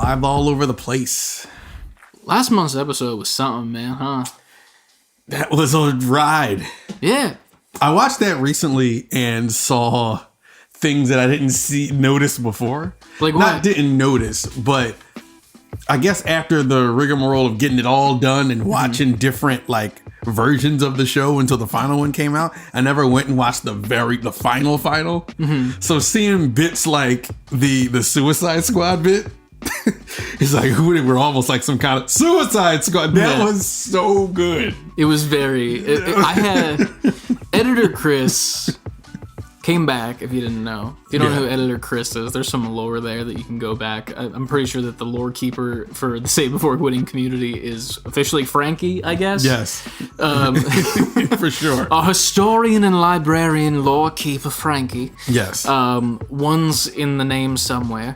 live all over the place. Last month's episode was something, man, huh? That was a ride. Yeah. I watched that recently and saw things that I didn't notice before. Like what? Not didn't notice, but I guess after the rigmarole of getting it all done and watching different like versions of the show until the final one came out, I never went and watched the final. Mm-hmm. So seeing bits like the Suicide Squad bit, it's like we're almost like some kind of Suicide Squad. That was so good. It was very. I had editor Chris came back. If you didn't know, if you don't know who editor Chris is, there's some lore there that you can go back. I'm pretty sure that the lore keeper for the Save Before Quitting community is officially Frankie, I guess. Yes, for sure. A historian and librarian, lore keeper Frankie. Yes. One's in the name somewhere.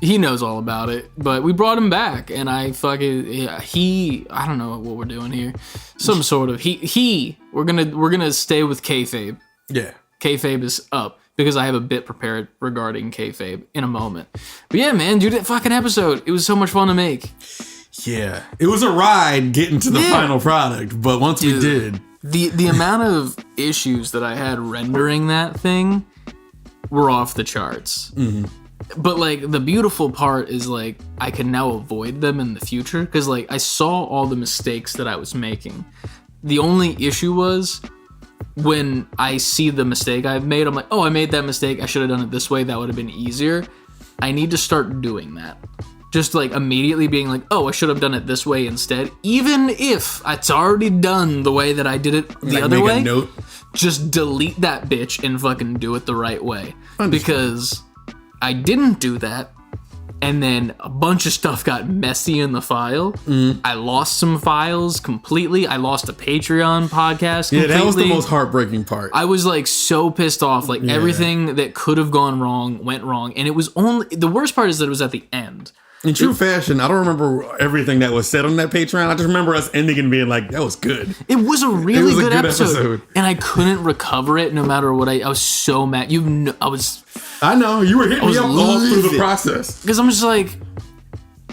He knows all about it, but we brought him back, and I don't know what we're doing here. Some sort of we're gonna stay with kayfabe. Yeah, kayfabe is up because I have a bit prepared regarding kayfabe in a moment. But yeah, man, dude, that fucking episode, it was so much fun to make. Yeah, it was a ride getting to the final product, but once we did, the amount of issues that I had rendering that thing were off the charts. Mm-hmm. But like the beautiful part is like I can now avoid them in the future because like I saw all the mistakes that I was making. The only issue was when I see the mistake I've made, I'm like, oh, I made that mistake. I should have done it this way. That would have been easier. I need to start doing that. Just like immediately being like, oh, I should have done it this way instead. Even if it's already done the way that I did it the other way. Note. Just delete that bitch and fucking do it the right way. Because I didn't do that, and then a bunch of stuff got messy in the file. I lost some files completely. I lost a Patreon podcast completely. Yeah, that was the most heartbreaking part. I was like so pissed off. Like everything that could have gone wrong went wrong, and it was only the worst part is that it was at the end. In true fashion, I don't remember everything that was said on that Patreon. I just remember us ending and being like, that was good. It was a really good episode. And I couldn't recover it no matter what. I was so mad. I know. You were hitting me up all through the process. Because I'm just like,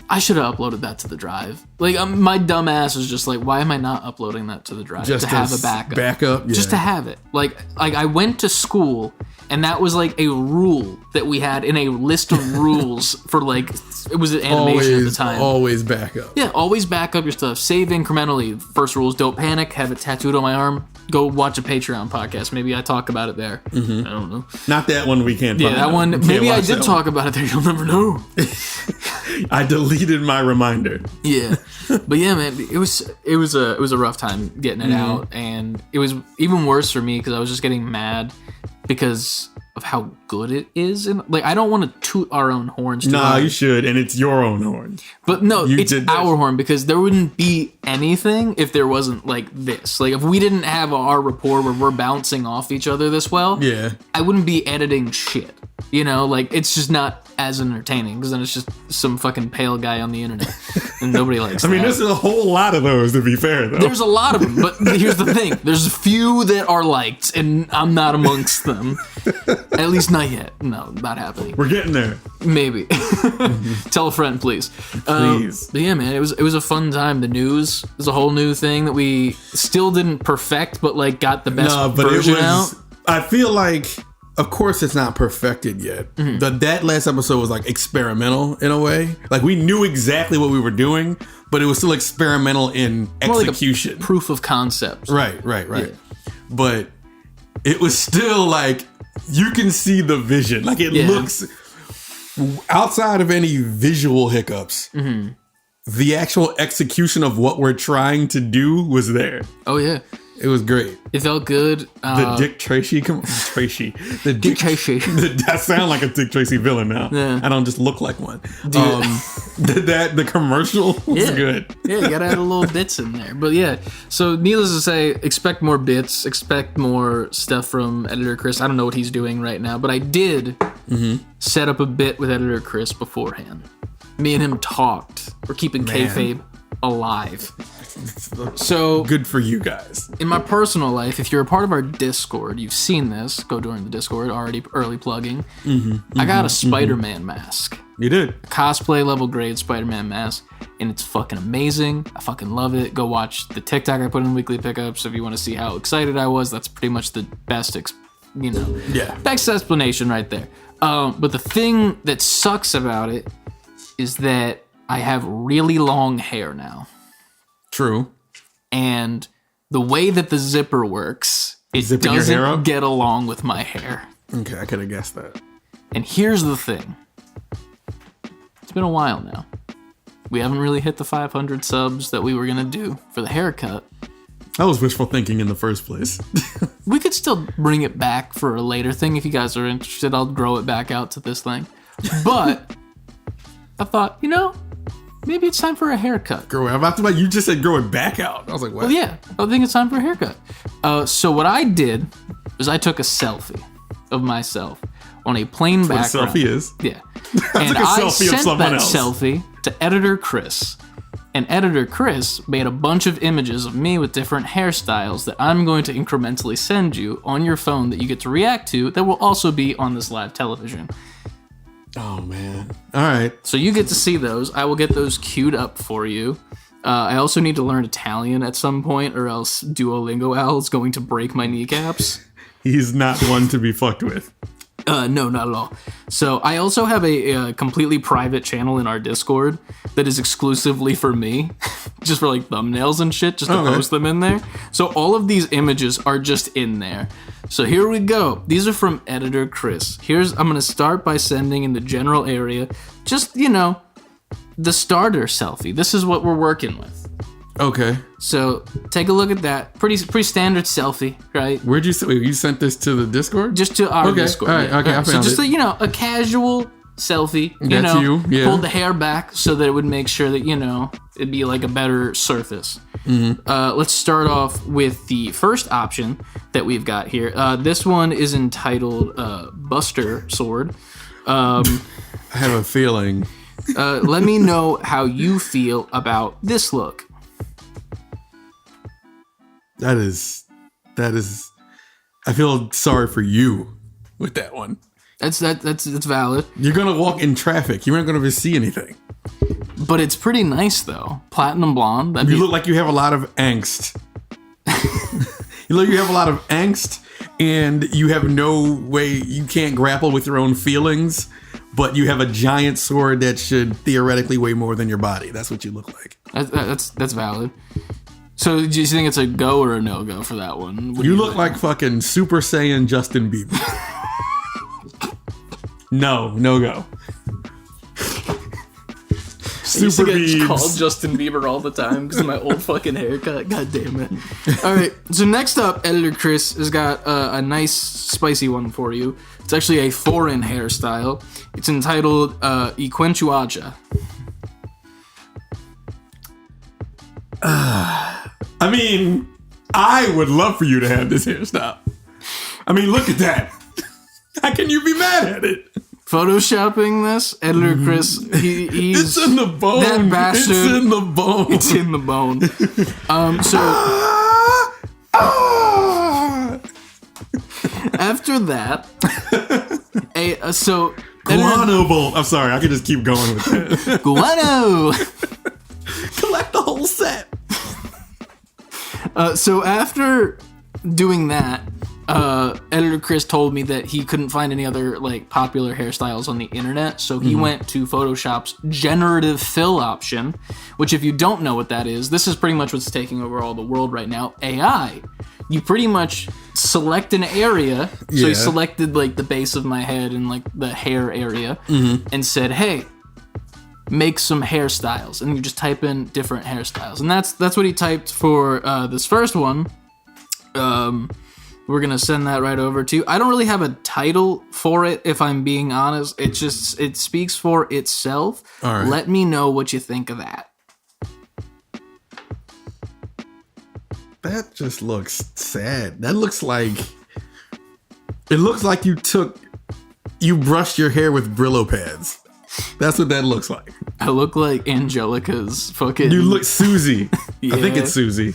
I should have uploaded that to the drive. Like, my dumb ass was just like, why am I not uploading that to the drive? Just to have a backup. Yeah. Just to have it. Like I went to school, and that was like a rule that we had in a list of rules for like, it was an animation at the time. Always backup. Yeah, always back up your stuff. Save incrementally. First rules, don't panic. Have it tattooed on my arm. Go watch a Patreon podcast. Maybe I talk about it there. Mm-hmm. I don't know. Not that one we can't find. Yeah, that one. Maybe I did talk about it there. You'll never know. I deleted my reminder. Yeah. But yeah, man, it was a rough time getting it out, and it was even worse for me because I was just getting mad because of how good it is. And like, I don't want to toot our own horns. Nah, you should, and it's your own horn. But no, it's our horn, because there wouldn't be anything if there wasn't like this. Like, if we didn't have our rapport where we're bouncing off each other this well, I wouldn't be editing shit. You know, like, it's just not as entertaining, because then it's just some fucking pale guy on the internet, and nobody likes I mean, there's a whole lot of those, to be fair, though. There's a lot of them, but here's the thing. There's a few that are liked, and I'm not amongst them. At least not yet. No, not happening. We're getting there. Maybe. Tell a friend, please. Please. But yeah, man, it was a fun time. The news is a whole new thing that we still didn't perfect, but like got the best version out. I feel like, of course, it's not perfected yet. Mm-hmm. That last episode was like experimental in a way. Like, we knew exactly what we were doing, but it was still experimental in execution. Like a proof of concept. Right. Yeah. But it was still like, you can see the vision. Like, it looks, outside of any visual hiccups, the actual execution of what we're trying to do was there. Oh, yeah. It was great. It felt good. The Dick Tracy. Tracy. The Dick Tracy. I sound like a Dick Tracy villain now. Yeah. I don't just look like one. The commercial was good. Yeah, you gotta add a little bits in there. But yeah, so needless to say, expect more bits. Expect more stuff from Editor Chris. I don't know what he's doing right now, but I did set up a bit with Editor Chris beforehand. Me and him talked. We're keeping kayfabe. alive. So good for you guys. In my personal life, if you're a part of our Discord, you've seen this. Go join the Discord. Already early plugging. I got a Spider-Man mask. You did. Cosplay level grade Spider-Man mask, and it's fucking amazing. I fucking love it. Go watch the TikTok I put in weekly pickups if you want to see how excited I was. That's pretty much the best, best explanation right there. But the thing that sucks about it is that I have really long hair now. True. And the way that the zipper works, it doesn't get along with my hair. Okay, I could have guessed that. And here's the thing. It's been a while now. We haven't really hit the 500 subs that we were going to do for the haircut. That was wishful thinking in the first place. We could still bring it back for a later thing. If you guys are interested, I'll grow it back out to this thing. But I thought, maybe it's time for a haircut. You just said grow it back out. I was like, what? Well, yeah, I think it's time for a haircut. So what I did is I took a selfie of myself on a plain background. What a selfie is. Yeah. I took a selfie of someone else. Selfie to editor Chris. And editor Chris made a bunch of images of me with different hairstyles that I'm going to incrementally send you on your phone that you get to react to that will also be on this live television. Oh, man. All right. So you get to see those. I will get those queued up for you. I also need to learn Italian at some point, or else Duolingo Al is going to break my kneecaps. He's not one to be fucked with. No, not at all. So I also have a completely private channel in our Discord that is exclusively for me, just for like thumbnails and shit, just to post them in there. So all of these images are just in there. So here we go. These are from editor Chris. I'm going to start by sending in the general area, just, the starter selfie. This is what we're working with. Okay. So take a look at that. Pretty standard selfie, right? Where'd you you sent this to the Discord? Just to our Discord. All right. Okay. I found so just a casual selfie. That's you. Yeah. Pulled the hair back so that it would make sure that it'd be like a better surface. Mm-hmm. Let's start off with the first option that we've got here. This one is entitled Buster Sword. I have a feeling. Let me know how you feel about this look. That is. I feel sorry for you with that one. That's valid. You're gonna walk in traffic. You aren't gonna see anything. But it's pretty nice though. Platinum blonde. You look like you have a lot of angst. You look like you have a lot of angst, and you have no way. You can't grapple with your own feelings. But you have a giant sword that should theoretically weigh more than your body. That's what you look like. That's valid. So do you think it's a go or a no-go for that one? You look like fucking Super Saiyan Justin Bieber. No go. I used to get called Justin Bieber all the time because of my old fucking haircut. God damn it. All right, so next up, editor Chris has got a nice spicy one for you. It's actually a foreign hairstyle. It's entitled Equenchuaja. I mean, I would love for you to have this hairstyle. I mean, look at that. How can you be mad at it? Photoshopping this, editor Chris, he's... It's in the bone. That bastard. It's in the bone. It's in the bone. After that, Guano bolt. I'm sorry, I could just keep going with that. Guano! Collect the whole set. So after doing that, editor Chris told me that he couldn't find any other popular hairstyles on the internet, so he went to Photoshop's generative fill option, which if you don't know what that is, this is pretty much what's taking over all the world right now. AI. You pretty much select an area, so he selected the base of my head and the hair area, and said, hey, make some hairstyles, and you just type in different hairstyles, and that's what he typed for this first one. We're gonna send that right over to you. I don't really have a title for it, if I'm being honest. It speaks for itself. All right. Let me know what you think of that. That just looks sad. That looks like you brushed your hair with Brillo pads. That's what that looks like. I look like Angelica's fucking... You look Susie. Yeah. I think it's Susie.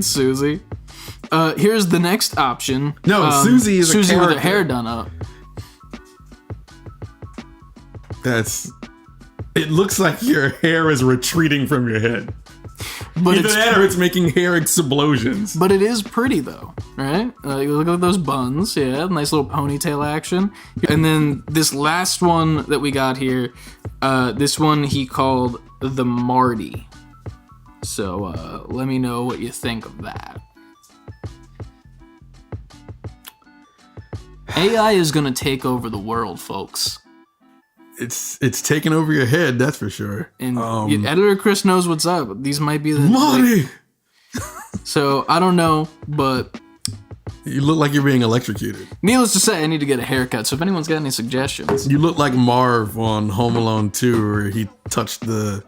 Susie. Here's the next option. No, Susie is Susie a with character. her hair done up. It looks like your hair is retreating from your head. But Either that or it's making hair explosions. But it is pretty though, right? Look at those buns, yeah, nice little ponytail action. And then this last one that we got here, this one he called the Marty. So let me know what you think of that. AI is gonna take over the world, folks. It's taking over your head, that's for sure. And editor Chris knows what's up. These might be the Marty. So I don't know, but You look like you're being electrocuted. needless to say, I need to get a haircut. So if anyone's got any suggestions, You look like Marv on Home Alone 2, where he touched the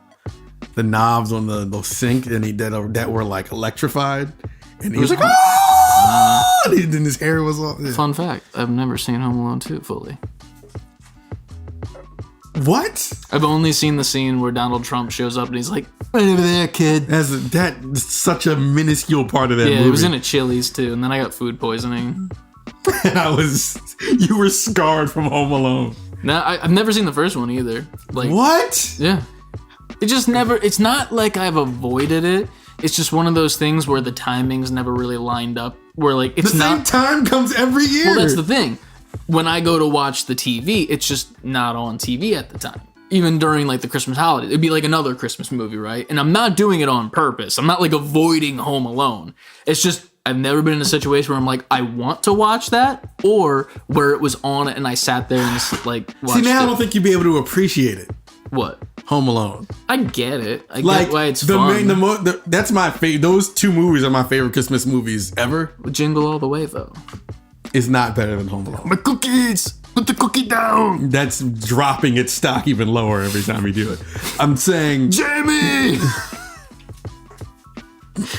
knobs on the sink and he did that were like electrified, and he was like, "Ah!" And then his hair was all. Yeah. fun fact: I've never seen Home Alone 2 fully. What? I've only seen the scene where Donald Trump shows up and he's like, "Right over there, kid." That's such a minuscule part of that Yeah, movie. it was in a Chili's too, and then I got food poisoning. You were scarred from Home Alone. No, I've never seen the first one either. Like, What? yeah, it just never. It's not like I've avoided it. It's just one of those things where the timings never really lined up. Where like it's The same not. time comes every year. Well, that's the thing. When I go to watch the TV, it's just not on TV at the time. Even during like the Christmas holiday, it'd be like another Christmas movie, right? And I'm not doing it on purpose. I'm not like avoiding Home Alone. It's just I've never been in a situation where I'm like, I want to watch that, or where it was on and I sat there and just like watched See, now it. I don't think you'd be able to appreciate it. What? Home Alone. I get it. I Like get why it's fun. that's my favorite. Those two movies are my favorite Christmas movies ever. Jingle All the Way, though. It's not better than Home Alone. My cookies! Put the cookie down! That's dropping its stock even lower every time you do it. I'm saying Jamie!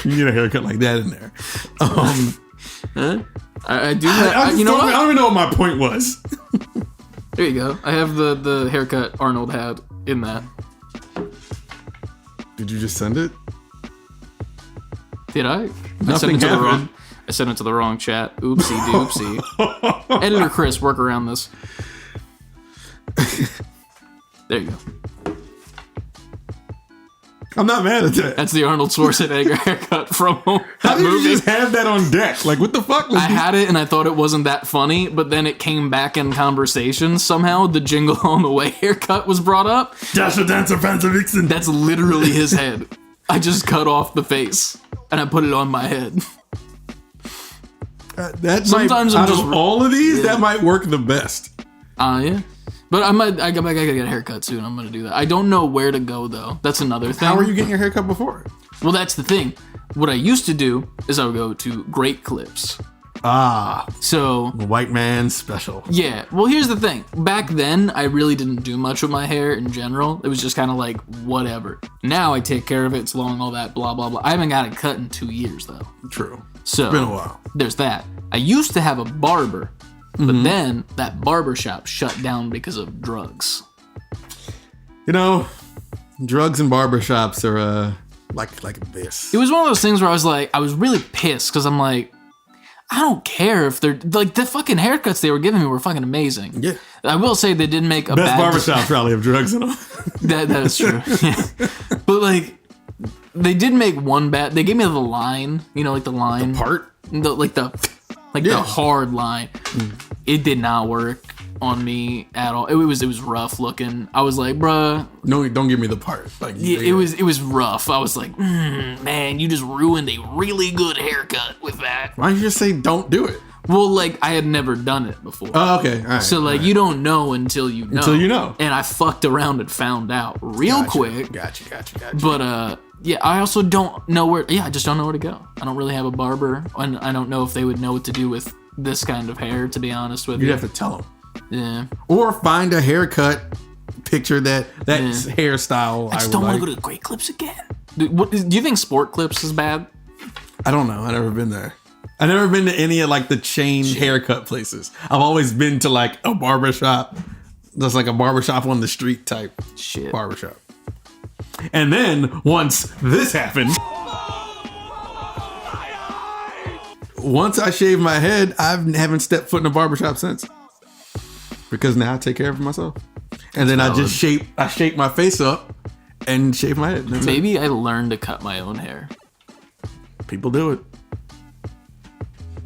you need a haircut like that in there. Huh? I do have... You know I what? don't even know what my point was. There you go. I have the haircut Arnold had in that. Did you just send it? Did I? Nothing happened. I sent it to the wrong chat. Oopsie doopsie. Editor Chris, work around this. There you go. I'm not mad at that. That's the Arnold Schwarzenegger haircut from How that did you movie. just have that on deck? Like, what the fuck? I had it and I thought it wasn't that funny, but then it came back in conversation somehow. The Jingle on the Way haircut was brought up. Dasher, Dancer, Prancer, Vixen. That's literally his head. I just cut off the face and I put it on my head. Sometimes out of all of these, that might work the best. Yeah. But I gotta get a haircut soon. I'm gonna do that. I don't know where to go though. That's another thing. How were you getting your haircut before? Well, that's the thing. What I used to do is I would go to Great Clips. So The white man special. yeah. Well, here's the thing. Back then, I really didn't do much with my hair in general. It was just kind of like whatever. Now I take care of it. It's long, all that, blah blah blah. I haven't got it cut in 2 years though. True. So It's been a while. there's that. I used to have a barber, but then that barber shop shut down because of drugs. You know, drugs and barbershops are like this. It was one of those things where I was really pissed because I'm like, I don't care if they're like the fucking haircuts they were giving me were fucking amazing. Yeah. I will say they did make a Best bad barbershops probably have drugs in them. That is true. Yeah. But like, they did make one bad. They gave me the line, you know, like the line Part? the hard line. It did not work on me at all. It was rough looking. I was like, bruh. No, don't give me the part. Like, Yeah, it was rough. I was like, man, you just ruined a really good haircut with that. Why don't you just say don't do it? Well, like I had never done it before. Oh, okay. All right. So like you don't know until you know. Until you know. And I fucked around and found out real quick. Gotcha. But yeah, I also don't know where. Yeah, I just don't know where to go. I don't really have a barber, and I don't know if they would know what to do with this kind of hair. To be honest with you, You'd have to tell them. Yeah. Or find a haircut picture that hairstyle. I just don't want to go to Great Clips again. Do you think Sport Clips is bad? I don't know. I've never been there. I've never been to any of like the chain haircut places. I've always been to like a barbershop. That's like a barbershop on the street type Shit. barbershop. And then once this happened, once I shaved my head, I haven't stepped foot in a barbershop since. Because now I take care of myself. And then I just shape my face up and shave my head. Maybe I learned to cut my own hair. People do it.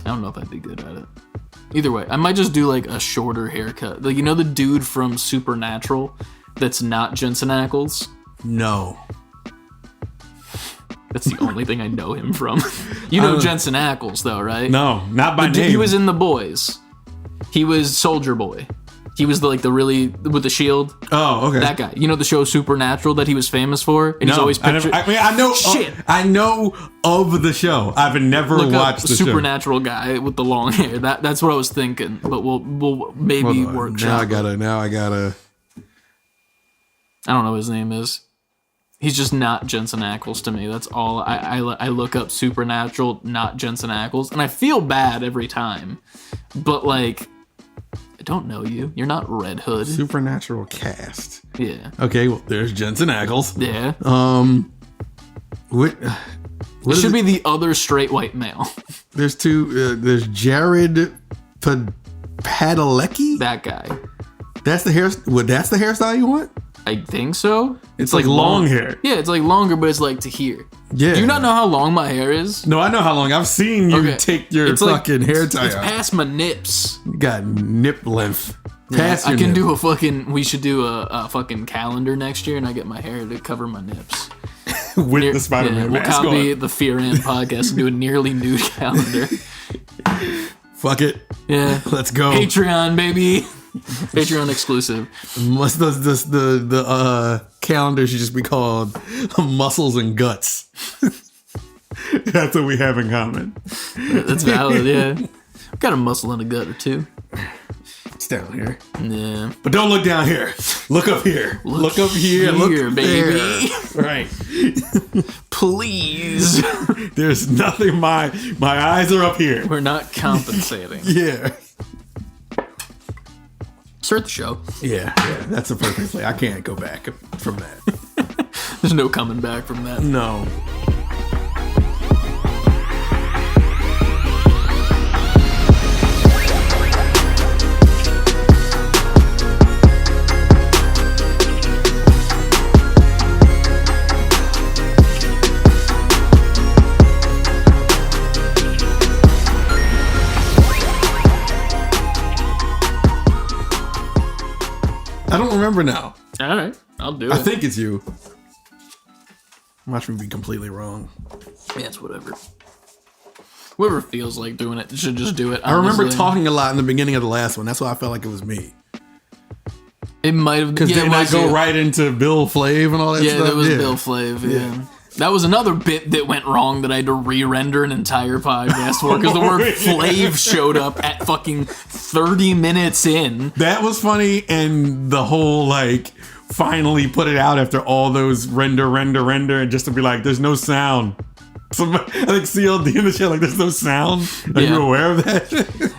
I don't know if I'd be good at it. Either way, I might just do like a shorter haircut. Like, you know the dude from Supernatural that's not Jensen Ackles? No. That's the only thing I know him from. You know Jensen Ackles, though, right? No, not by name. He was in The Boys. He was Soldier Boy. He was the really with the shield. Oh, okay. That guy. You know the show Supernatural that he was famous for, and he's always pictured. I know. Shit. I know of the show. I've never watched the Supernatural guy with the long hair. That's what I was thinking. But we'll maybe workshop. Now I gotta. I don't know what his name is. He's just not Jensen Ackles to me. That's all. I look up Supernatural, not Jensen Ackles, and I feel bad every time. But like, I don't know you. You're not Red Hood. Supernatural cast. Yeah. Okay. Well, there's Jensen Ackles. Yeah. What it should be the other straight white male. There's two. There's Jared Padalecki. That guy. That's the hair. That's the hairstyle you want? I think so. It's like long hair. Yeah, it's like longer, but it's like to here. Yeah. Do you not know how long my hair is? No, I know how long. I've seen you take your fucking hair tie It's out. past my nips. You got nip length. Past I your can nip. do a fucking. We should do a fucking calendar next year, and I get my hair to cover my nips. With the Spider-Man We'll mask copy on. the Fear and podcast and do a nearly nude calendar. Fuck it. Yeah. Let's go. Patreon, baby. Patreon exclusive. The calendar should just be called Muscles and Guts. That's what we have in common. That's valid, yeah. I've got a muscle and a gut or two. It's down here. Yeah. But don't look down here. Look up here. Look up here. Look baby. There. Right. Please. There's nothing. My eyes are up here. We're not compensating. Yeah. Start the show. Yeah. That's a perfect play. I can't go back from that. There's no coming back from that. No. I don't remember now. All right, I'll do it. I think it's you. Watch me be completely wrong. Yeah, it's whatever. Whoever feels like doing it should just do it. I remember talking a lot in the beginning of the last one. That's why I felt like it was me. It might have because they might go right into Bill Flav and all that stuff. Yeah, that was Bill Flav. Yeah. That was another bit that went wrong that I had to re-render an entire podcast for because the word Flav showed up at fucking 30 minutes in. That was funny, and the whole like finally put it out after all those render, and just to be like, there's no sound. Somebody, I think CLD in the chat like, there's no sound. Are you aware of that?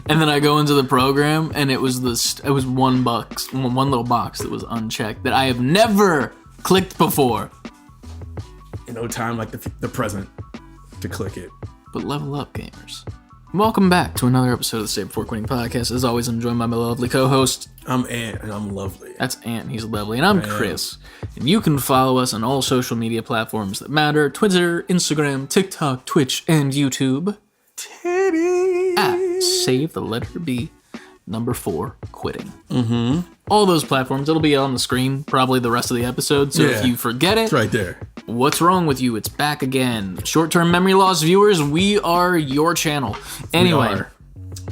And then I go into the program, and it was one little box that was unchecked that I have never clicked before. No time like the present to click it. But level up, gamers. Welcome back to another episode of the Save Before Quitting podcast. As always, I'm joined by my lovely co-host. I'm Ant, and I'm lovely. That's Ant, he's lovely. And I'm Chris. And you can follow us on all social media platforms that matter. Twitter, Instagram, TikTok, Twitch, and YouTube. Titty. At Save the letter B, number 4, quitting. Mm-hmm. All those platforms, it'll be on the screen probably the rest of the episode. So if you forget it, it's right there. What's wrong with you? It's back again. Short-term memory loss viewers, we are your channel. Anyway,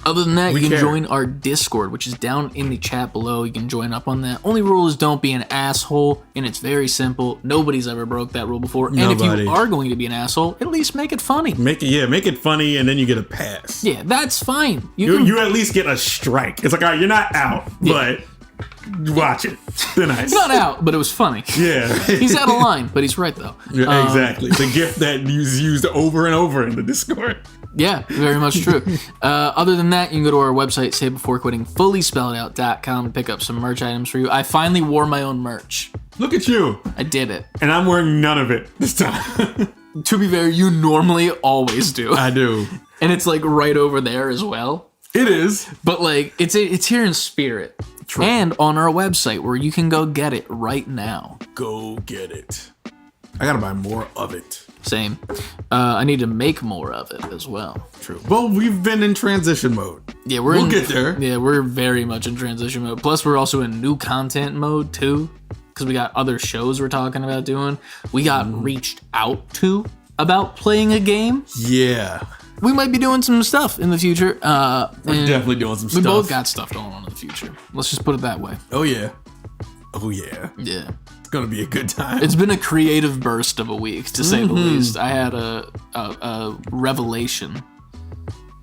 other than that, you can join our Discord, which is down in the chat below. You can join up on that. Only rule is don't be an asshole, and it's very simple. Nobody's ever broke that rule before. And if you are going to be an asshole, at least make it funny. Make it funny, and then you get a pass. Yeah, that's fine. You at least get a strike. It's like, all right, you're not out, but watch it. Be nice. He's not out, but it was funny. Yeah. He's out of line, but he's right, though. Yeah, exactly. The gift that is used over and over in the Discord. Yeah, very much true. Other than that, you can go to our website, savebeforequitting, fully spelled out.com, and pick up some merch items for you. I finally wore my own merch. Look at you. I did it. And I'm wearing none of it this time. To be fair, you normally always do. I do. And it's like right over there as well. It is. But like it's here in spirit. True. And on our website where you can go get it right now. Go get it. I gotta buy more of it. Same. I need to make more of it as well. True. Well, we've been in transition mode. Yeah, we'll get there. Yeah, we're very much in transition mode. Plus, we're also in new content mode too, because we got other shows we're talking about doing. We got reached out to about playing a game. Yeah. We might be doing some stuff in the future. We're definitely doing some stuff. We both got stuff going on in the future. Let's just put it that way. Oh, yeah. Oh, yeah. Yeah. It's going to be a good time. It's been a creative burst of a week, to say the least. I had a revelation.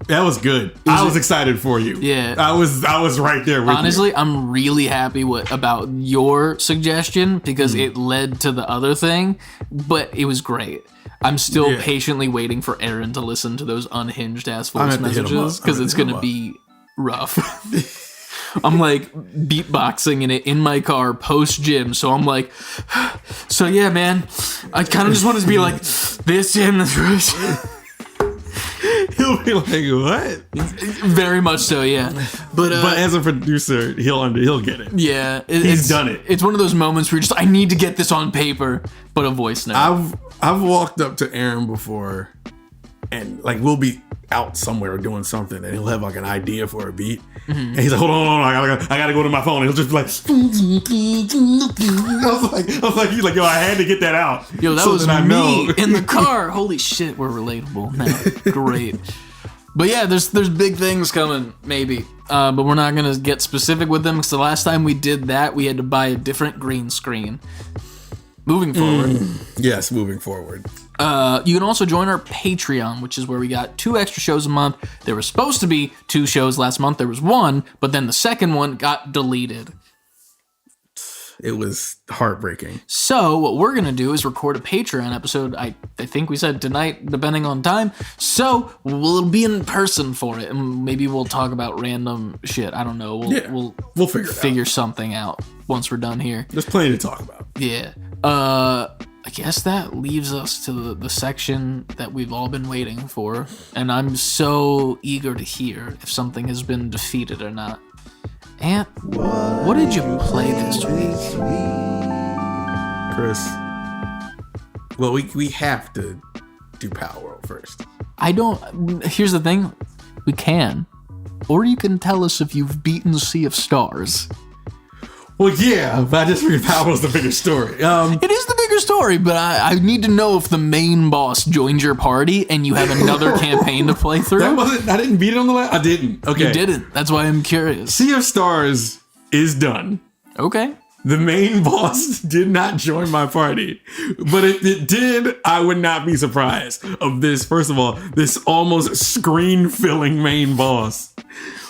That was good. I was excited for you. Yeah. I was right there with Honestly, you. I'm really happy about your suggestion because it led to the other thing, but it was great. I'm still patiently waiting for Aaron to listen to those unhinged ass voice messages because it's going to be rough. I'm like beatboxing in it in my car post gym. So I'm like, so yeah, man, I kind of just want to be like this and this. He'll be like, what? Very much so, yeah. But as a producer, he'll get it. Yeah, he's done it. It's one of those moments where you're just, I need to get this on paper, but a voice note. I've walked up to Aaron before, and like we'll be out somewhere doing something, and he'll have like an idea for a beat, and he's like, hold on, I gotta go to my phone. And he'll just be like, I was like, he's like, yo, I had to get that out. Yo, that was me in the car. Holy shit, we're relatable now. Great. But yeah, there's big things coming, maybe. But we're not gonna get specific with them because the last time we did that, we had to buy a different green screen. Moving forward. Yes, moving forward. You can also join our Patreon, which is where we got 2 extra shows a month. There was supposed to be 2 shows last month. There was 1, but then the second one got deleted. It was heartbreaking. So what we're going to do is record a Patreon episode, I think we said tonight, depending on time. So we'll be in person for it, and maybe we'll talk about random shit. I don't know. We'll figure something out once we're done here. There's plenty to talk about. Yeah. I guess that leaves us to the section that we've all been waiting for, and I'm so eager to hear if something has been defeated or not. Ant, what did you play this week? Chris, well, we have to do Power World first. Here's the thing, we can. Or you can tell us if you've beaten Sea of Stars. Well, yeah, but I just figured Power World's the bigger story. It is the bigger story, but I need to know if the main boss joined your party and you have another campaign to play through. I didn't beat it on the last. I didn't. Okay, you didn't. That's why I'm curious. Sea of Stars is done. Okay. The main boss did not join my party, but it did. I would not be surprised of this. First of all, this almost screen-filling main boss.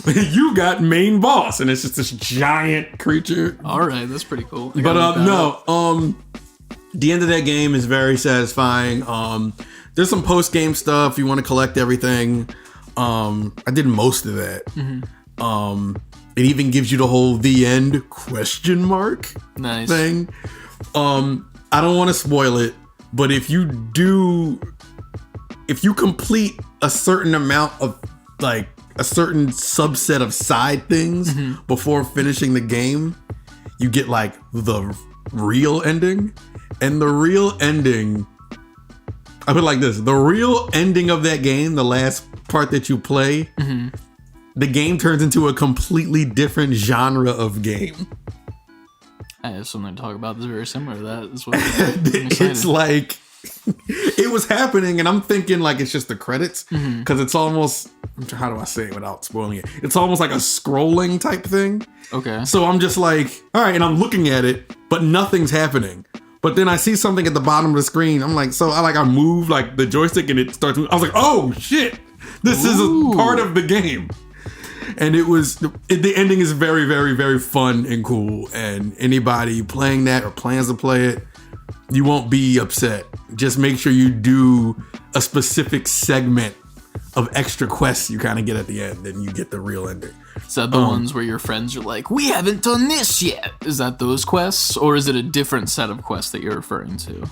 You got main boss, and it's just this giant creature. All right, that's pretty cool. The end of that game is very satisfying. There's some post-game stuff. You want to collect everything. I did most of that. Mm-hmm. It even gives you the whole "the end?" nice thing. I don't want to spoil it, but if you complete a certain amount of like a certain subset of side things before finishing the game, you get like the real ending. And the real ending, I put it like this: the real ending of that game, the last part that you play, the game turns into a completely different genre of game. I have something to talk about that's very similar to that. That's what it's like, it was happening, and I'm thinking like it's just the credits, because it's almost, how do I say it without spoiling it? It's almost like a scrolling type thing. Okay. So I'm just like, all right, and I'm looking at it, but nothing's happening. But then I see something at the bottom of the screen. I'm like, so I move like the joystick, and it starts. I was like, oh shit, this is a part of the game. And the ending is very, very, very fun and cool. And anybody playing that or plans to play it, you won't be upset. Just make sure you do a specific segment of extra quests you kind of get at the end, and you get the real ending. Is that the ones where your friends are like, we haven't done this yet? Is that those quests, or is it a different set of quests that you're referring to?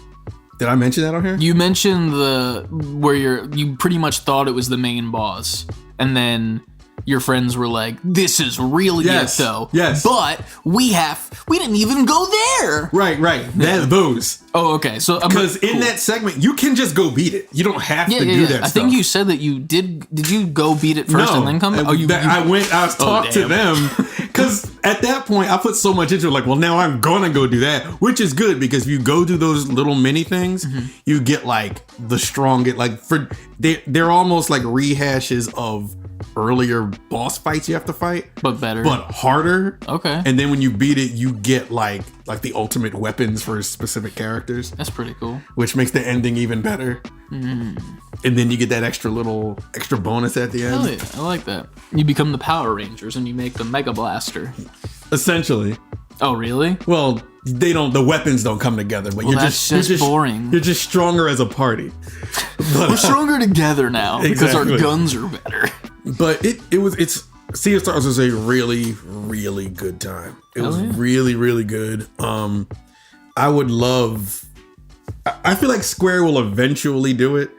Did I mention that on here? You mentioned where you pretty much thought it was the main boss, and then your friends were like, this is really it though. Yes. But we didn't even go there. Right. Those. Oh, okay. So because in that segment, you can just go beat it. You don't have to do that stuff. I think you said that you did you go beat it first and then come? I was talked to them because at that point I put so much into it. Like, well, now I'm gonna go do that, which is good because if you go do those little mini things, you get like the strongest. Like they're almost like rehashes of earlier boss fights you have to fight, but better, but harder. Okay. And then when you beat it, you get like the ultimate weapons for specific characters. That's pretty cool. Which makes the ending even better. And then you get that extra bonus at the end. Oh yeah, I like that. You become the Power Rangers and you make the Mega Blaster. Essentially. Oh really? Well, the weapons don't come together, but you're just boring. You're just stronger as a party. But, we're stronger together now because our guns are better. But Sea of Stars was a really, really good time. It was really, really good. I would love. I feel like Square will eventually do it,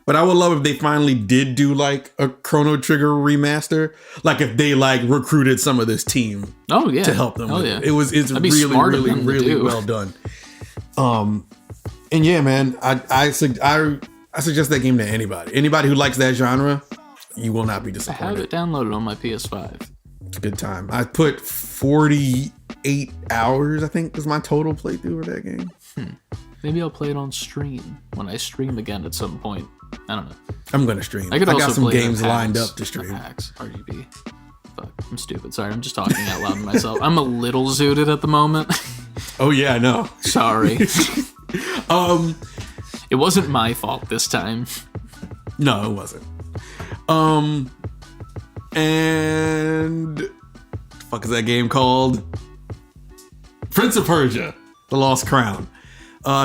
but I would love if they finally did do like a Chrono Trigger remaster. Like if they like recruited some of this team. Oh yeah, to help them. With it. It's really well done. And yeah, man, I suggest that game to anybody. Anybody who likes that genre, you will not be disappointed. I have it downloaded on my PS5. It's a good time. I put 48 hours, I think, was my total playthrough of that game. Maybe I'll play it on stream when I stream again at some point. I don't know. I'm going to stream. I got some games lined up to stream. Hacks, RGB. Fuck, I'm stupid. Sorry, I'm just talking out loud to myself. I'm a little zooted at the moment. Oh, yeah, I know. Sorry. It wasn't my fault this time. No, it wasn't. And the fuck is that game called? Prince of Persia: The Lost Crown.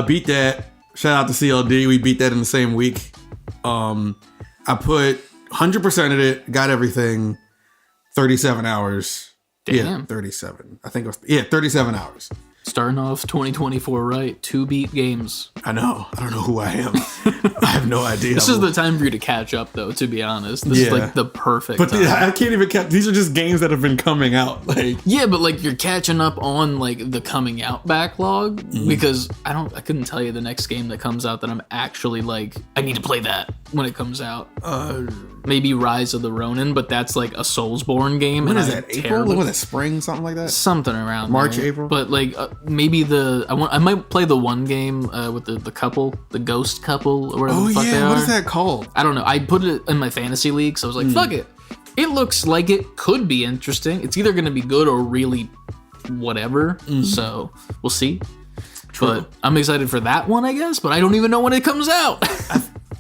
Beat that. Shout out to CLD. We beat that in the same week. I put 100% of it. Got everything. 37 hours. Damn. Yeah, 37. I think it was 37 hours. Starting off 2024 right. 2-beat games. I know. I don't know who I am. I have no idea. This is the time for you to catch up, though, to be honest. This is like the perfect time. I can't even catch. These are just games that have been coming out. Like, yeah, but like you're catching up on like the coming out backlog because I couldn't tell you the next game that comes out that I'm actually like, I need to play that when it comes out. Maybe Rise of the Ronin, but that's like a Soulsborne game. When is that? April? Was it spring? Something like that? Something around March, there. April? But like maybe I might play the one game with the couple, the ghost couple or whatever the fuck they are. What is that called? I don't know. I put it in my fantasy league, so I was like, fuck it. It looks like it could be interesting. It's either going to be good or really whatever. So we'll see. True. But I'm excited for that one, I guess. But I don't even know when it comes out.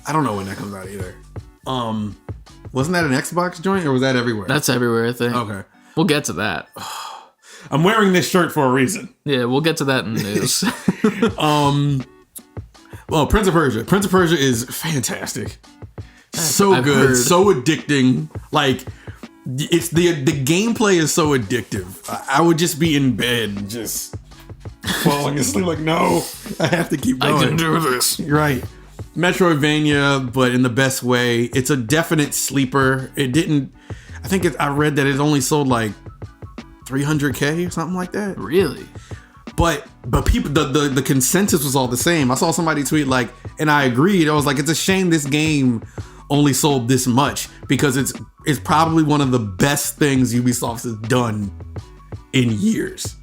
I don't know when that comes out either. Wasn't that an Xbox joint or was that everywhere? That's everywhere, I think. Okay. We'll get to that. I'm wearing this shirt for a reason. Yeah, we'll get to that in the news. Well, Prince of Persia. Prince of Persia is fantastic. So I've good, heard. so addicting. Like, it's the gameplay is so addictive. I would just be in bed just falling asleep like, no, I have to keep going. I can do this. Right. Metroidvania, but in the best way. It's a definite sleeper. I read that it only sold like 300K or something like that. Really? But people, the consensus was all the same. I saw somebody tweet like, and I agreed. I was like, it's a shame this game only sold this much because it's probably one of the best things Ubisoft has done in years.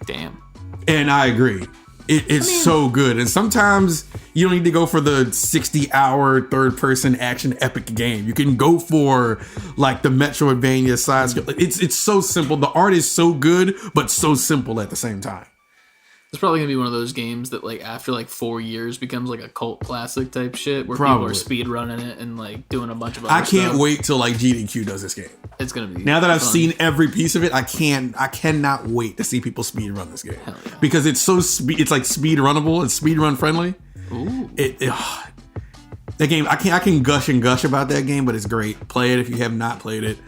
Damn. And I agree. It's so good. And sometimes you don't need to go for the 60-hour third-person action epic game. You can go for like the Metroidvania side scroll. It's so simple. The art is so good, but so simple at the same time. It's probably gonna be one of those games that like after like 4 years becomes like a cult classic type shit where people are speed running it and like doing a bunch of other stuff. I can't wait till like GDQ does this game. It's gonna be now that I've seen every piece of it. I cannot wait to see people speed run this game because it's so it's like speed runnable and speed run friendly. Ooh. That game I can gush and gush about that game, but it's great. Play it if you have not played it.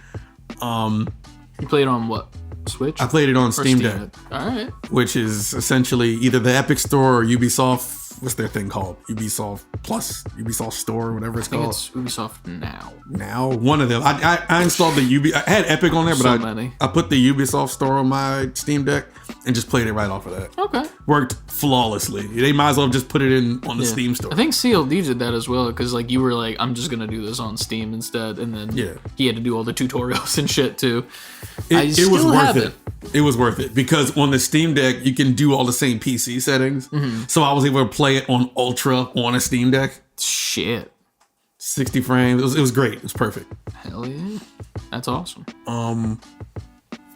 You played on what? Switch? I played it on Or Steam Deck, All right. which is essentially either the Epic Store or Ubisoft. What's their thing called? Ubisoft Plus, Ubisoft Store, whatever it's I think called. it's Ubisoft Now. Now, one of them. I installed the I had Epic on there, but I put the Ubisoft Store on my Steam Deck and just played it right off of that. Okay. Worked flawlessly. They might as well just put it in on the Steam Store. I think CLD did that as well, because like you were like, I'm just gonna do this on Steam instead, and then he had to do all the tutorials and shit too. It was worth it. It was worth it because on the Steam Deck you can do all the same PC settings. So I was able to play it on Ultra on a Steam Deck. Shit. 60 frames. It was great. It was perfect. Hell yeah. That's awesome.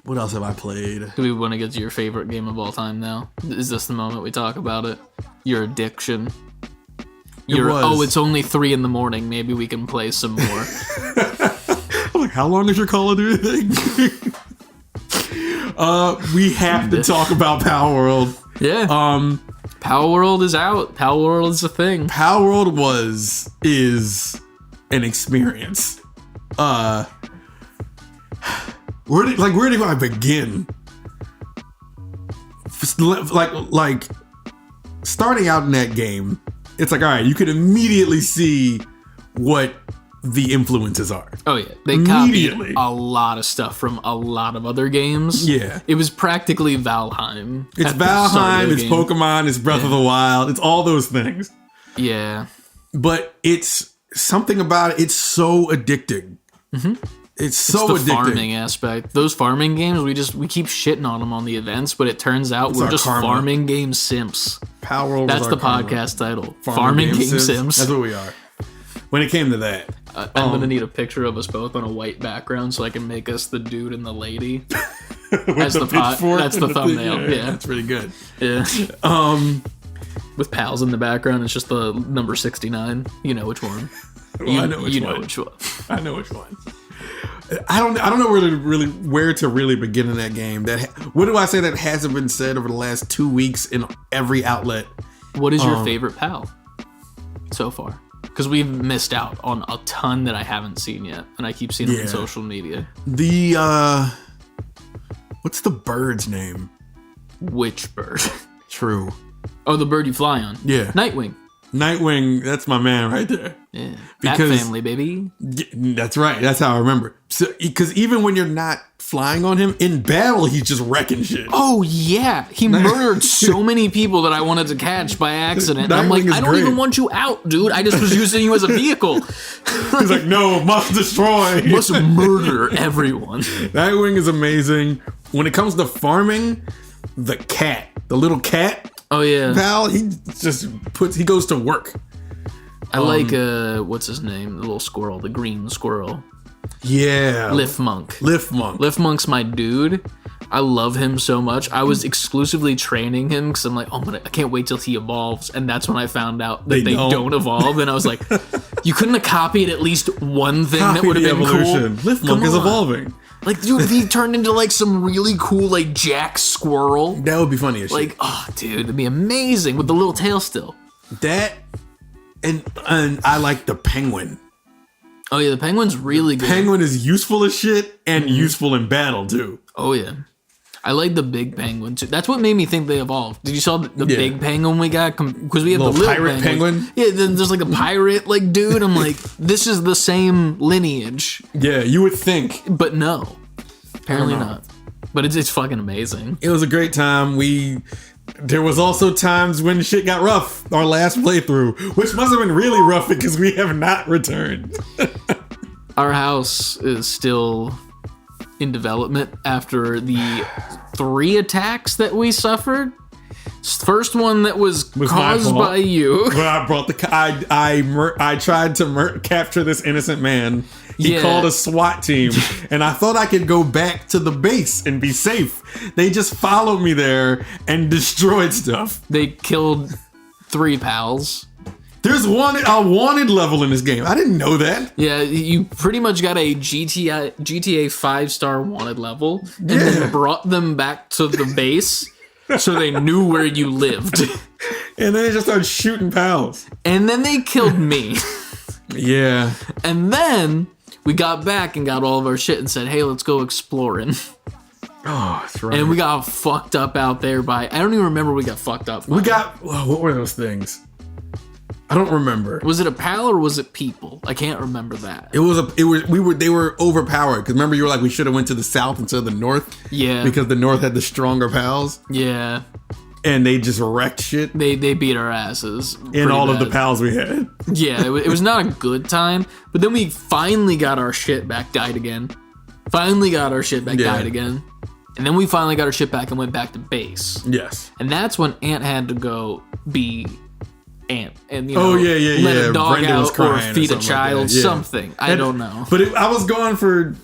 What else have I played? Do we want to get to your favorite game of all time now? Is this the moment we talk about it? Your addiction. It's only 3 a.m. Maybe we can play some more. I'm like, how long is your Call of Duty thing? We have to talk about Power World. Yeah. Power World is out. Power World is a thing. Power World is an experience. Where do I begin? Like starting out in that game, it's like, all right, you can immediately see what the influences are. Oh yeah, they copied a lot of stuff from a lot of other games. Yeah, it was practically Valheim. It's Valheim, it's Pokemon, it's Breath of the Wild, it's all those things. Yeah, but it's something about it. It's so addicting. It's so the addicting. Farming aspect. Those farming games, we keep shitting on them on the events, but it turns out we're just farming game simps. Power World. That's the podcast title. Farming game sims. That's what we are. When it came to that, I'm gonna need a picture of us both on a white background so I can make us the dude and the lady. That's the thumbnail. Yeah, that's pretty good. Yeah. With pals in the background, it's just the number 69. You know which one. Well, I know which one. I know which one. I don't know where to really begin in that game. What do I say that hasn't been said over the last 2 weeks in every outlet? What is your favorite pal so far? Because we've missed out on a ton that I haven't seen yet, and I keep seeing them on social media. What's the bird's name? Which bird? True. Oh, the bird you fly on. Yeah. Nightwing, that's my man right there. Yeah. That family, baby. That's right. That's how I remember. So, because even when you're not flying on him, in battle, he's just wrecking shit. Oh, yeah. He murdered so many people that I wanted to catch by accident. I'm like, I don't even want you out, dude. I just was using you as a vehicle. He's like, no, must destroy. Must murder everyone. Nightwing is amazing. When it comes to farming, the little cat. Oh yeah, pal. He goes to work. I like what's his name? The little squirrel, the green squirrel. Yeah, Lift Monk. Lift Monk's my dude. I love him so much. I was exclusively training him because I'm like, I can't wait till he evolves. And that's when I found out that they don't evolve. And I was like, you couldn't have copied at least one thing that would have been evolution. Cool. Lift Monk is evolving. Like, dude, if he turned into, like, some really cool, like, Jack Squirrel. That would be funny as shit. Like, oh, dude, it'd be amazing with the little tail still. That, and I like the penguin. Oh, yeah, the penguin's really good. Penguin is useful as shit and useful in battle, too. Oh, yeah. I like the big penguin, too. That's what made me think they evolved. Did you saw the big penguin we got? Because we have the little pirate penguin? Yeah, then there's like a pirate, like, dude. I'm like, this is the same lineage. Yeah, you would think. But no. Apparently not. But it's fucking amazing. It was a great time. There was also times when shit got rough. Our last playthrough, which must have been really rough because we have not returned. Our house is still in development after the 3 attacks that we suffered. First one that was caused by you. But I brought I tried to capture this innocent man. He called a SWAT team, and I thought I could go back to the base and be safe. They just followed me there and destroyed stuff. They killed 3 pals. There's a wanted level in this game. I didn't know that. Yeah, you pretty much got a GTA 5-star wanted level and then brought them back to the base so they knew where you lived. And then they just started shooting pals. And then they killed me. Yeah. And then we got back and got all of our shit and said, hey, let's go exploring. Oh, that's right. And we got fucked up out there by, I don't even remember what we got fucked up by. What were those things? I don't remember. Was it a pal or was it people? I can't remember that. They were overpowered. Because remember you were like, we should have went to the south instead of the north? Yeah. Because the north had the stronger pals. Yeah. And they just wrecked shit. They beat our asses. In all of the pals we had. Yeah, it was not a good time. But then we finally got our shit back, died again. Died again. And then we finally got our shit back and went back to base. Yes. And that's when Ant had to go be Ant. And, let a dog Brenda out or feed a like child, yeah. something. I don't know. But I was gone for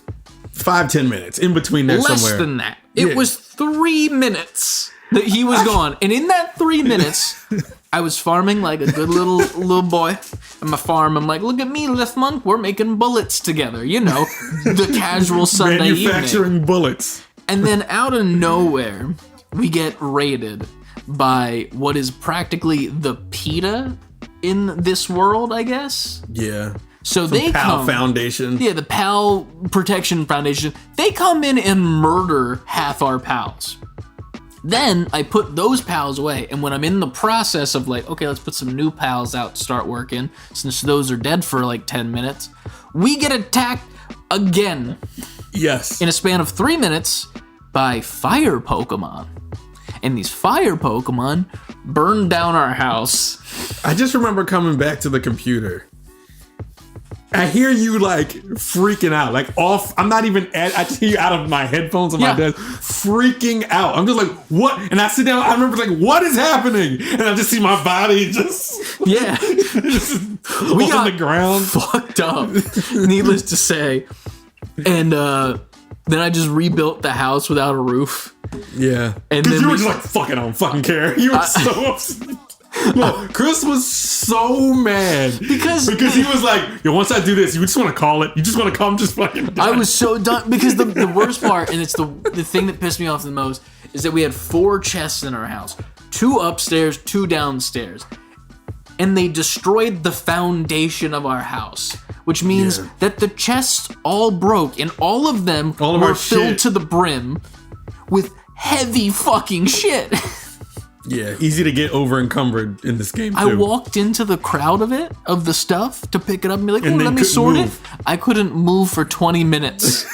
5-10 minutes in between there somewhere. Less than that. It was 3 minutes that he was gone. And in that 3 minutes, I was farming like a good little boy. On my farm, I'm like, look at me, Left Monk. We're making bullets together. You know, the casual Sunday Manufacturing evening. bullets. And then out of nowhere, we get raided by what is practically the PETA in this world, I guess. Yeah. So they PAL come. Foundation. Yeah, the PAL Protection Foundation. They come in and murder half our pals. Then I put those pals away, and when I'm in the process of like, okay, let's put some new pals out to start working, since those are dead for like 10 minutes, we get attacked again. Yes. In a span of 3 minutes by fire Pokemon. And these fire Pokemon burned down our house. I just remember coming back to the computer. I hear you like freaking out, like off. I'm not even I just hear you out of my headphones on my desk, freaking out. I'm just like, what? And I sit down, I remember like, what is happening? And I just see my body just, just we got on the ground. Fucked up, needless to say. And then I just rebuilt the house without a roof. Yeah. And then you were just like, fuck it, I don't fucking care. You were so upset. No, Chris was so mad because he was like, yo, once I do this, you just want to call it. You just want to come, just fucking done. I was so done because the worst part, and it's the thing that pissed me off the most, is that we had 4 chests in our house, 2 upstairs, 2 downstairs, and they destroyed the foundation of our house, which means that the chests all broke, and all of them were filled to the brim with heavy fucking shit. Yeah, easy to get over encumbered in this game too. I walked into the crowd of the stuff to pick it up and be like, oh, let me sort it. I couldn't move for 20 minutes.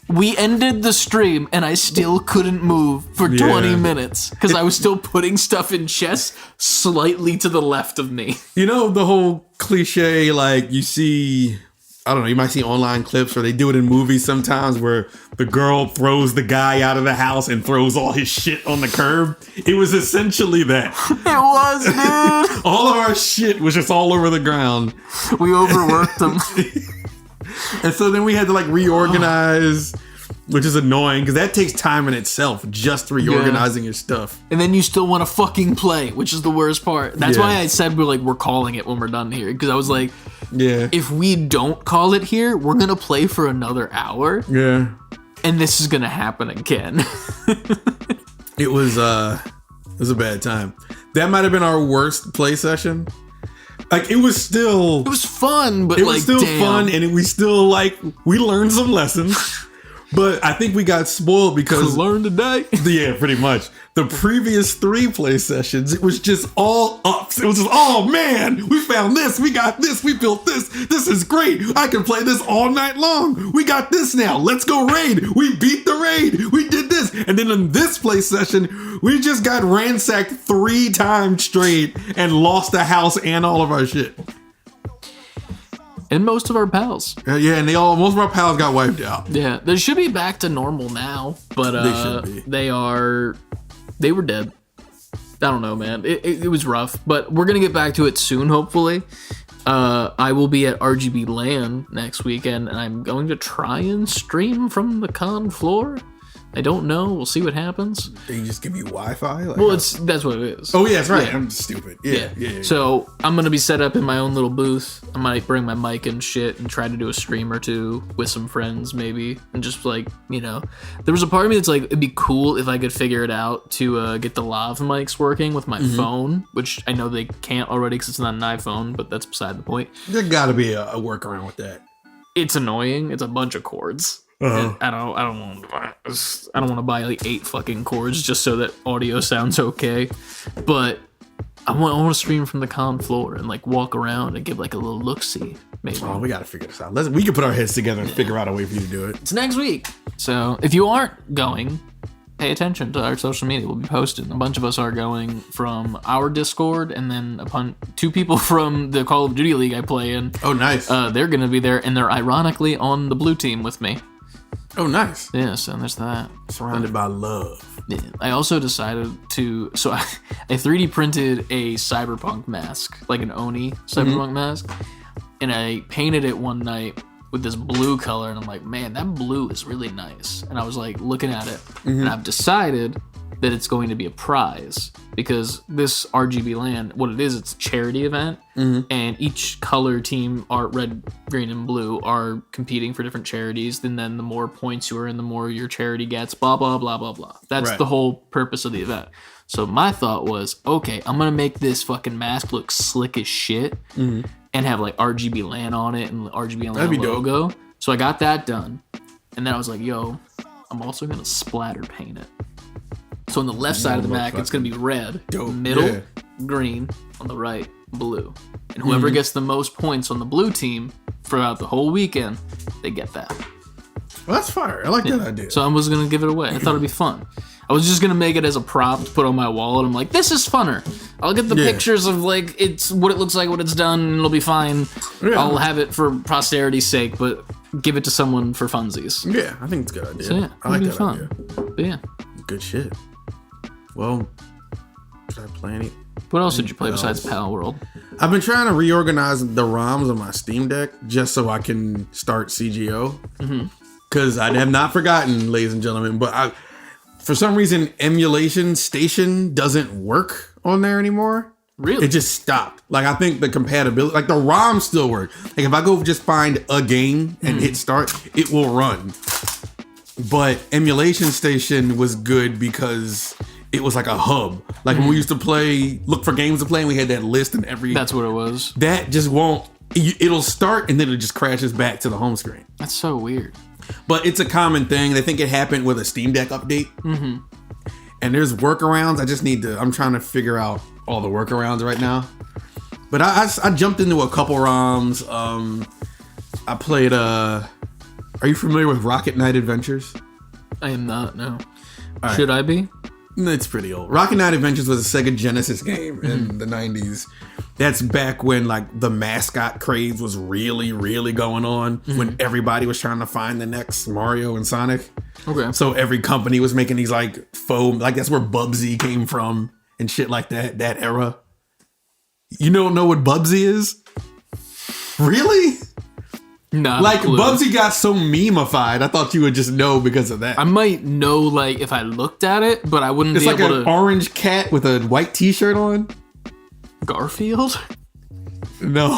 We ended the stream and I still couldn't move for 20 minutes because I was still putting stuff in chests slightly to the left of me. You know, the whole cliche, like you see, I don't know, you might see online clips or they do it in movies sometimes where the girl throws the guy out of the house and throws all his shit on the curb. It was essentially that. It was, dude. All of our shit was just all over the ground. We overworked them. And so then we had to like reorganize, which is annoying because that takes time in itself, just reorganizing your stuff. And then you still want to fucking play, which is the worst part. That's why I said we're calling it when we're done here. Because I was like, if we don't call it here, we're going to play for another hour. Yeah. And this is going to happen again. It was a bad time. That might have been our worst play session. Like, it was fun, but it was still fun, and we still, like, we learned some lessons. But I think we got spoiled because... Learn today? Yeah, pretty much. The previous 3 play sessions, it was just all ups. It was just, oh, man, we found this. We got this. We built this. This is great. I can play this all night long. We got this now. Let's go raid. We beat the raid. We did this. And then in this play session, we just got ransacked 3 times straight and lost the house and all of our shit. And most of our pals. Yeah, and most of our pals got wiped out. Yeah, they should be back to normal now, but they should be. They were dead. I don't know, man. It was rough, but we're gonna get back to it soon, hopefully. I will be at RGB LAN next weekend, and I'm going to try and stream from the con floor. I don't know. We'll see what happens. They just give you Wi-Fi? Like, well, that's what it is. Oh, yeah, that's right. Yeah. I'm stupid. Yeah. So I'm going to be set up in my own little booth. I might bring my mic and shit and try to do a stream or 2 with some friends maybe. And just like, there was a part of me that's like, it'd be cool if I could figure it out to get the lav mics working with my phone, which I know they can't already because it's not an iPhone, but that's beside the point. There got to be a workaround with that. it's annoying. It's a bunch of cords. Uh-huh. I don't want to buy like 8 fucking cords just so that audio sounds okay. But I want to stream from the con floor and like walk around and give like a little look-see. Maybe. Oh, we gotta figure this out. We can put our heads together and figure out a way for you to do it. It's next week. So if you aren't going, pay attention to our social media. We'll be posting. A bunch of us are going from our Discord, and then 2 people from the Call of Duty League I play in. Oh, nice. They're going to be there, and they're ironically on the blue team with me. Oh, nice. Yeah, so there's that. Surrounded by love. Yeah. I also decided to... So I 3D printed a cyberpunk mask, like an Oni cyberpunk mask, and I painted it one night with this blue color, and I'm like, man, that blue is really nice. And I was like looking at it, and I've decided that it's going to be a prize, because this RGB Land, what it is, it's a charity event, and each color team, art, red, green, and blue, are competing for different charities, and then the more points you earn, the more your charity gets, blah, blah, blah, blah, blah. That's the whole purpose of the event. So my thought was, okay, I'm going to make this fucking mask look slick as shit, and have like RGB Land on it, and RGB Land logo. Dope. So I got that done, and then I was like, yo, I'm also going to splatter paint it. So on the left side of the Mac, it's going to be red. Dope. Middle, green. On the right, blue. And whoever gets the most points on the blue team throughout the whole weekend, they get that. Well, that's fire. I like that idea. So I was going to give it away. I thought it'd be fun. I was just going to make it as a prop to put on my wall, and I'm like, this is funner. I'll get the pictures of, like, it's what it looks like when it's done, and it'll be fine. Yeah. I'll have it for posterity's sake, but give it to someone for funsies. Yeah, I think it's a good idea. So, yeah, I like that fun. idea. But, yeah. Good shit. Well, did I play any? What else did you play besides Pal World? I've been trying to reorganize the ROMs on my Steam Deck just so I can start CGO. Because I have not forgotten, ladies and gentlemen, but for some reason, Emulation Station doesn't work on there anymore. Really? It just stopped. Like, I think the compatibility, like the ROMs still work. Like, if I go just find a game and hit start, it will run. But Emulation Station was good because it was like a hub. Like when we used to look for games to play, and we had that list and every... That's what it was. That just won't... It'll start and then it just crashes back to the home screen. That's so weird. But it's a common thing. They think it happened with a Steam Deck update. And there's workarounds. I'm trying to figure out all the workarounds right now. But I jumped into a couple ROMs. I played... Are you familiar with Rocket Knight Adventures? I am not, no. Right. Should I be? It's pretty old. Rocket Knight Adventures was a Sega Genesis game in the 90s. That's back when like the mascot craze was really, really going on, when everybody was trying to find the next Mario and Sonic. Okay. So every company was making these like foam, like that's where Bubsy came from and shit like that era. You don't know what Bubsy is? Really? Not like clue. Bubsy got so meme-ified. I thought you would just know because of that. I might know like if I looked at it, but I wouldn't be able to. It's like an orange cat with a white t-shirt on. Garfield? No.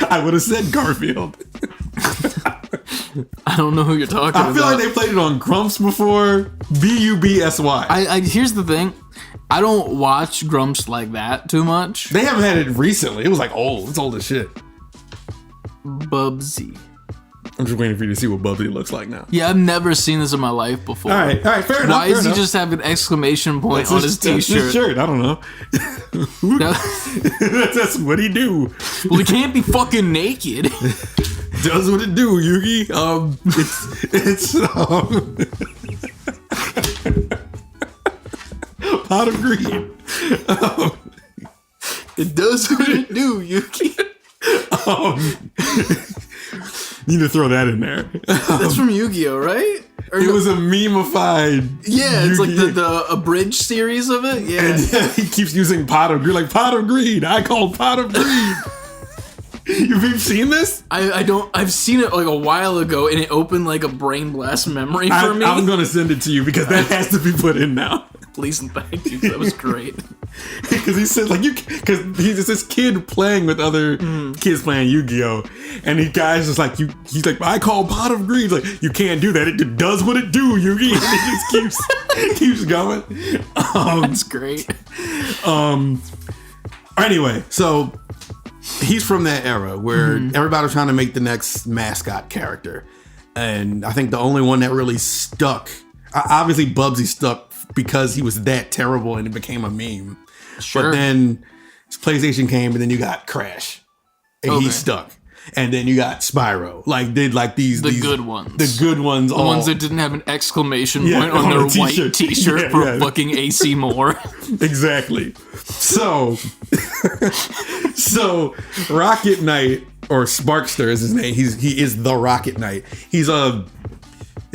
I would have said Garfield. I don't know who you're talking about. I feel like they played it on Grumps before. Bubsy. Here's the thing. I don't watch Grumps like that too much. They haven't had it recently. It was like old. It's old as shit. Bubsy. I'm just waiting for you to see what Bubsy looks like now. Yeah, I've never seen this in my life before. All right, fair enough. Why does he just have an exclamation point on his t-shirt? That's his shirt. I don't know. That's what he do. Well, he can't be fucking naked. Does what it do, Yugi. It's pot of green. It does what it do, Yuki. Need to throw that in there. That's from Yu-Gi-Oh, right? It was a meme-ified. Yeah, it's like the abridged series of it. Yeah. And he keeps using pot of green, like pot of green. I call pot of green. You've seen this? I don't. I've seen it like a while ago, and it opened like a brain blast memory for me. I'm gonna send it to you because that has to be put in now. Please and thank you. That was great. Because he said like because he's this kid playing with other kids playing Yu-Gi-Oh, and the guy's just like he's like, I call pot of green. He's like, you can't do that. It does what it do, Yugi. And he just keeps going. That's great. Anyway, so he's from that era where everybody was trying to make the next mascot character. And I think the only one that really stuck, obviously Bubsy stuck because he was that terrible and it became a meme. Sure. But then PlayStation came and then you got Crash. And he stuck. And then you got Spyro. Like, did like these good ones. The good ones. The ones that didn't have an exclamation point on their white t-shirt for fucking AC Moore. Exactly. So Rocket Knight, or Sparkster is his name. He is the Rocket Knight. Is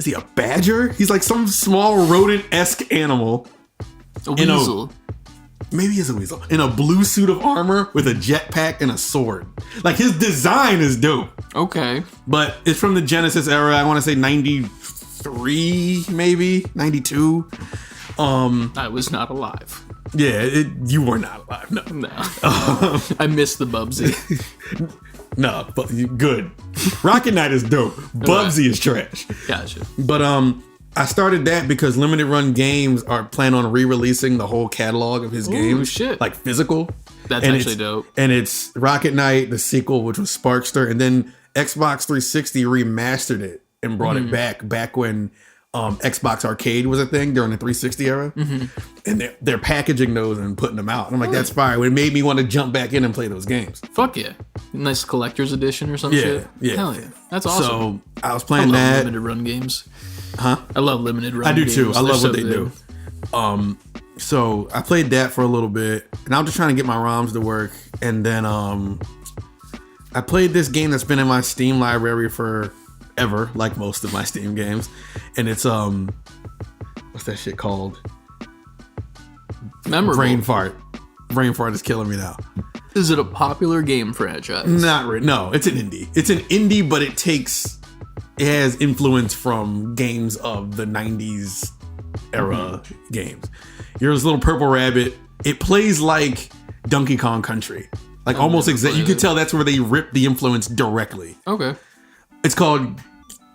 he a badger? He's like some small rodent-esque animal. A weasel. Maybe he's a weasel. In a blue suit of armor with a jetpack and a sword. Like, his design is dope. Okay. But it's from the Genesis era. I want to say 93, maybe 92. I was not alive. Yeah, you were not alive. No. I missed the Bubsy. No, but good. Rocket Knight is dope. Bubsy is trash. Gotcha. But I started that because Limited Run Games are planning on re-releasing the whole catalog of his games. Shit. Like physical. That's actually dope. And it's Rocket Knight, the sequel, which was Sparkster, and then Xbox 360 remastered it and brought it back when Xbox Arcade was a thing during the 360 era. And they're packaging those and putting them out. And I'm like, that's fire. It made me want to jump back in and play those games. Fuck yeah. Nice collector's edition or some shit. Yeah. Hell yeah. That's awesome. So I was playing that. Limited Run games. Huh? I love Limited Run games. I do too. I love They're what they do. So I played that for a little bit, and I was just trying to get my ROMs to work. And then I played this game that's been in my Steam library forever, like most of my Steam games. And it's what's that shit called? Memorable. Brain fart. Brain fart is killing me now. Is it a popular game franchise? Not really. No, it's an indie. It's an indie, but it has influence from games of the 90s era games. You're this little purple rabbit. It plays like Donkey Kong Country. Like almost exactly. You could tell that's where they ripped the influence directly. Okay. It's called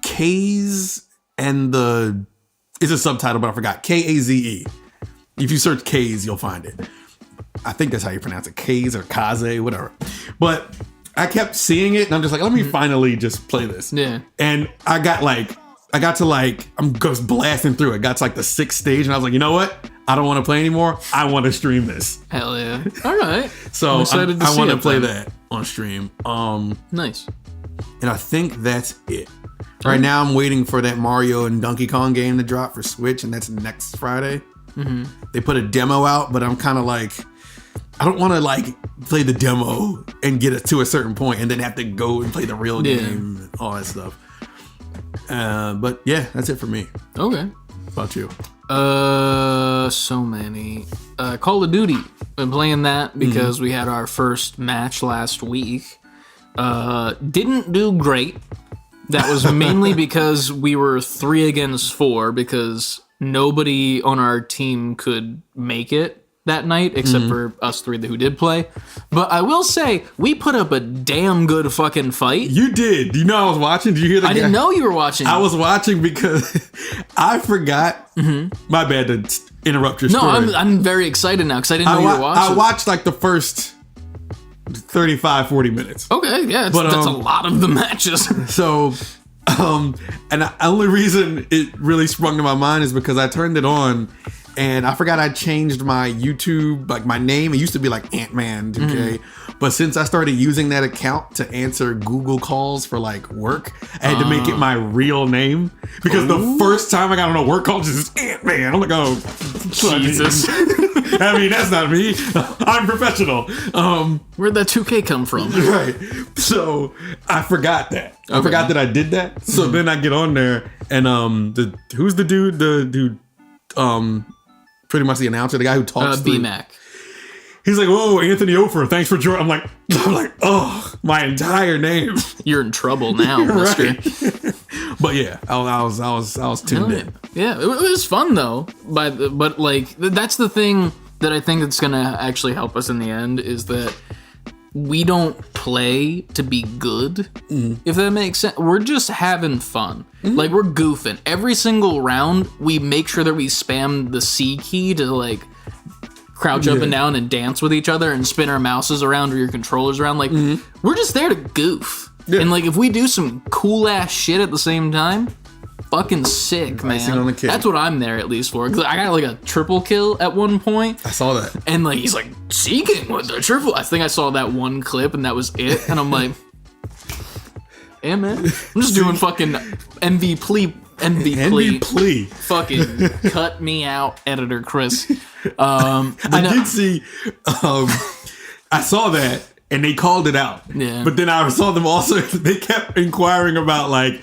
Kaze and the... It's a subtitle, but I forgot. Kaze. If you search Kaze, you'll find it. I think that's how you pronounce it. Kaze or Kaze, whatever. But I kept seeing it, and I'm just like, let me finally just play this. Yeah. And I got to I'm just blasting through it. Got to like the 6th stage, and I was like, you know what? I don't want to play anymore. I want to stream this. Hell yeah. All right. So I want to play that on stream. Nice. And I think that's it. Right now, I'm waiting for that Mario and Donkey Kong game to drop for Switch, and that's next Friday. They put a demo out, but I'm kind of like, I don't want to like play the demo and get it to a certain point and then have to go and play the real game and all that stuff. But yeah, that's it for me. Okay. How about you? So many. Call of Duty. Been playing that because we had our first match last week. Didn't do great. That was mainly because we were 3 against 4 because nobody on our team could make it that night except for us 3 who did play. But I will say, we put up a damn good fucking fight. You did. Do you know I was watching? Did you hear that? I didn't know you were watching. I was watching because I forgot. My bad to interrupt your story. No, I'm very excited now because I didn't know you were watching. I watched like the first 35, 40 minutes. Okay, yeah, that's a lot of the matches. So, and the only reason it really sprung to my mind is because I turned it on and I forgot I changed my YouTube, like my name. It used to be like Ant-Man 2K. But since I started using that account to answer Google calls for like work, I had to make it my real name. Because the first time I got on a work call, just Ant-Man. I'm like, oh, Jesus. I mean, that's not me. I'm professional. Where'd that 2K come from? Right. So I forgot that. I forgot that I did that. So then I get on there and who's the dude? The dude, pretty much the announcer, the guy who talks. B-Mac. He's like, "Whoa, Anthony Ofer, thanks for joining." I'm like, oh, my entire name. You're in trouble now, mister. But yeah, I was tuned in. Yeah, it was fun though. But like that's the thing that I think that's gonna actually help us in the end is that we don't play to be good. If that makes sense, we're just having fun. Like we're goofing every single round. We make sure that we spam the C key to like crouch up and down and dance with each other and spin our mouses around or your controllers around. Like, we're just there to goof. Yeah. And like, if we do some cool ass shit at the same time, fucking sick, man. That's what I'm there at least for. 'Cause I got like a triple kill at one point. I saw that. And like, he's like, Seeking with the triple. I think I saw that one clip and that was it. And I'm like, yeah, man. I'm just doing fucking MVP. Fucking cut me out, editor Chris. Did see. I saw that, and they called it out. Yeah. But then I saw them also. They kept inquiring about like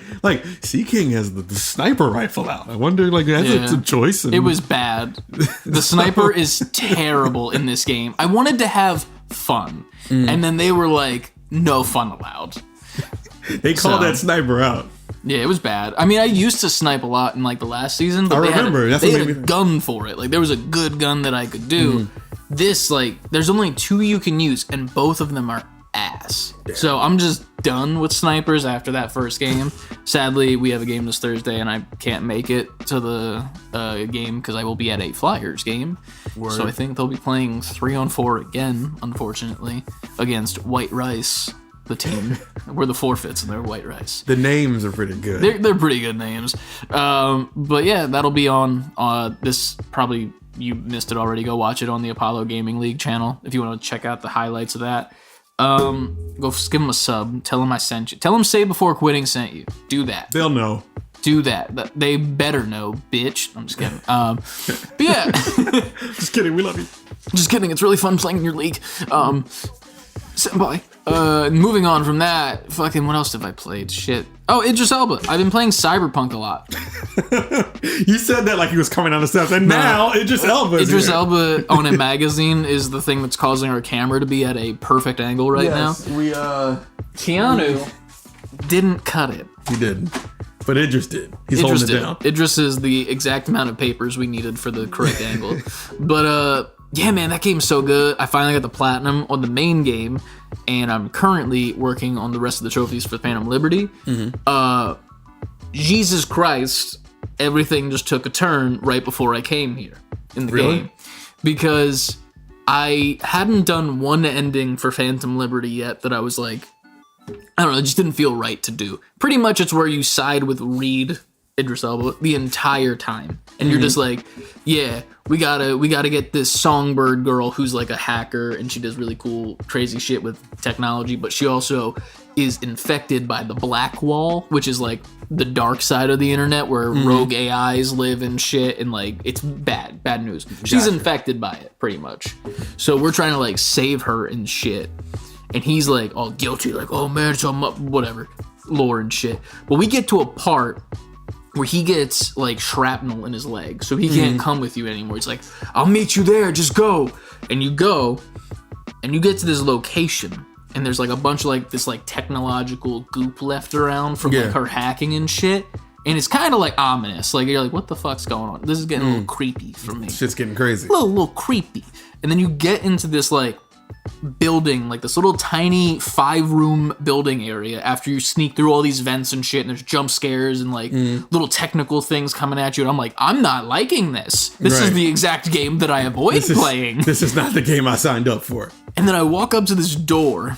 Sea King has the sniper rifle out. I wonder, like, that's a choice. It was bad. The sniper is terrible in this game. I wanted to have fun, and then they were like, "No fun allowed." They called that sniper out. Yeah, it was bad. I mean, I used to snipe a lot in like the last season, but I remember. They had a gun for it. Like, there was a good gun that I could do. This, like, there's only 2 you can use, and both of them are ass. Yeah. So I'm just done with snipers after that first game. Sadly, we have a game this Thursday, and I can't make it to the game because I will be at a Flyers game. Word. So I think they'll be playing 3-on-4 again, unfortunately, against White Rice. The team. We're the forfeits and they're White Rice. The names are pretty good. They're pretty good names. But yeah, that'll be on this. Probably you missed it already. Go watch it on the Apollo Gaming League channel if you want to check out the highlights of that. Go give them a sub. Tell them I sent you. Tell them Save Before Quitting sent you. Do that. They'll know. Do that. They better know, bitch. I'm just kidding. But yeah. Just kidding. We love you. Just kidding. It's really fun playing in your league. Senpai. Moving on from that, fucking what else have I played? Shit. Oh, Idris Elba. I've been playing Cyberpunk a lot. You said that like he was coming out of stuff, and now Idris Elba is Idris here. Elba on a magazine is the thing that's causing our camera to be at a perfect angle right now. We Keanu didn't cut it. He didn't. But Idris did. He's holding it down. Idris is the exact amount of papers we needed for the correct angle. But yeah, man, that game's so good. I finally got the platinum on the main game, and I'm currently working on the rest of the trophies for Phantom Liberty. Jesus Christ, everything just took a turn right before I came here in the game. Because I hadn't done one ending for Phantom Liberty yet that I was like, I don't know, it just didn't feel right to do. Pretty much it's where you side with Reed, Idris Elba, the entire time. And you're just like, yeah, we gotta get this Songbird girl who's like a hacker and she does really cool, crazy shit with technology, but she also is infected by the Black Wall, which is like the dark side of the internet where rogue AIs live and shit, and like it's bad news. She's infected by it, pretty much. So we're trying to like save her and shit. And he's like all guilty, like, oh man, it's whatever, lore and shit. But we get to a part where he gets like shrapnel in his leg, so he can't come with you anymore. It's like, I'll meet you there, just go. And you go, and you get to this location, and there's like a bunch of like this like technological goop left around from like her hacking and shit. And it's kind of like ominous. Like you're like, what the fuck's going on? This is getting a little creepy for me. Shit's getting crazy. A little creepy. And then you get into this like building, like this little tiny 5-room building area after you sneak through all these vents and shit, and there's jump scares and like little technical things coming at you, and I'm like, I'm not liking this. This is the exact game that I avoid playing. This is not the game I signed up for. And then I walk up to this door,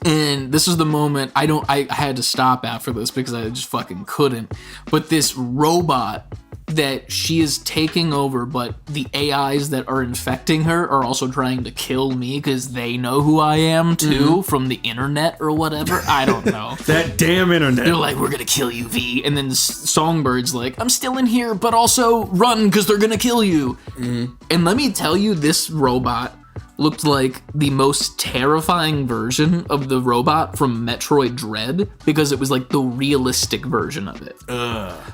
and this is the moment I had to stop after this because I just fucking couldn't. But this robot that she is taking over, but the AIs that are infecting her are also trying to kill me because they know who I am too from the internet or whatever. I don't know. That damn internet. They're like, we're gonna kill you, V. And then Songbird's like, I'm still in here, but also run because they're gonna kill you. And let me tell you, this robot looked like the most terrifying version of the robot from Metroid Dread because it was like the realistic version of it.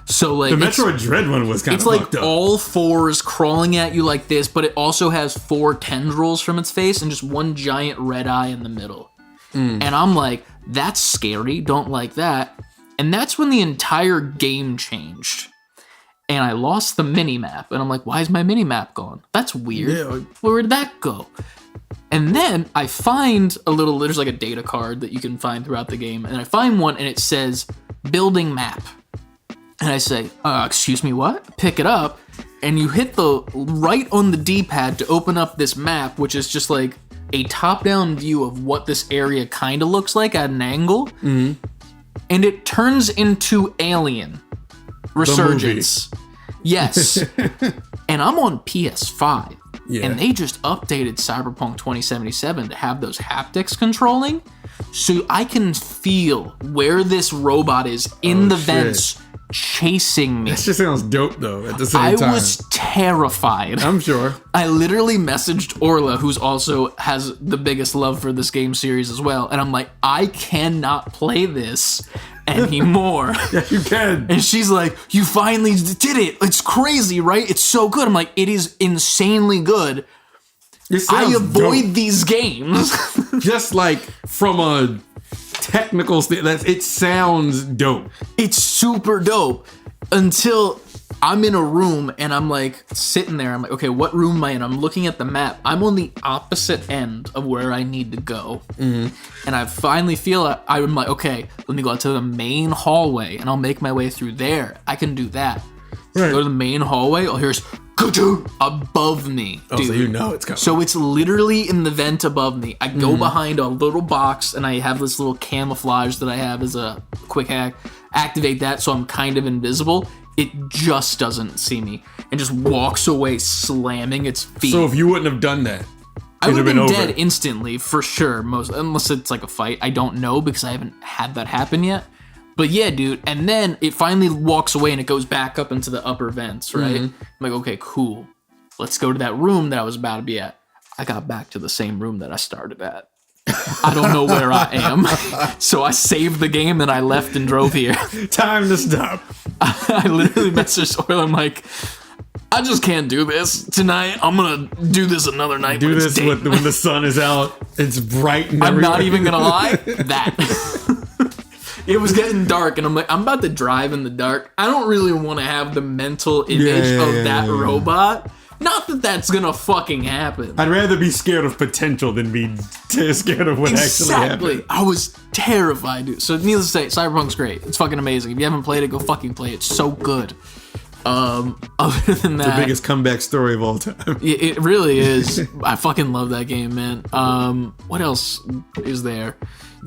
So like the Metroid Dread one was kind of like fucked up. All fours crawling at you like this, but it also has 4 tendrils from its face and just one giant red eye in the middle. And I'm like, that's scary, don't like that. And that's when the entire game changed. And I lost the mini-map, and I'm like, why is my mini-map gone? That's weird. Yeah. Where did that go? And then I find there's like a data card that you can find throughout the game, and I find one, and it says, building map. And I say, excuse me, what? Pick it up, and you hit the right on the D-pad to open up this map, which is just like a top-down view of what this area kind of looks like at an angle. Mm-hmm. And it turns into Alien Resurgence. Yes. And I'm on PS5. Yeah. And they just updated Cyberpunk 2077 to have those haptics controlling. So I can feel where this robot is in the vents chasing me. That just sounds dope, though, at the same time. I was terrified. I'm sure. I literally messaged Orla, who's also has the biggest love for this game series as well. And I'm like, I cannot play this anymore. Yeah, you can. And she's like, you finally did it. It's crazy, right? It's so good. I'm like, it is insanely good. I avoid these games. Just like from a technical it sounds dope. It's super dope until I'm in a room and I'm like sitting there. I'm like, okay, what room am I in? I'm looking at the map. I'm on the opposite end of where I need to go. Mm-hmm. And I finally feel I'm like, okay, let me go out to the main hallway and I'll make my way through there. I can do that. Right. Go to the main hallway. Oh, here's above me, dude. Oh, so you know it's coming. So it's literally in the vent above me. I go behind a little box and I have this little camouflage that I have as a quick hack. Activate that so I'm kind of invisible. It just doesn't see me and just walks away slamming its feet. So if you wouldn't have done that, I would have been dead instantly for sure. Unless it's like a fight. I don't know because I haven't had that happen yet. But yeah, dude, and then it finally walks away and it goes back up into the upper vents, right? I'm like, okay, cool. Let's go to that room that I was about to be at. I got back to the same room that I started at. I don't know where I am. So I saved the game and I left and drove here. Time to stop. I literally messaged Oil. I'm like, I just can't do this tonight. I'm going to do this another night. Do this when the sun is out. It's bright and I'm not even going to lie. That. It was getting dark, and I'm like, I'm about to drive in the dark. I don't really want to have the mental image of that robot. Not that that's gonna fucking happen. I'd rather be scared of potential than be scared of what actually happened. I was terrified, dude. So needless to say, Cyberpunk's great. It's fucking amazing. If you haven't played it, go fucking play it. It's so good. Other than that, the biggest comeback story of all time. It really is. I fucking love that game, man. What else is there?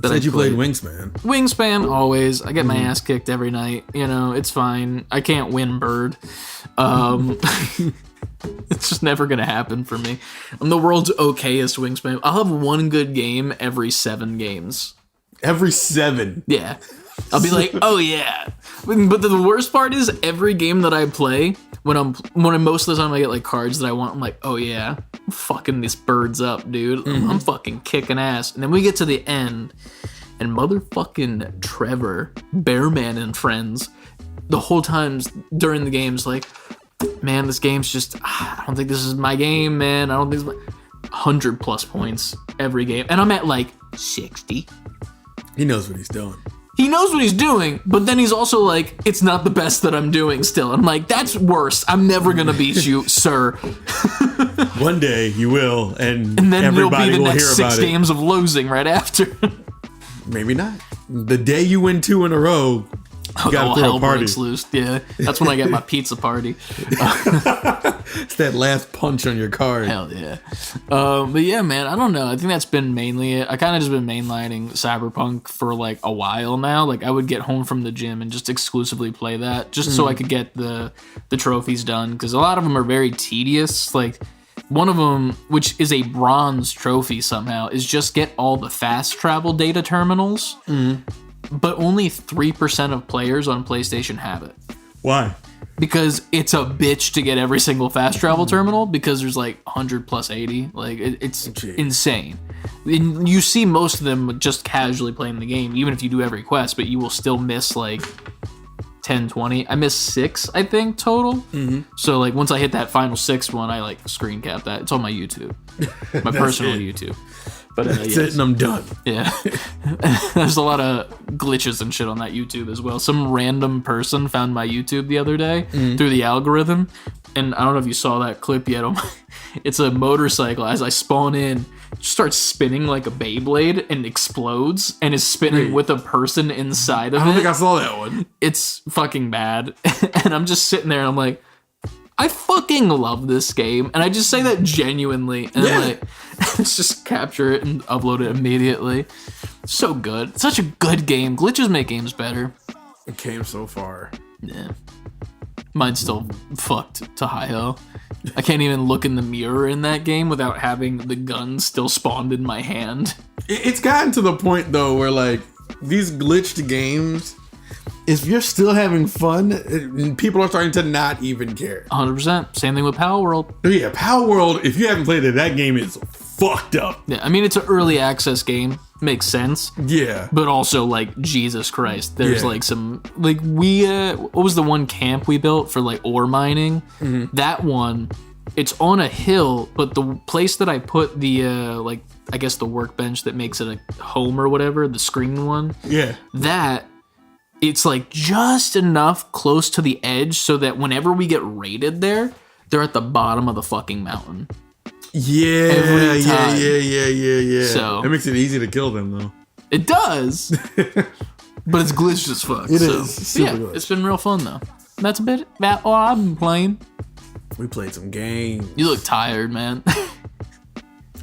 Said you played Wingspan. Wingspan, always. I get my ass kicked every night. You know, it's fine. I can't win Bird. It's just never gonna happen for me. I'm the world's okayest Wingspan. I'll have one good game every 7 games. Every 7? Yeah. I'll be like, oh yeah. But the worst part is every game that I play, when most of the time I get like cards that I want, I'm like, oh yeah, I'm fucking these birds up, dude. I'm fucking kicking ass. And then we get to the end, and motherfucking Trevor, Bearman and friends, the whole time during the game's like, man, this game's just, I don't think this is my game, man. I don't think it's my 100 plus points every game. And I'm at like 60. He knows what he's doing. He knows what he's doing, but then he's also like, it's not the best that I'm doing still. I'm like, that's worse. I'm never going to beat you, sir. One day you will, and then everybody it'll be the will next hear about 6 games of losing right after. Maybe not. The day you win 2 in a row, you got to throw a party. Loose. Yeah, that's when I get my pizza party. It's that last punch on your card. Hell yeah. But yeah, man, I don't know. I think that's been mainly it. I kind of just been mainlining Cyberpunk for like a while now. Like I would get home from the gym and just exclusively play that just so I could get the trophies done. Because a lot of them are very tedious. Like one of them, which is a bronze trophy somehow, is just get all the fast travel data terminals. But only 3% of players on PlayStation have it. Why? Because it's a bitch to get every single fast travel terminal because there's like 100 plus 80. Like it's insane. And you see most of them just casually playing the game, even if you do every quest, but you will still miss like 10, 20. I missed 6, I think, total. So like once I hit that final 6th one, I like screen cap that. It's on my YouTube, my personal YouTube. But that's it, and I'm done. Yeah. There's a lot of glitches and shit on that YouTube as well. Some random person found my YouTube the other day through the algorithm, and I don't know if you saw that clip yet. It's a motorcycle. As I spawn in, it starts spinning like a Beyblade and explodes and is spinning with a person inside of it. I don't think I saw that one. It's fucking bad. And I'm just sitting there and I'm like, I fucking love this game, and I just say that genuinely, and like, just capture it and upload it immediately. So good. Such a good game. Glitches make games better. It came so far. Yeah. Mine's still fucked to hi-ho. I can't even look in the mirror in that game without having the gun still spawned in my hand. It's gotten to the point, though, where, like, these glitched games, if you're still having fun, people are starting to not even care. 100%. Same thing with Power World. Yeah, Power World, if you haven't played it, that game is fucked up. Yeah, I mean, it's an early access game. Makes sense. Yeah. But also, like, Jesus Christ. There's, like, some... Like, we... what was the one camp we built for, like, ore mining? Mm-hmm. That one, it's on a hill, but the place that I put the, like, I guess the workbench that makes it a home or whatever, the screen one. Yeah. That... It's like just enough close to the edge so that whenever we get raided there, they're at the bottom of the fucking mountain. Yeah. So it makes it easy to kill them, though. It does, but it's glitched as fuck. It is. Super glitched. It's been real fun though. That's a bit about all I've been playing. We played some games. You look tired, man.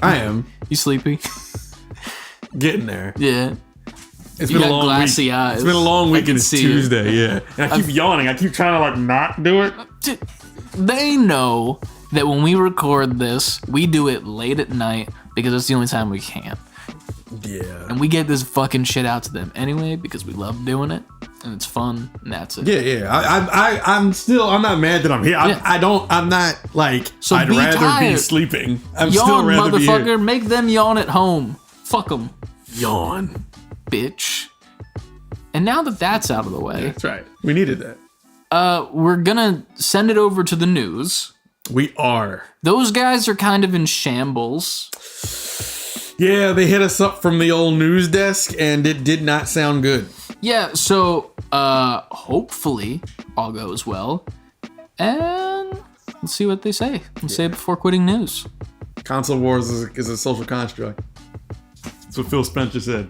I am. You sleepy? Getting there. Yeah. It's been a long glassy week. Eyes. It's been a long week and it's Tuesday, yeah. And I keep yawning. I keep trying to, like, not do it. They know that when we record this, we do it late at night because it's the only time we can. Yeah. And we get this fucking shit out to them anyway because we love doing it and it's fun and that's it. Yeah. I'm not mad that I'm here. I'm not like, so I'd rather tired. Be sleeping. I'm yawn, still rather be here. Motherfucker, make them yawn at home. Fuck them. Yawn. Bitch. And now that that's out of the way. That's right. We needed that. We're gonna send it over to the news. We are. Those guys are kind of in shambles. Yeah, they hit us up from the old news desk and it did not sound good. Yeah, so hopefully all goes well. And let's see what they say. Let's say before quitting news. Console wars is a social construct. That's what Phil Spencer said.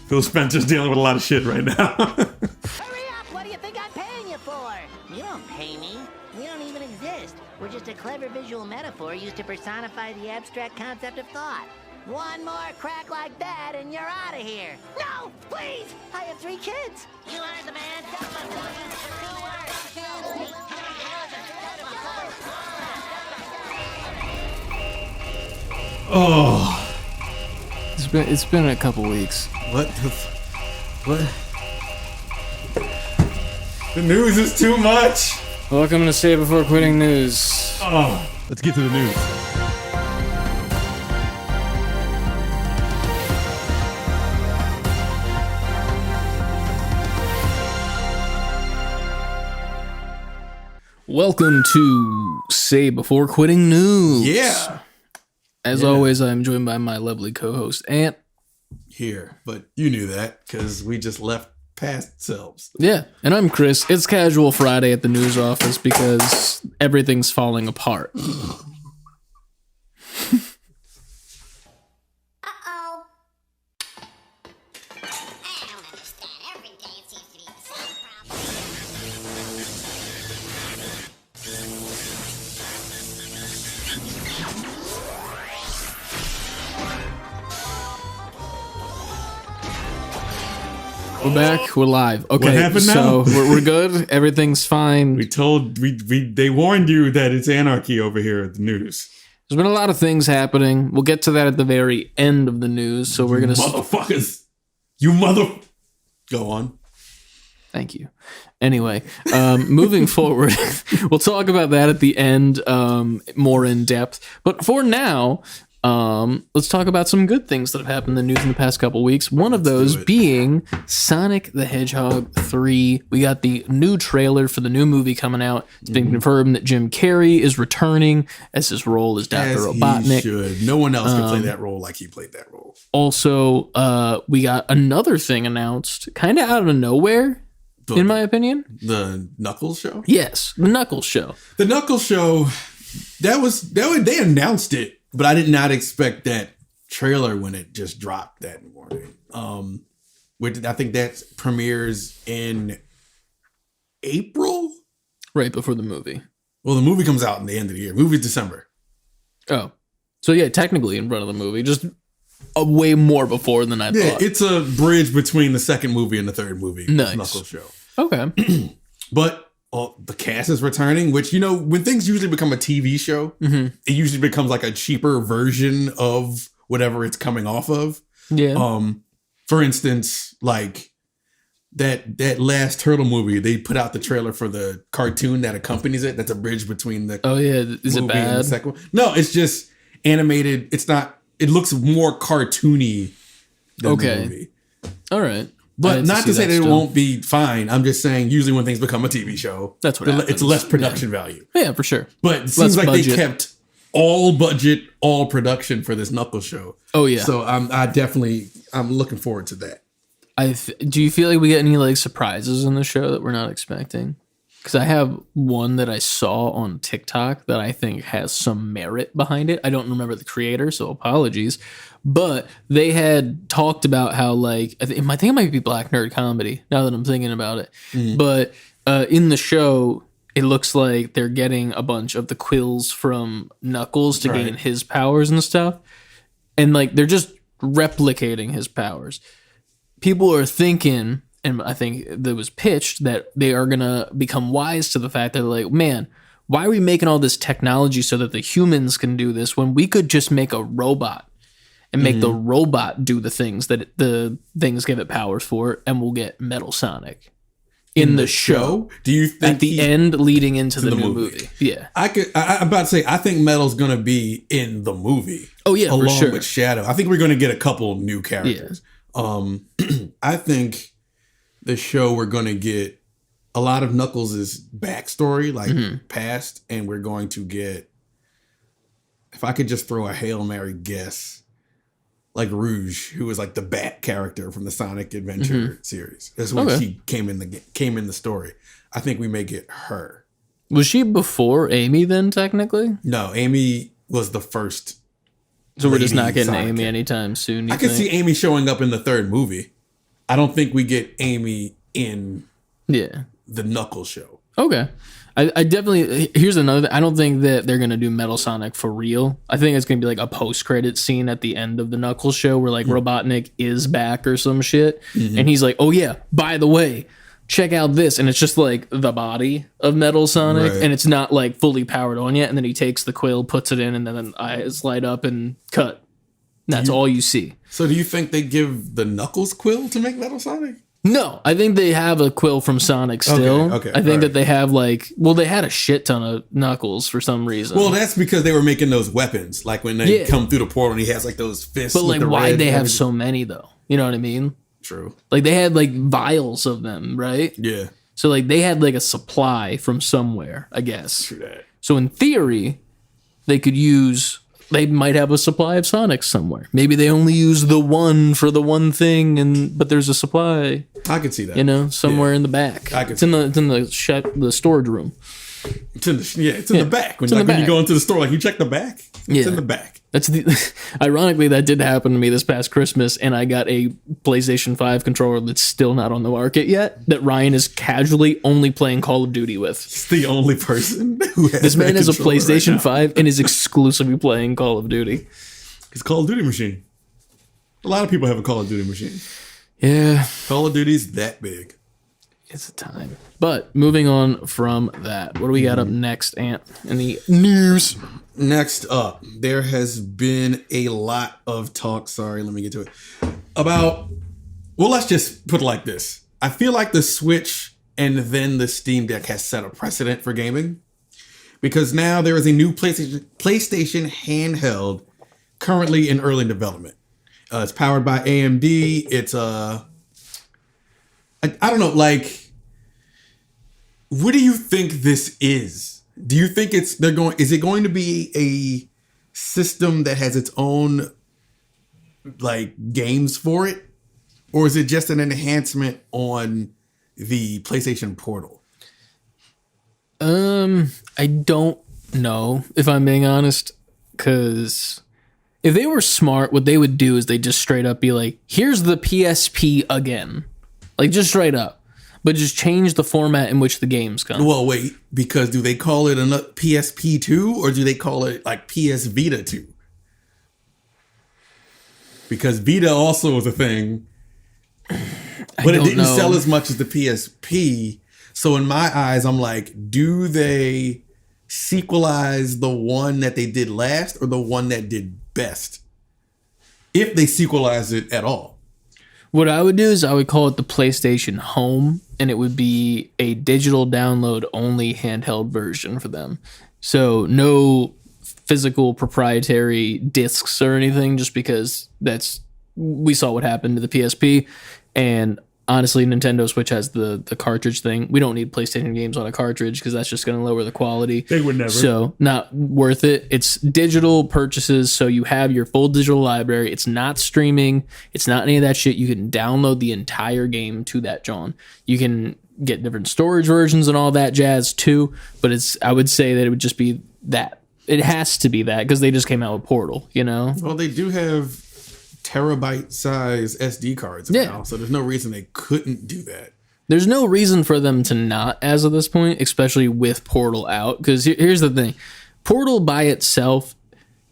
Phil Spencer's dealing with a lot of shit right now. Hurry up! What do you think I'm paying you for? You don't pay me. We don't even exist. We're just a clever visual metaphor used to personify the abstract concept of thought. One more crack like that and you're out of here. No, please! I have 3 kids. You heard the man. Oh. It's been a couple weeks. What? The news is too much. Welcome to Say Before Quitting News. Oh, let's get to the news. Welcome to Say Before Quitting News. Yeah. As always, I'm joined by my lovely co-host, Ant. Here, but you knew that because we just left past selves. Yeah, and I'm Chris. It's Casual Friday at the news office because everything's falling apart. Uh-oh. I don't understand. Every day it seems to be the same problem. We're back. We're live. Okay, What happened so now? we're good. Everything's fine. They warned you that it's anarchy over here at the news. There's been a lot of things happening. We'll get to that at the very end of the news. So we're gonna motherfuckers. Go on. Thank you. Anyway, moving forward, we'll talk about that at the end, more in depth. But for now, let's talk about some good things that have happened in the news in the past couple weeks. One of those being Sonic the Hedgehog 3. We got the new trailer for the new movie coming out. It's been confirmed that Jim Carrey is returning as his role as Dr. Robotnik. He should. No one else can play that role like he played that role. Also, we got another thing announced, kind of out of nowhere, in my opinion. The Knuckles show? Yes, the Knuckles show. The Knuckles show, they announced it. But I did not expect that trailer when it just dropped that morning. I think that premieres in April? Right before the movie. Well, the movie comes out in the end of the year. Movie's December. Oh. So yeah, technically in front of the movie. Just a way more before than I thought. It's a bridge between the second movie and the third movie. Nice. Knuckles show. Okay. But the cast is returning, which, when things usually become a TV show, it usually becomes like a cheaper version of whatever it's coming off of. Yeah. For instance, like that last Turtle movie, they put out the trailer for the cartoon that accompanies it. That's a bridge between the Is it movie bad? and the second one. No, it's just animated. It's not. It looks more cartoony than the movie. All right. But not to say that it won't be fine. I'm just saying usually when things become a TV show, that's what happens. It's less production value. Yeah, for sure. But it seems like they kept all budget, all production for this Knuckles show. Oh yeah. So I'm looking forward to that. Do you feel like we get any like surprises in the show that we're not expecting? Because I have one that I saw on TikTok that I think has some merit behind it. I don't remember the creator, so apologies. But they had talked about how like I think it might be Black Nerd Comedy. Now that I'm thinking about it, but in the show, it looks like they're getting a bunch of the quills from Knuckles to gain his powers and stuff, and like they're just replicating his powers. People are thinking, and I think that was pitched, that they are going to become wise to the fact that, like, man, why are we making all this technology so that the humans can do this when we could just make a robot and make the robot do the things that the things give it powers for, and we'll get Metal Sonic in the show? Do you think at the end leading into the new movie? Yeah. I'm about to say, I think Metal's going to be in the movie. Oh, yeah, along for sure. with Shadow. I think we're going to get a couple new characters. Yeah. I think the show we're going to get a lot of Knuckles' backstory, like past, and we're going to get, if I could just throw a Hail Mary guess, like Rouge, who was like the Bat character from the Sonic Adventure series. That's when she came in the story. I think we may get her. Was she before Amy then, technically? No, Amy was the first. So we're just not getting Amy anytime soon. I can see Amy showing up in the third movie. I don't think we get Amy in the Knuckles show. Okay. I definitely, here's another, I don't think that they're going to do Metal Sonic for real. I think it's going to be like a post-credit scene at the end of the Knuckles show where like Robotnik is back or some shit. And he's like, oh yeah, by the way, check out this. And it's just like the body of Metal Sonic and it's not like fully powered on yet. And then he takes the quill, puts it in, and then the eyes light up and cut. That's all you see. So do you think they give the Knuckles quill to make Metal Sonic? No, I think they have a quill from Sonic still. Okay, I think that they have like, well, they had a shit ton of Knuckles for some reason. Well, that's because they were making those weapons. Like when they come through the portal and he has like those fists. But like, why'd they have so many though? You know what I mean? True. Like they had like vials of them, right? Yeah. So like they had like a supply from somewhere, I guess. True that. So in theory, they might have a supply of Sonics somewhere. Maybe they only use the one for the one thing, but there's a supply. I could see that. Somewhere in the back. It's in the storage room. It's in the back. When you go into the store, like you check the back. It's in the back. Ironically, that did happen to me this past Christmas, and I got a PlayStation 5 controller that's still not on the market yet, that Ryan is casually only playing Call of Duty with. He's the only person who has this man has a PlayStation 5 and is exclusively playing Call of Duty. His Call of Duty machine. A lot of people have a Call of Duty machine. Yeah. Call of Duty's that big. It's a time. But moving on from that, what do we got up next, Ant, in the news? Next up, there has been a lot of talk. Sorry, let me get to it. Let's just put it like this. I feel like the Switch and then the Steam Deck has set a precedent for gaming, because now there is a new PlayStation handheld currently in early development. It's powered by AMD. It's I don't know, like, what do you think this is? Do you think is it going to be a system that has its own like games for it? Or is it just an enhancement on the PlayStation Portal? I don't know, if I'm being honest, because if they were smart, what they would do is they just straight up be like, here's the PSP again. Like, just straight up. but just change the format in which the games come. Well, wait, because do they call it a PSP 2 or do they call it like PS Vita 2? Because Vita also was a thing, but it didn't sell as much as the PSP. So in my eyes, I'm like, do they sequelize the one that they did last or the one that did best? If they sequelize it at all. What I would do is I would call it the PlayStation Home, and it would be a digital download only handheld version for them. So no physical proprietary discs or anything, just because we saw what happened to the PSP. And honestly, Nintendo Switch has the cartridge thing. We don't need PlayStation games on a cartridge because that's just going to lower the quality. They would never. So not worth it. It's digital purchases, so you have your full digital library. It's not streaming. It's not any of that shit. You can download the entire game to that, John. You can get different storage versions and all that jazz too, but I would say that it would just be that. It has to be that because they just came out with Portal, you know? Well, they do have terabyte size SD cards now, so there's no reason they couldn't do that. There's no reason for them to not as of this point, especially with Portal out, because here's the thing. Portal by itself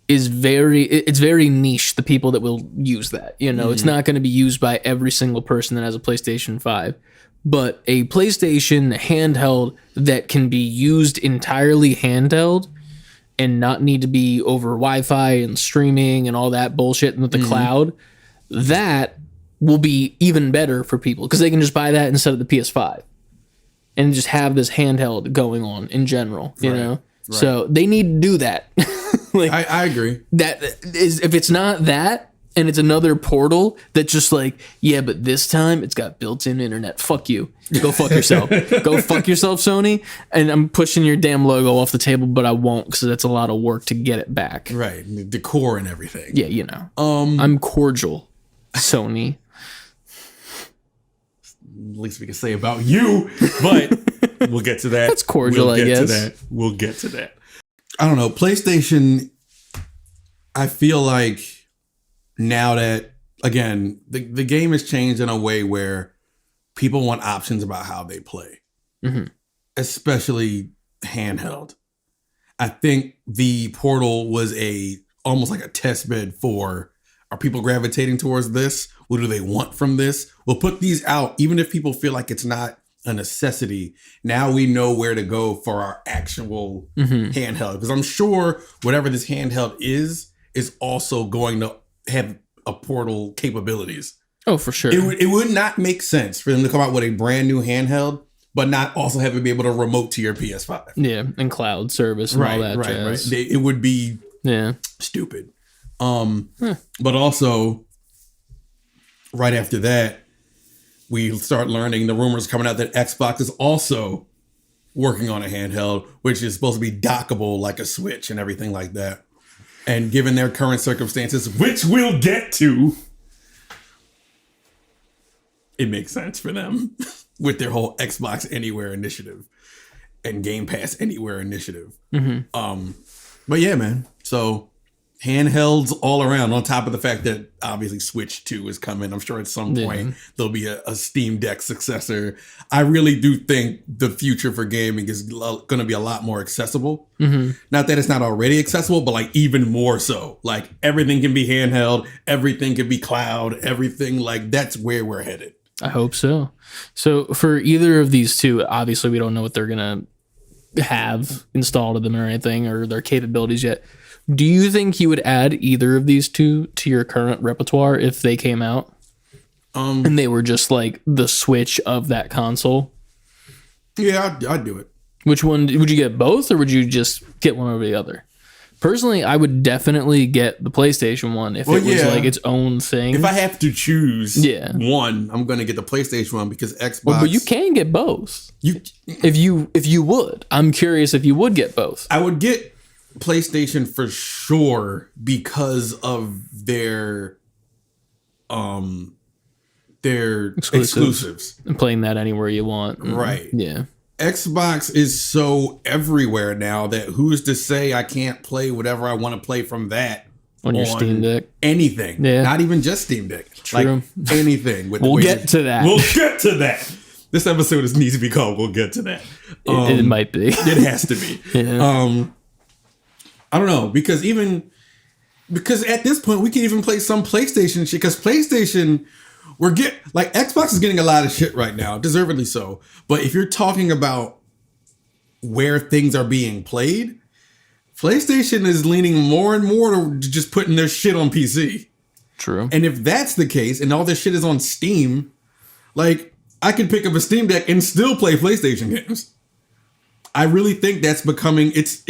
is very niche, the people that will use that. You know, It's not going to be used by every single person that has a PlayStation 5. But a PlayStation handheld that can be used entirely handheld and not need to be over Wi-Fi and streaming and all that bullshit with the cloud, that will be even better for people because they can just buy that instead of the PS5 and just have this handheld going on in general, you know? Right. So they need to do that. Like, I agree. That is, if it's not that, and it's another Portal that's just like, yeah, but this time it's got built-in internet. Fuck you. Go fuck yourself. Go fuck yourself, Sony. And I'm pushing your damn logo off the table, but I won't because that's a lot of work to get it back. Right. The decor and everything. Yeah, you know. I'm cordial, Sony. Least we can say about you, but we'll get to that. That's cordial, I guess. We'll get to that. I don't know. PlayStation, I feel like now that, again, the game has changed in a way where people want options about how they play, especially handheld. I think the Portal was almost like a test bed for, are people gravitating towards this? What do they want from this? We'll put these out, even if people feel like it's not a necessity. Now we know where to go for our actual handheld. Because I'm sure whatever this handheld is also going to have a Portal capabilities. Oh, for sure. It would not make sense for them to come out with a brand new handheld, but not also have it be able to remote to your PS5. Yeah, and cloud service and all that jazz. Right. It would be stupid. But also, right after that, we start learning the rumors coming out that Xbox is also working on a handheld, which is supposed to be dockable like a Switch and everything like that. And given their current circumstances, which we'll get to, it makes sense for them with their whole Xbox Anywhere initiative and Game Pass Anywhere initiative. But yeah, man. So handhelds all around, on top of the fact that obviously Switch 2 is coming. I'm sure at some point there'll be a Steam Deck successor. I really do think the future for gaming is going to be a lot more accessible. Not that it's not already accessible, but like even more so. Like everything can be handheld, everything can be cloud, everything, like that's where we're headed. I hope so. So for either of these two, obviously we don't know what they're going to have installed in them or anything or their capabilities yet. Do you think you would add either of these two to your current repertoire if they came out? And they were just like the Switch of that console? Yeah, I'd do it. Which one? Would you get both or would you just get one over the other? Personally, I would definitely get the PlayStation one if it was like its own thing. If I have to choose one, I'm going to get the PlayStation one because Xbox... Well, but you can get both. If you would. I'm curious if you would get both. I would get PlayStation for sure because of their exclusives. And playing that anywhere you want. Right. Yeah. Xbox is so everywhere now that who's to say I can't play whatever I want to play from that on your Steam Deck? Anything. Yeah. Not even just Steam Deck. True. Like anything. We'll get to that. We'll get to that. This episode needs to be called We'll Get to That. It might be. It has to be. Yeah. I don't know, because at this point we can even play some PlayStation shit, because PlayStation, Xbox is getting a lot of shit right now, deservedly so. But if you're talking about where things are being played, PlayStation is leaning more and more to just putting their shit on PC. True. And if that's the case, and all this shit is on Steam, like, I can pick up a Steam Deck and still play PlayStation games. I really think that's becoming, it's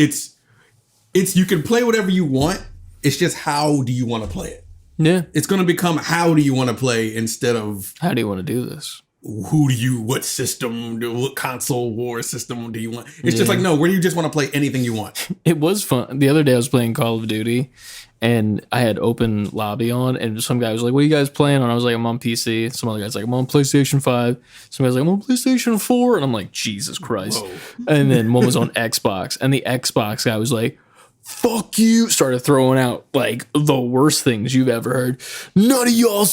you can play whatever you want. It's just, how do you want to play it? Yeah. It's going to become, how do you want to play, instead of, how do you want to do this? what system, what console war system do you want? It's just like, no, where do you just want to play anything you want? It was fun. The other day I was playing Call of Duty and I had open lobby on, and some guy was like, what are you guys playing on? I was like, I'm on PC. Some other guy's like, I'm on PlayStation 5. Some guy's like, I'm on PlayStation 4. And I'm like, Jesus Christ. Whoa. And then one was on Xbox, and the Xbox guy was like, fuck you, started throwing out like the worst things you've ever heard. None of you all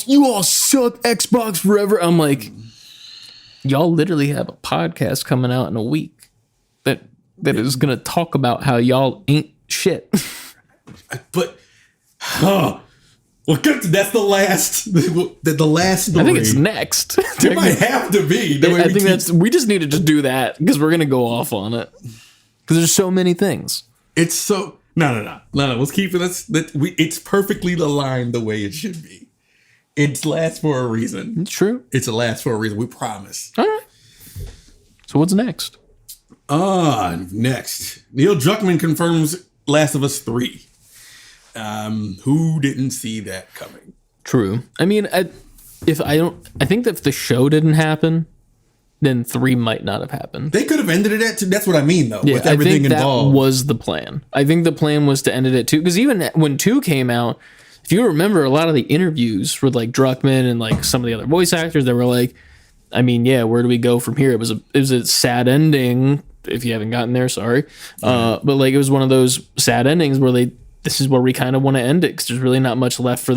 suck, Xbox forever. I'm like, y'all literally have a podcast coming out in a week that is gonna talk about how y'all ain't shit. But well, that's the last story. I think it's next. It might have to be. I think we just need to just do that, because we're gonna go off on it, because there's so many things. It's so no. Let's keep it. It's perfectly aligned the way it should be. It's last for a reason. It's true. It's a last for a reason. We promise. All right. So what's next? Next, Neil Druckmann confirms Last of Us 3. Who didn't see that coming? True. I mean, I think that if the show didn't happen, then 3 might not have happened. They could have ended it at 2. That's what I mean, though. Yeah, with everything I think involved. That was the plan. I think the plan was to end it at 2, because even when 2 came out, if you remember, a lot of the interviews with like Druckmann and like some of the other voice actors, they were like, I mean, yeah, where do we go from here? It was a sad ending. If you haven't gotten there, sorry. But like, it was one of those sad endings where this is where we kind of want to end it, because there's really not much left for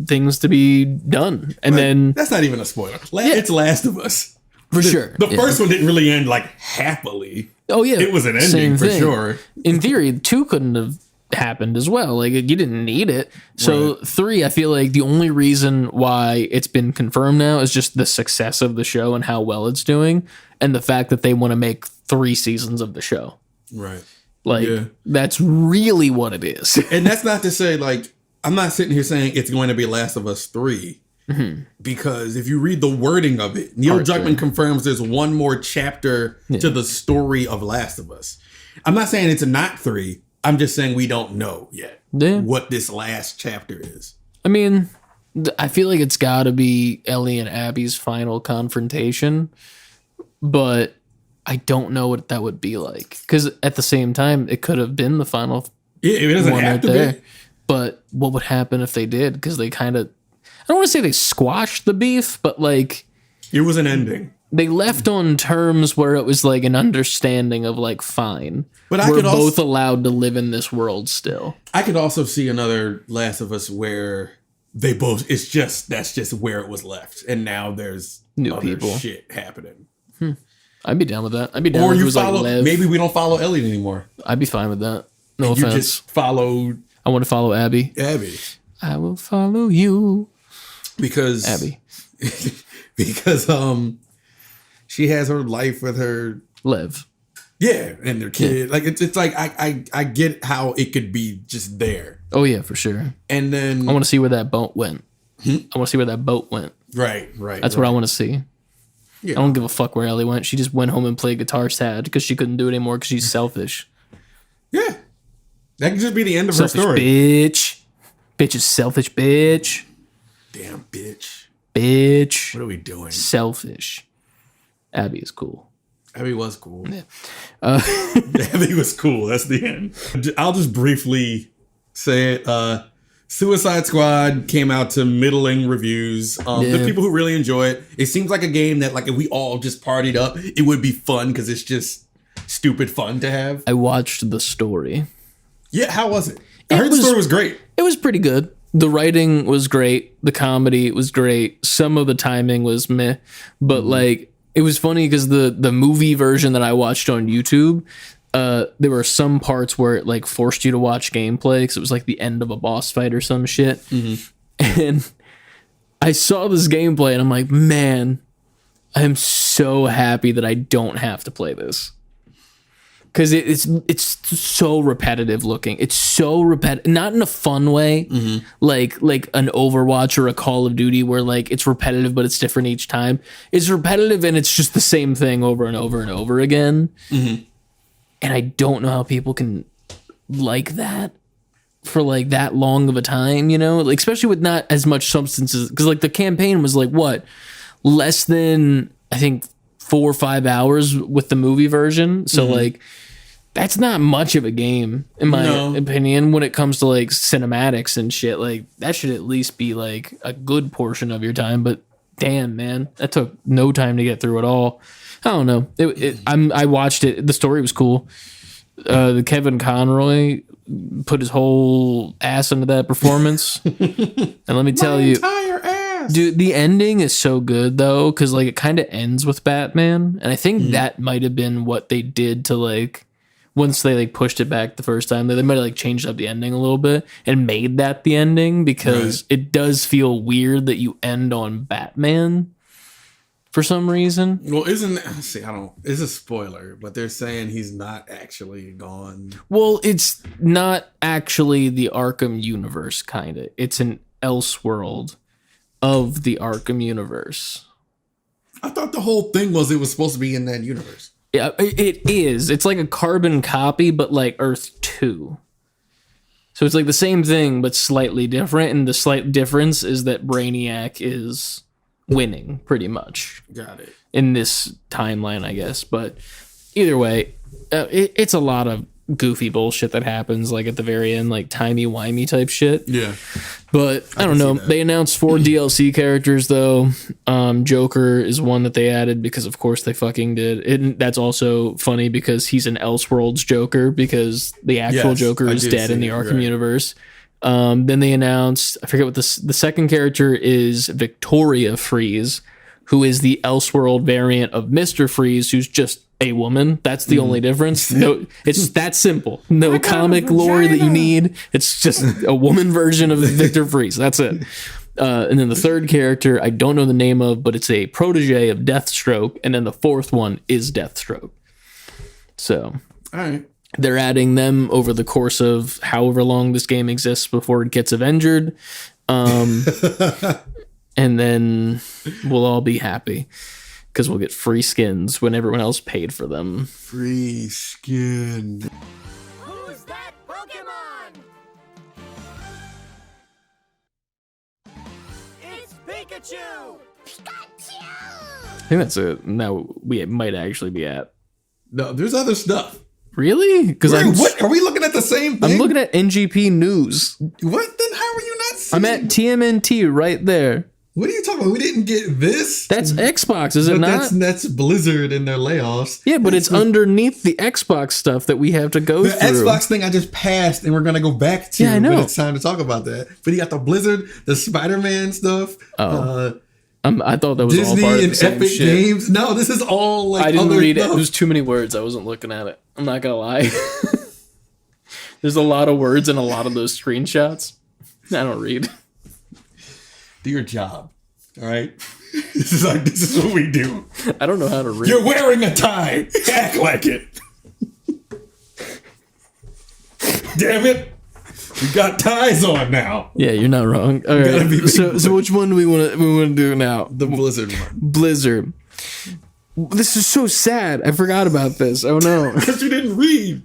things to be done. And then that's not even a spoiler. It's Last of Us. For sure. The first one didn't really end like happily. Oh yeah. It was an ending for sure. In theory, 2 couldn't have happened as well. Like, you didn't need it. So 3, I feel like the only reason why it's been confirmed now is just the success of the show and how well it's doing, and the fact that they want to make 3 seasons of the show. Right. Like, that's really what it is. And that's not to say, like, I'm not sitting here saying it's going to be Last of Us 3. Mm-hmm. Because if you read the wording of it, Neil Druckmann confirms there's one more chapter to the story of Last of Us. I'm not saying it's not 3. I'm just saying we don't know yet what this last chapter is. I mean, I feel like it's got to be Ellie and Abby's final confrontation, but I don't know what that would be like. Because at the same time, it could have been the final. Yeah, it doesn't have to be. But what would happen if they did? Because they kind of, I don't want to say they squashed the beef, but like, it was an ending. They left on terms where it was like an understanding of like, fine, but we're both allowed to live in this world still. I could also see another Last of Us where they both, that's just where it was left. And now there's new other people shit happening. I'd be down with that. I'd be down or if you it was follow, like Lev. Maybe we don't follow Ellie anymore. I'd be fine with that. No and offense. You just follow. I want to follow Abby. I will follow you. Because Abby. because she has her life with her Lev. Yeah, and their kid. Yeah. Like it's like I get how it could be just there. Oh yeah, for sure. And then I want to see where that boat went. I want to see where that boat went. Right. That's what I want to see. Yeah. I don't give a fuck where Ellie went. She just went home and played guitar sad because she couldn't do it anymore because she's selfish. Yeah. That could just be the end of selfish her story. Bitch. Bitch is selfish, bitch. Damn bitch. Bitch. What are we doing? Selfish. Abby is cool. Abby was cool. Yeah. Abby was cool. That's the end. I'll just briefly say it. Suicide Squad came out to middling reviews. The people who really enjoy it, it seems like a game that, like, if we all just partied up, it would be fun because it's just stupid fun to have. I watched the story. Yeah, how was it? I heard the story was great. It was pretty good. The writing was great. The comedy was great. Some of the timing was meh, but like It was funny because the movie version that I watched on YouTube, there were some parts where it like forced you to watch gameplay because it was like the end of a boss fight or some shit. And I saw this gameplay and I'm like, man, I am so happy that I don't have to play this. Because it's so repetitive looking. It's so repetitive, not in a fun way, like an Overwatch or a Call of Duty where like it's repetitive but it's different each time. It's repetitive and it's just the same thing over and over and over again. And I don't know how people can like that for like that long of a time, you know, like especially with not as much substances. Because like the campaign was like what, less than I think 4 or 5 hours with the movie version. So like. That's not much of a game, in my opinion, when it comes to like cinematics and shit. Like that should at least be like a good portion of your time. But damn, man, that took no time to get through at all. I don't know. I watched it. The story was cool. The Kevin Conroy put his whole ass into that performance, and let me tell you, entire ass. Dude, the ending is so good though, because like it kind of ends with Batman, and I think that might have been what they did to like. Once they like pushed it back the first time, they might have like changed up the ending a little bit and made that the ending because it does feel weird that you end on Batman for some reason. Well, it's a spoiler, but they're saying he's not actually gone. Well, it's not actually the Arkham universe, kind of. It's an Elseworld of the Arkham universe. I thought the whole thing was it was supposed to be in that universe. Yeah, it is. It's like a carbon copy, but like Earth 2. So it's like the same thing, but slightly different. And the slight difference is that Brainiac is winning, pretty much. Got it. In this timeline, I guess. But either way, it's a lot of goofy bullshit that happens, like at the very end, like timey-wimey type shit. Yeah. But I don't know. They announced 4 DLC characters, though. Joker is one that they added because, of course, they fucking did. That's also funny because he's an Elseworlds Joker because the actual Joker is dead in the Arkham universe. Then they announced, I forget what the second character is, Victoria Freeze, who is the Elseworld variant of Mr. Freeze, who's just a woman. That's the only difference. No, it's that simple. No comic lore that you need. It's just a woman version of Victor Freeze. That's it. And then the third character, I don't know the name of, but it's a protege of Deathstroke. And then the fourth one is Deathstroke. So, all right. They're adding them over the course of however long this game exists before it gets Avenged. And then we'll all be happy because we'll get free skins when everyone else paid for them. Free skin. Who's that Pokemon? It's Pikachu! Pikachu! I think that's it. Now we might actually be at. No, there's other stuff. Really? Because what are we looking at the same thing? I'm looking at NGP News. What? Then how are you not seeing? I'm at TMNT right there. What are you talking about? We didn't get this. That's Xbox, is it not? That's Blizzard in their layoffs. Yeah, but it's underneath the Xbox stuff that we have to go through. The Xbox thing I just passed, and we're gonna go back to. Yeah, I know. When it's time to talk about that. But you got the Blizzard, the Spider-Man stuff. Oh. I thought that was Disney all part of the and same Epic shit. Games. No, this is all like. I didn't other read stuff. it. There's too many words. I wasn't looking at it. I'm not gonna lie. There's a lot of words in a lot of those screenshots. I don't read. Do your job. All right. This is what we do. I don't know how to read. You're wearing a tie. Act like it. Damn it. We got ties on now. Yeah, you're not wrong. All right. So which one do we want to do now? The Blizzard one. Blizzard. This is so sad. I forgot about this. Oh no. Because you didn't read.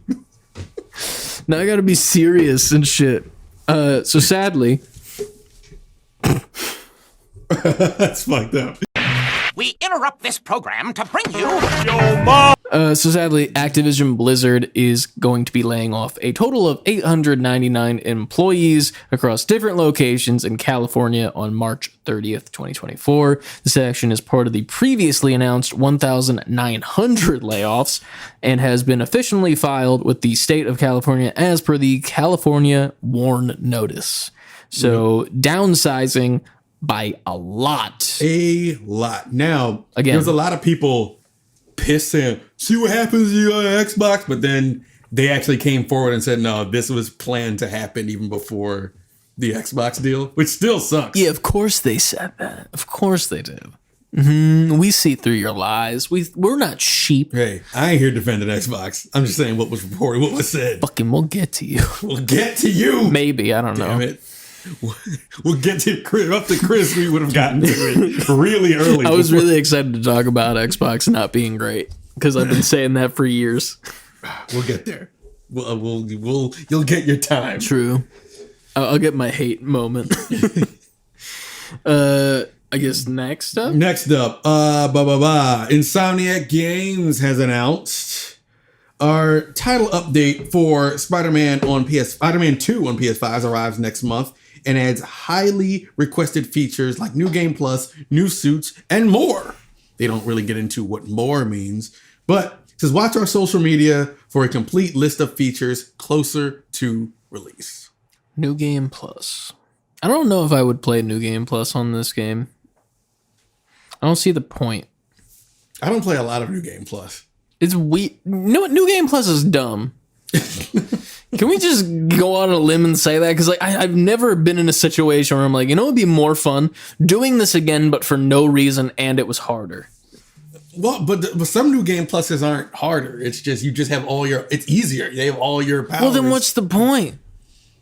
Now I gotta be serious and shit. So sadly. That's fucked up. We interrupt this program to bring you... So sadly, Activision Blizzard is going to be laying off a total of 899 employees across different locations in California on March 30th, 2024. This action is part of the previously announced 1,900 layoffs and has been officially filed with the state of California as per the California WARN notice. So downsizing by a lot. A lot. Now, Again. there's a lot of people pissed saying, see what happens to you on Xbox, but then they actually came forward and said, no, this was planned to happen even before the Xbox deal, which still sucks. Yeah, of course they said that. Of course they did. We see through your lies. We're not sheep. Hey, I ain't here defending Xbox. I'm just saying what was reported, what was said. Fucking, we'll get to you. We'll get to you. Maybe, I don't know. Damn it. We'll get to Chris. Up to Chris, we would have gotten to it really early. I was really excited to talk about Xbox not being great because I've been saying that for years. We'll get there. You'll get your time. True. I'll get my hate moment. I guess next up. Insomniac Games has announced our title update for Spider-Man 2 on PS5 arrives next month and adds highly requested features like new game plus, new suits, and more. They don't really get into what more means, but it says watch our social media for a complete list of features closer to release. New Game Plus. I don't know if I would play New Game Plus on this game. I don't see the point. I don't play a lot of New Game Plus. It's weird. No, New Game Plus is dumb. Can we just go on a limb and say that? Because like I've never been in a situation where I'm like, you know, it'd be more fun doing this again, but for no reason, and it was harder. Well, but some New Game Pluses aren't harder. It's just you just have it's easier. They have all your powers. Well, then what's the point?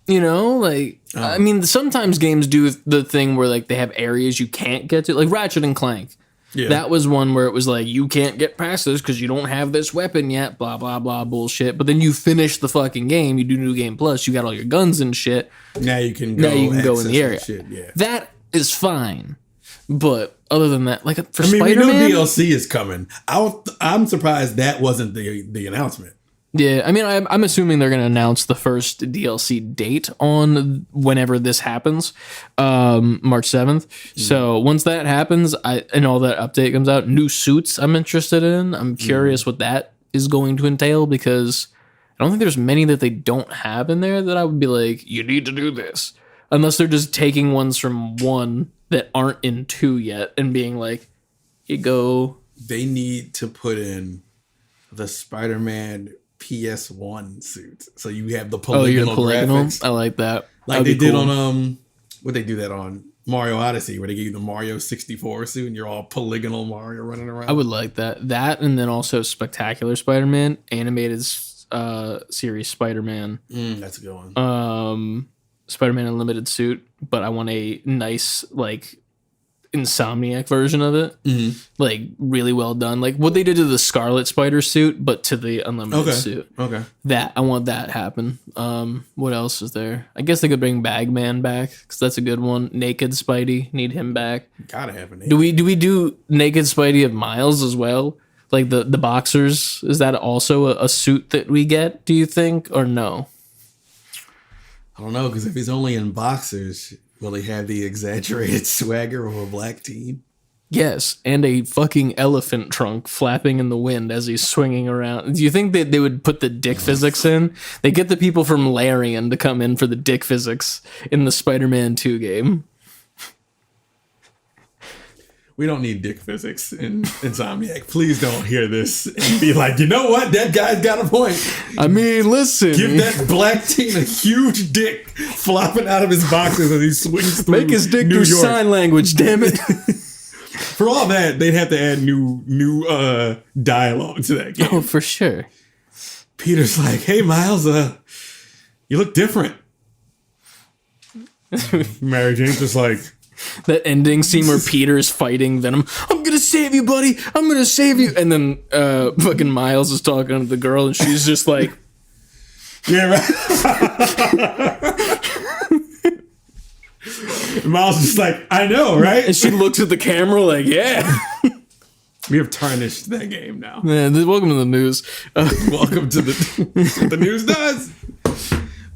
You know, like, I mean, sometimes games do the thing where, like, they have areas you can't get to. Like, Ratchet and Clank. Yeah. That was one where it was like, you can't get past this because you don't have this weapon yet, blah, blah, blah, bullshit. But then you finish the fucking game, you do New Game Plus, you got all your guns and shit. Now you can go in the area. Shit, yeah. That is fine. But other than that, like, for Spider-Man... Spider-Man... we know DLC is coming. I'm surprised that wasn't the announcement. Yeah, I mean, I'm assuming they're going to announce the first DLC date on whenever this happens, March 7th. So once that happens, and all that update comes out, new suits I'm interested in. I'm curious what that is going to entail because I don't think there's many that they don't have in there that I would be like, you need to do this. Unless they're just taking ones from 1 that aren't in 2 yet and being like, you go. They need to put in the Spider-Man PS1 suits, so you have the polygonal graphics. I like that. Like they did on what they do that on Mario Odyssey, where they gave you the Mario 64 suit, and you're all polygonal Mario running around. I would like that. That, and then also Spectacular Spider-Man, animated series Spider-Man. That's a good one. Spider-Man Unlimited suit, but I want a nice like Insomniac version of it, like really well done, like what they did to the Scarlet Spider suit, but to the Unlimited suit. Okay, that I want that happen. What else is there? I guess they could bring Bagman back because that's a good one. Naked Spidey, need him back. Gotta have a naked. Do we do Naked Spidey of Miles as well? Like the boxers, is that also a suit that we get? Do you think or no? I don't know, because if he's only in boxers, will he have the exaggerated swagger of a black teen? Yes, and a fucking elephant trunk flapping in the wind as he's swinging around. Do you think that they would put the dick physics in? They get the people from Larian to come in for the dick physics in the Spider-Man 2 game. We don't need dick physics in Insomniac. Please don't hear this and be like, you know what? That guy's got a point. I mean, listen. Give that black teen a huge dick flopping out of his boxes as he swings through Make his dick New do York. sign language, damn it. For all that, they'd have to add new dialogue to that game. Oh, for sure. Peter's like, hey, Miles, you look different. Mary Jane's just like... That ending scene where Peter's fighting Venom. I'm gonna save you, buddy. I'm gonna save you. And then fucking Miles is talking to the girl, and she's just like, yeah, right. Miles is just like, I know, right? And she looks at the camera like, yeah. We have tarnished that game now. Man, welcome to the news. Welcome to what the news does.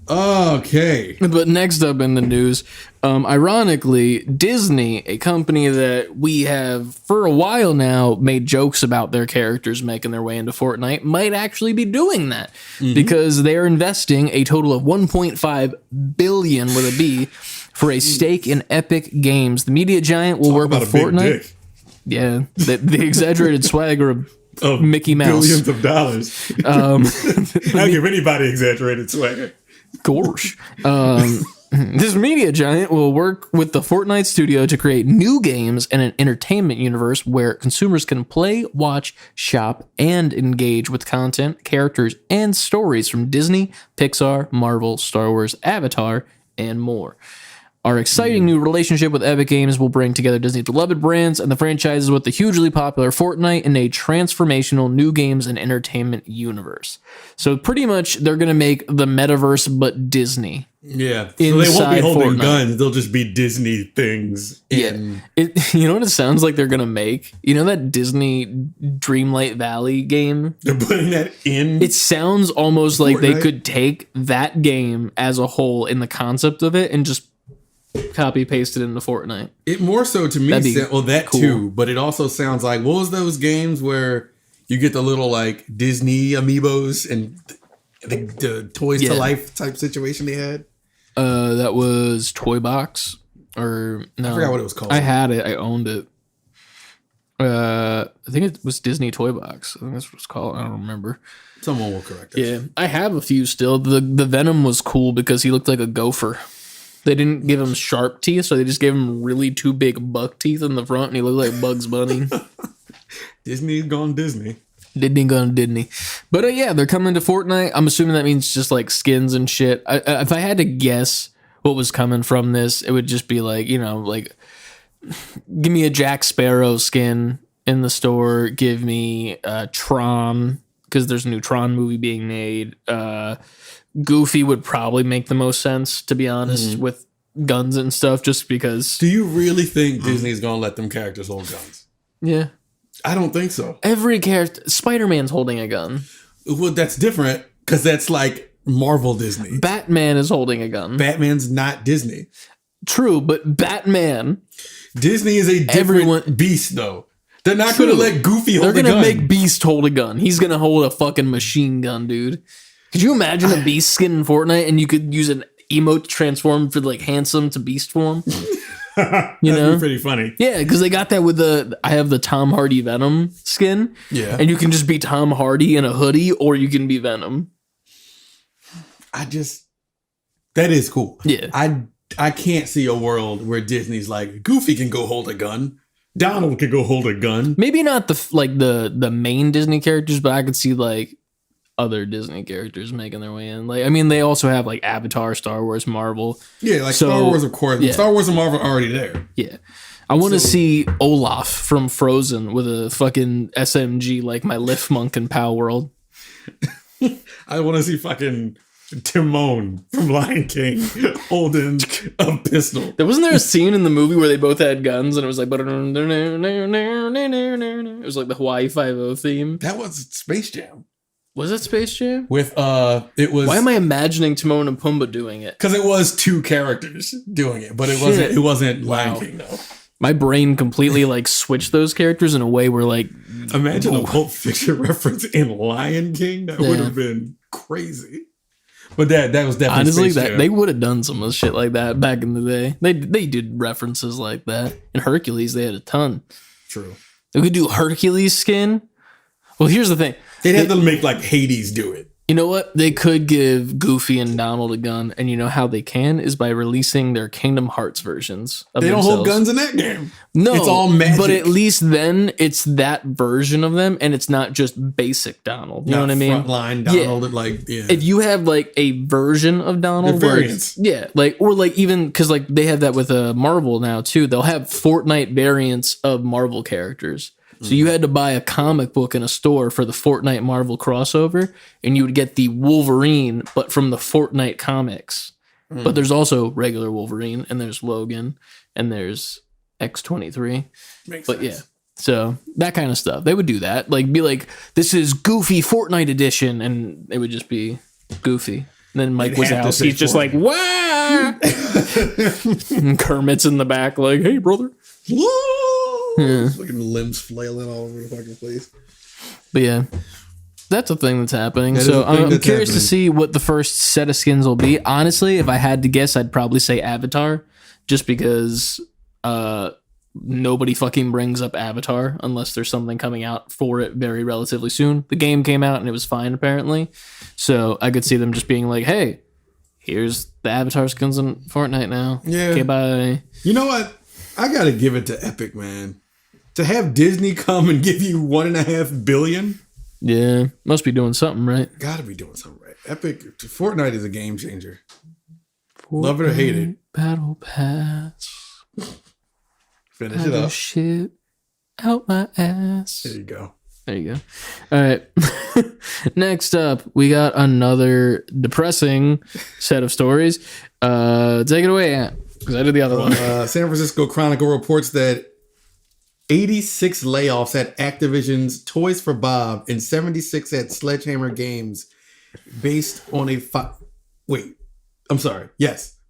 Okay. But next up in the news, ironically, Disney, a company that we have for a while now made jokes about their characters making their way into Fortnite, might actually be doing that because they're investing a total of $1.5 billion with a B For a stake in Epic Games, the media giant will work About with a big Fortnite. dick. Yeah, the exaggerated swagger of Mickey Mouse. Billions of dollars. I'll give anybody exaggerated swagger. Gosh. This media giant will work with the Fortnite studio to create new games and an entertainment universe where consumers can play, watch, shop, and engage with content, characters, and stories from Disney, Pixar, Marvel, Star Wars, Avatar, and more. Our exciting new relationship with Epic Games will bring together Disney's beloved brands and the franchises with the hugely popular Fortnite in a transformational new games and entertainment universe. So pretty much they're going to make the metaverse but Disney. Yeah. So they won't be Inside holding Fortnite. guns. They'll just be Disney things. Yeah. You know what it sounds like they're going to make? You know that Disney Dreamlight Valley game? They're putting that in. It sounds almost like they Fortnite? could take that game as a whole in the concept of it and just copy paste it into Fortnite. It more so to me, That'd be well, that cool. too, but it also sounds like, what was those games where you get the little like Disney amiibos and the toys to Yeah. life type situation they had? That was Toy Box, or no, I forgot what it was called. I had it. I owned it. I think it was Disney Toy Box. I think that's what it's called. I don't remember. Someone will correct us. Yeah, I have a few still. The Venom was cool because he looked like a gopher. They didn't give him sharp teeth, so they just gave him really two big buck teeth in the front, and he looked like Bugs Bunny. Disney's gone Disney. Disney gone Disney. But yeah, they're coming to Fortnite. I'm assuming that means just like skins and shit. If I had to guess what was coming from this, it would just be like, you know, like give me a Jack Sparrow skin in the store. Give me Tron, because there's a new Tron movie being made. Goofy would probably make the most sense, to be honest, with guns and stuff, just because. Do you really think Disney's gonna let them characters hold guns? Yeah. I don't think so. Every character. Spider-Man's holding a gun. Well, that's different because that's like Marvel Disney. Batman is holding a gun. Batman's not Disney. True, but Batman. Disney is a different beast, though. They're not going to let Goofy hold a gun. They're going to make Beast hold a gun. He's going to hold a fucking machine gun, dude. Could you imagine a Beast skin in Fortnite and you could use an emote to transform for like handsome to Beast form? That'd be pretty funny. Yeah, because they got that with I have the Tom Hardy Venom skin. Yeah. And you can just be Tom Hardy in a hoodie or you can be Venom. That is cool. Yeah. I can't see a world where Disney's like, Goofy can go hold a gun. Donald can go hold a gun. Maybe not the main Disney characters, but I could see like other Disney characters making their way in. Like, I mean, they also have like Avatar, Star Wars, Marvel. Yeah, like Star Wars, of course. Yeah. Star Wars and Marvel are already there. Yeah. I want to see Olaf from Frozen with a fucking SMG like my Liftmonk in Pow World. I want to see fucking Timon from Lion King holding a pistol. Wasn't there a scene in the movie where they both had guns and it was like, it was like the Hawaii Five-0 theme? That was Space Jam. Was it Space Jam? With it was. Why am I imagining Timon and Pumbaa doing it? Because it was two characters doing it, but it wasn't. It wasn't Lion King though. My brain completely like switched those characters in a way where like, imagine a Pulp Fiction reference in Lion King. That would have been crazy. But that was definitely honestly Space Jam. they would have done some of shit like that back in the day. They did references like that. In Hercules, they had a ton. True. They could do Hercules skin. Well, here's the thing. They'd have to make like Hades do it. You know what? They could give Goofy and Donald a gun, and you know how they can is by releasing their Kingdom Hearts versions of They don't themselves. hold guns in that game. No, it's all magic. But at least then it's that version of them, and it's not just basic Donald. You know what I mean? Frontline Donald, yeah. If you have like a version of Donald, They're where variants. or like even because like they have that with Marvel now too. They'll have Fortnite variants of Marvel characters. So you had to buy a comic book in a store for the Fortnite Marvel crossover, and you would get the Wolverine, but from the Fortnite comics. But there's also regular Wolverine, and there's Logan, and there's X-23. Makes But sense. yeah, so that kind of stuff. They would do that. Like, be like, this is Goofy Fortnite edition, and it would just be Goofy. And then Mike You'd have to say Wazowski's just like, wah! And Kermit's in the back like, hey, brother. Fucking limbs flailing all over the fucking place. But yeah, that's a thing that's happening. That is So a thing I'm that's curious to happening. see what the first set of skins will be. Honestly, if I had to guess, I'd probably say Avatar, just because nobody fucking brings up Avatar unless there's something coming out for it very relatively soon. The game came out and it was fine apparently. So I could see them just being like, hey, here's the Avatar skins in Fortnite now. Yeah. Okay, bye. You know what? I gotta give it to Epic, man. To have Disney come and give you $1.5 billion. Yeah, must be doing something right. Gotta be doing something right. Epic, Fortnite is a game changer. Love it or hate it. Battle Pass. Finish it up. Shit out my ass. There you go. There you go. All right. Next up, we got another depressing set of stories. Take it away, Ant, because I did the other one. San Francisco Chronicle reports that 86 layoffs at Activision's Toys for Bob and 76 at Sledgehammer Games based on a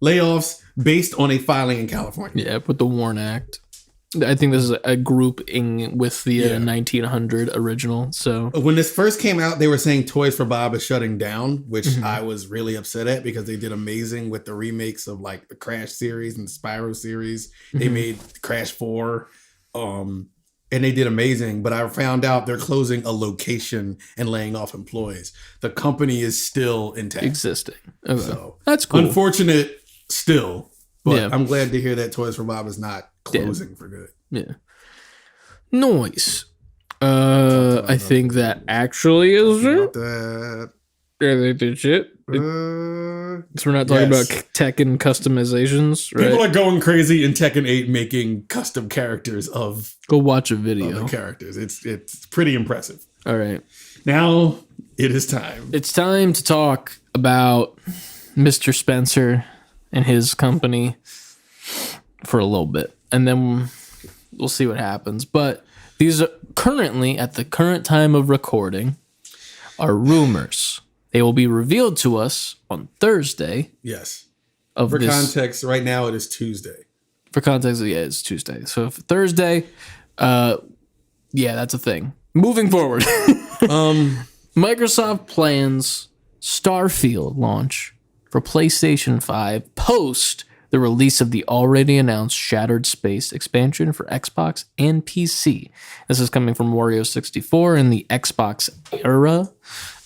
layoffs based on a filing in California. Yeah, with the WARN Act. I think this is a grouping with the 1900 original. So when this first came out, they were saying Toys for Bob is shutting down, which I was really upset at because they did amazing with the remakes of like the Crash series and the Spyro series. They made Crash 4, and they did amazing. But I found out they're closing a location and laying off employees. The company is still intact, existing. Okay. So that's cool. Unfortunate still, but Yeah. I'm glad to hear that Toys for Bob is not closing for good. Yeah. Nice. I think that actually is it. That, Yeah, they did shit. So we're not talking about Tekken customizations, right? People are going crazy in Tekken 8 making custom characters of Go watch a video. other characters. It's pretty impressive. All right. Now it is time. It's time to talk about Mr. Spencer and his company for a little bit. And then we'll see what happens. But these are currently, at the current time of recording, are rumors. They will be revealed to us on Thursday. Yes. Of For this, context, right now it is Tuesday. For context, yeah, it's Tuesday. So for Thursday, yeah, that's a thing. Moving forward, Microsoft plans Starfield launch for PlayStation 5 post the release of the already announced Shattered Space expansion for Xbox and PC. This is coming from Wario64 in the Xbox era.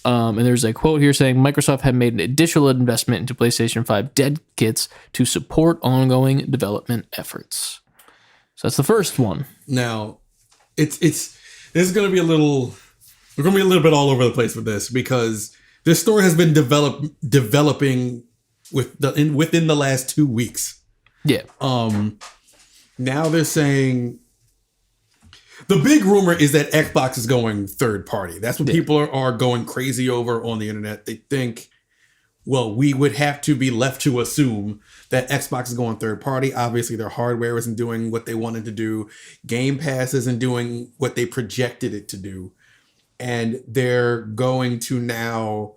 And there's a quote here saying Microsoft had made an additional investment into PlayStation 5 dev kits to support ongoing development efforts. So that's the first one. Now, this is going to be we're going to be a little bit all over the place with this because this story has been developing within the last 2 weeks. Yeah. Now they're saying the big rumor is that Xbox is going third party. That's what people are going crazy over on the internet. They think, well, we would have to be left to assume that Xbox is going third party. Obviously, their hardware isn't doing what they wanted to do. Game Pass isn't doing what they projected it to do. And they're going to now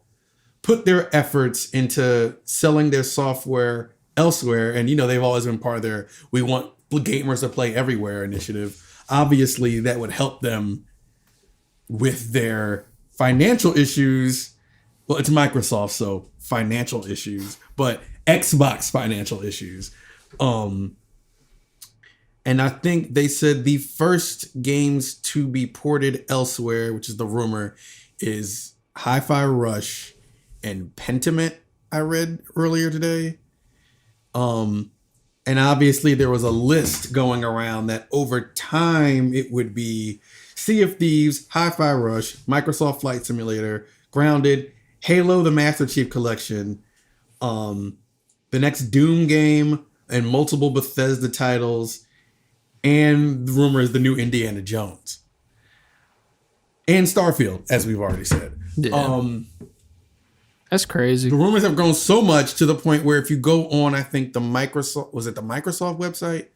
put their efforts into selling their software elsewhere. And, they've always been part of their "we want gamers to play everywhere" initiative. Obviously, that would help them with their financial issues. Well, it's Microsoft, so financial issues, but Xbox financial issues. And I think they said the first games to be ported elsewhere, which is the rumor, is Hi-Fi Rush and Pentiment, I read earlier today. And obviously there was a list going around that over time it would be Sea of Thieves, Hi-Fi Rush, Microsoft Flight Simulator, Grounded, Halo the Master Chief Collection, the next Doom game, and multiple Bethesda titles, and the rumor is the new Indiana Jones. And Starfield, as we've already said. Yeah. That's crazy. The rumors have grown so much to the point where if you go on, I think the Microsoft website?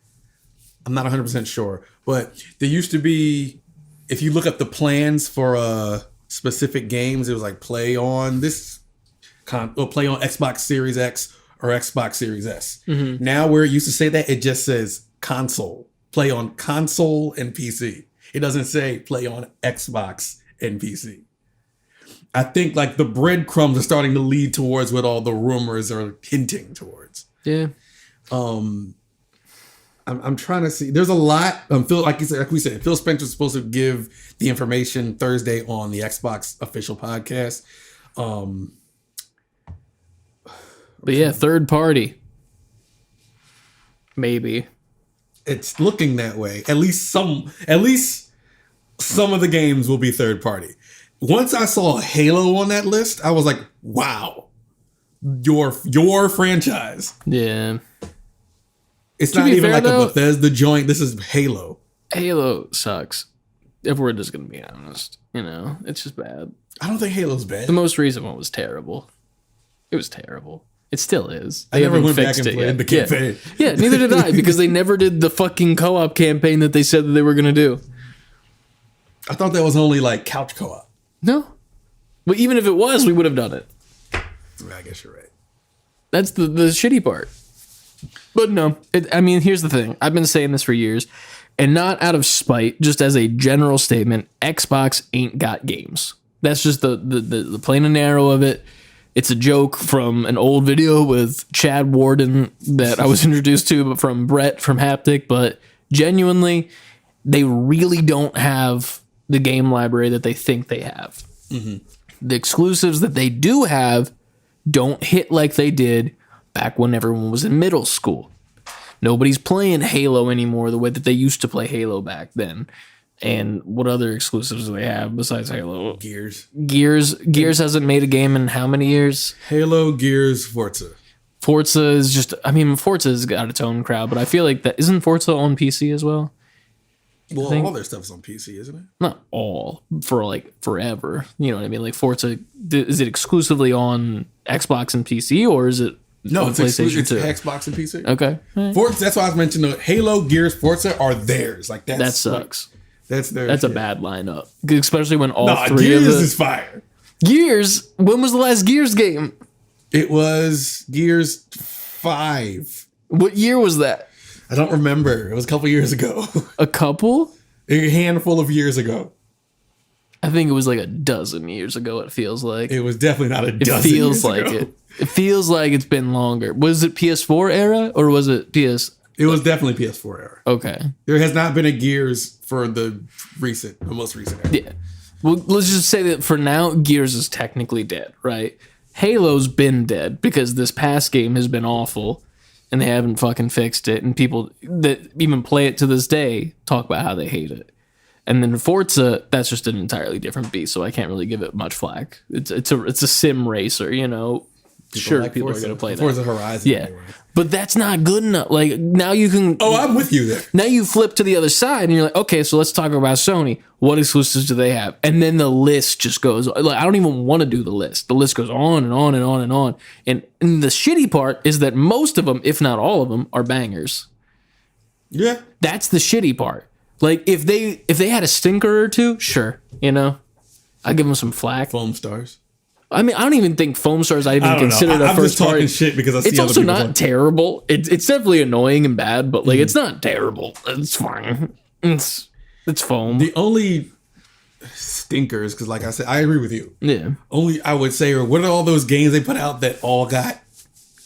I'm not 100% sure. But there used to be, if you look up the plans for specific games, it was like play on play on Xbox Series X or Xbox Series S. Mm-hmm. Now where it used to say that, it just says console. Play on console and PC. It doesn't say play on Xbox and PC. I think like the breadcrumbs are starting to lead towards what all the rumors are hinting towards. Yeah. I'm trying to see. There's a lot. Phil, like we said, Phil Spencer's supposed to give the information Thursday on the Xbox official podcast. But yeah, third party. Maybe. It's looking that way. At least some of the games will be third party. Once I saw Halo on that list, I was like, wow. Your franchise. Yeah. It's To not be even fair, like though, a Bethesda joint. This is Halo. Halo sucks. If we're just gonna be honest, it's just bad. I don't think Halo's bad. The most recent one was terrible. It was terrible. It still is. I never went back and played the campaign. Yeah, neither did I, because they never did the fucking co-op campaign that they said that they were gonna do. I thought that was only like couch co-op. No. But even if it was, we would have done it. I guess you're right. That's the shitty part. But no, here's the thing. I've been saying this for years, and not out of spite, just as a general statement, Xbox ain't got games. That's just the plain and narrow of it. It's a joke from an old video with Chad Warden that I was introduced to, but from Brett from Haptic. But genuinely, they really don't have the game library that they think they have. Mm-hmm. The exclusives that they do have don't hit like they did back when everyone was in middle school. Nobody's playing Halo anymore the way that they used to play Halo back then. And what other exclusives do they have besides Halo? Gears Hasn't made a game in how many years? Halo, Gears, Forza. Forza's got its own crowd, but I feel like that isn't Forza on PC as well? Well, all their stuff's on PC, isn't it? Not all, for like forever. You know what I mean? Like Forza, is it exclusively on Xbox and PC, or is it No, it's PlayStation 2? Xbox and PC. Okay. Right. Forza, that's why I was mentioning Halo, Gears, Forza are theirs. Like that sucks. Like, that's their That's shit. a bad lineup, especially when all three Gears of the is fire. Gears. When was the last Gears game? It was Gears 5. What year was that? I don't remember. It was a couple years ago. A couple? A handful of years ago. I think it was like a dozen years ago. It feels like It was definitely not a dozen. It feels years like ago. it. It feels like it's been longer. Was it PS4 era or was it PS? It was definitely PS4 era. Okay. There has not been a Gears for the most recent era. Yeah. Well, let's just say that for now, Gears is technically dead, right? Halo's been dead because this past game has been awful and they haven't fucking fixed it. And people that even play it to this day talk about how they hate it. And then Forza, that's just an entirely different beast, so I can't really give it much flack. It's a sim racer, People are going to play that. Forza Horizon. Yeah. Anyway. But that's not good enough. Like, now you can... Oh, I'm with you there. Now you flip to the other side and you're like, okay, so let's talk about Sony. What exclusives do they have? And then the list just goes... Like, I don't even want to do the list. The list goes on and on and on and on. And the shitty part is that most of them, if not all of them, are bangers. Yeah. That's the shitty part. Like, if they had a stinker or two, sure, I'd give them some flack. Foam Stars. I mean, I don't even think Foam Stars I even consider that I'm first just talking party. shit because I see It's other also people not talking. terrible. It's definitely annoying and bad, but like it's not terrible. It's fine. It's foam. The only stinkers, because like I said, I agree with you. Yeah. Only I would say, or what are all those games they put out that all got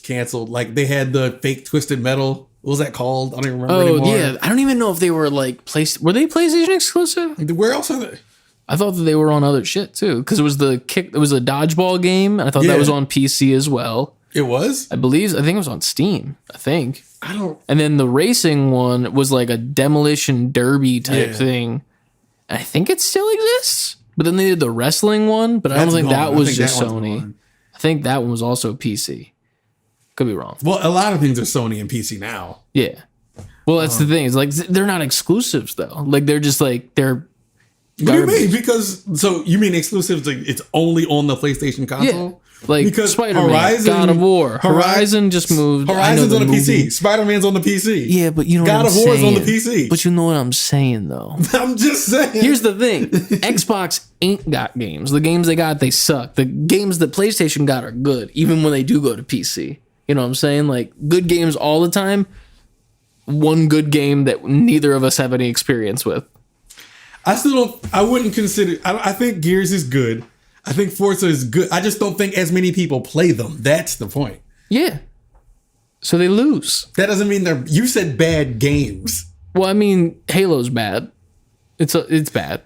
canceled? Like they had the fake Twisted Metal. What was that called? I don't even remember anymore. Yeah. I don't even know if they were like were they PlayStation exclusive? Where else are they? I thought that they were on other shit too, because it was a dodgeball game. And I thought that was on PC as well. It was? I think it was on Steam. I don't. And then the racing one was like a demolition derby type thing. And I think it still exists. But then they did the wrestling one, but I don't think that was just Sony. I think that one was also PC. Could be wrong. Well, a lot of things are Sony and PC now. Yeah. Well, that's the thing. It's like they're not exclusives though. Like they're just like they're. What do you mean? Because so you mean exclusives? Like it's only on the PlayStation console? Yeah. Like because Spider-Man, God of War, Horizon just moved. Horizon's on the movie. PC. Spider-Man's on the PC. Yeah, but you know God what I'm of War is saying. on the PC. But you know what I'm saying though. I'm just saying. Here's the thing: Xbox ain't got games. The games they got, they suck. The games that PlayStation got are good, even when they do go to PC. You know what I'm saying? Like good games all the time. One good game that neither of us have any experience with. I still don't. I wouldn't consider. I think Gears is good. I think Forza is good. I just don't think as many people play them. That's the point. Yeah. So they lose. That doesn't mean you said bad games. Well, I mean, Halo's bad. It's bad.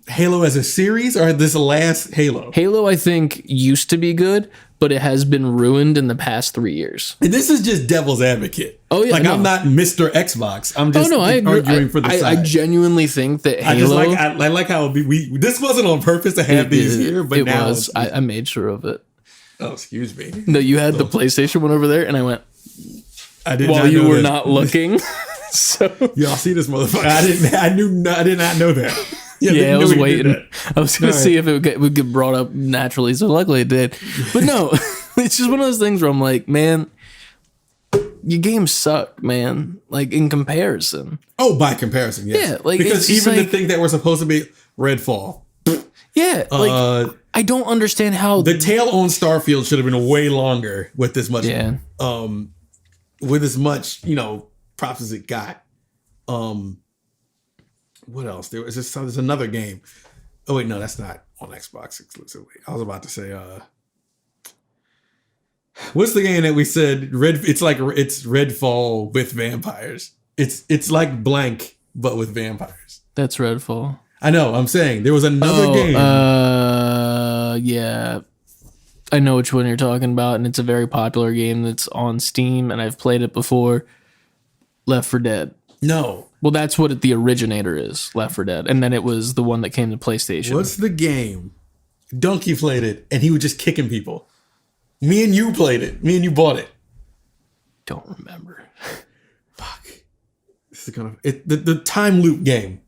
Halo as a series or this last Halo? Halo, I think, used to be good, but it has been ruined in the past 3 years. And this is just devil's advocate. Oh, yeah. Like, no. I'm not Mr. Xbox. I'm just arguing for the side. I genuinely think that Halo... I like how this wasn't on purpose to have these here, but now... Was. I made sure of it. Oh, excuse me. No, you had the PlayStation one over there, and I went... I did while you were not looking. So y'all see this motherfucker? I did not know that. Yeah, I was waiting. I was going to see if it would get brought up naturally. So luckily it did. But no, it's just one of those things where I'm like, man, your games suck, man. Like in comparison. Oh, by comparison, yes. Yeah, like because even the thing that were supposed to be Redfall. Yeah, like I don't understand how the tail on Starfield should have been way longer with this much. Yeah. With as much, props as it got. What else? There's another game. Oh wait, no, that's not on Xbox exclusively. I was about to say, what's the game that we said? It's Redfall with vampires. It's like Blank but with vampires. That's Redfall. I know. I'm saying there was another game. Yeah. I know which one you're talking about, and it's a very popular game that's on Steam, and I've played it before. Left 4 Dead. No. Well, that's what the originator is, Left 4 Dead. And then it was the one that came to PlayStation. What's the game? Donkey played it, and he was just kicking people. Me and you played it. Me and you bought it. Don't remember. Fuck. This is the time loop game.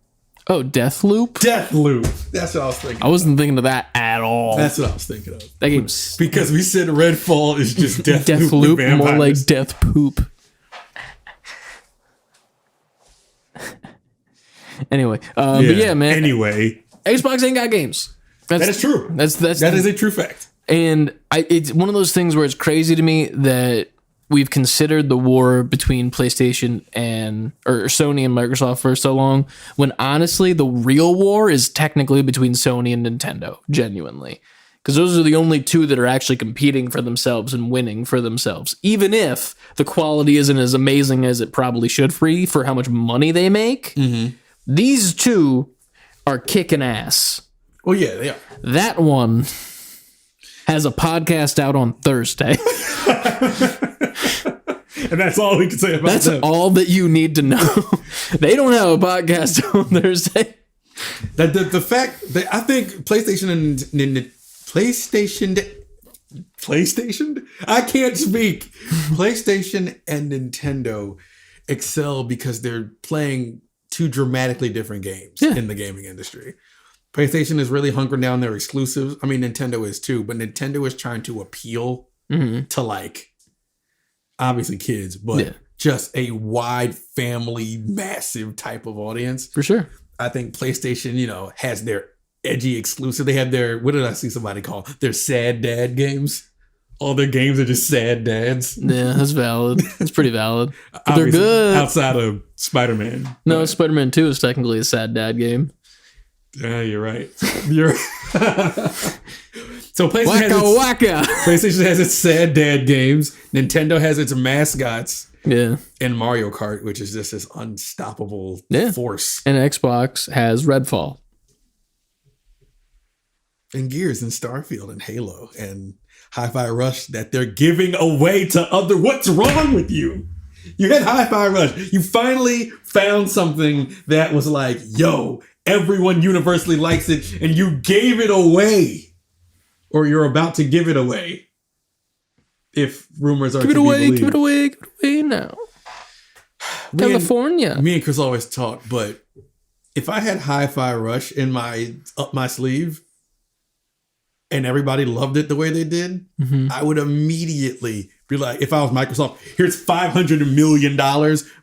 Oh, Deathloop? Deathloop. That's what I was thinking. I wasn't thinking of that at all. That's what I was thinking of. That game's... Because we said Redfall is just Deathloop. Deathloop, more like Death Poop. Anyway, but yeah, man. Anyway, Xbox ain't got games. That is true. That is a true fact. And it's one of those things where it's crazy to me that we've considered the war between PlayStation or Sony and Microsoft for so long, when honestly the real war is technically between Sony and Nintendo, genuinely. Because those are the only two that are actually competing for themselves and winning for themselves. Even if the quality isn't as amazing as it probably should for how much money they make, these two are kicking ass. Oh yeah, they are. That one has a podcast out on Thursday. And that's all we can say about That's them. all that you need to know. They don't have a podcast on Thursday. The fact that I think PlayStation I can't speak. PlayStation and Nintendo excel because they're playing two dramatically different games in the gaming industry. PlayStation is really hunkering down their exclusives. I mean, Nintendo is too, but Nintendo is trying to appeal to like obviously kids, but just a wide family, massive type of audience. For sure. I think PlayStation, has their edgy exclusive. They have their, what did I see somebody call? Their sad dad games. All their games are just sad dads. Yeah, that's valid. That's pretty valid. But they're good. Outside of Spider-Man. No, Spider-Man 2 is technically a sad dad game. Yeah, you're right. So PlayStation has its sad dad games. Nintendo has its mascots. Yeah. And Mario Kart, which is just this unstoppable force. And Xbox has Redfall. And Gears and Starfield and Halo and Hi-Fi Rush that they're giving away to other. What's wrong with you? You had Hi-Fi Rush. You finally found something that was like, yo, everyone universally likes it, and you gave it away. Or you're about to give it away. If rumors are to be believed. Give it away now. California. Me and Chris always talk, but if I had Hi-Fi Rush up my sleeve, and everybody loved it the way they did, I would immediately be like, if I was Microsoft, here's $500 million,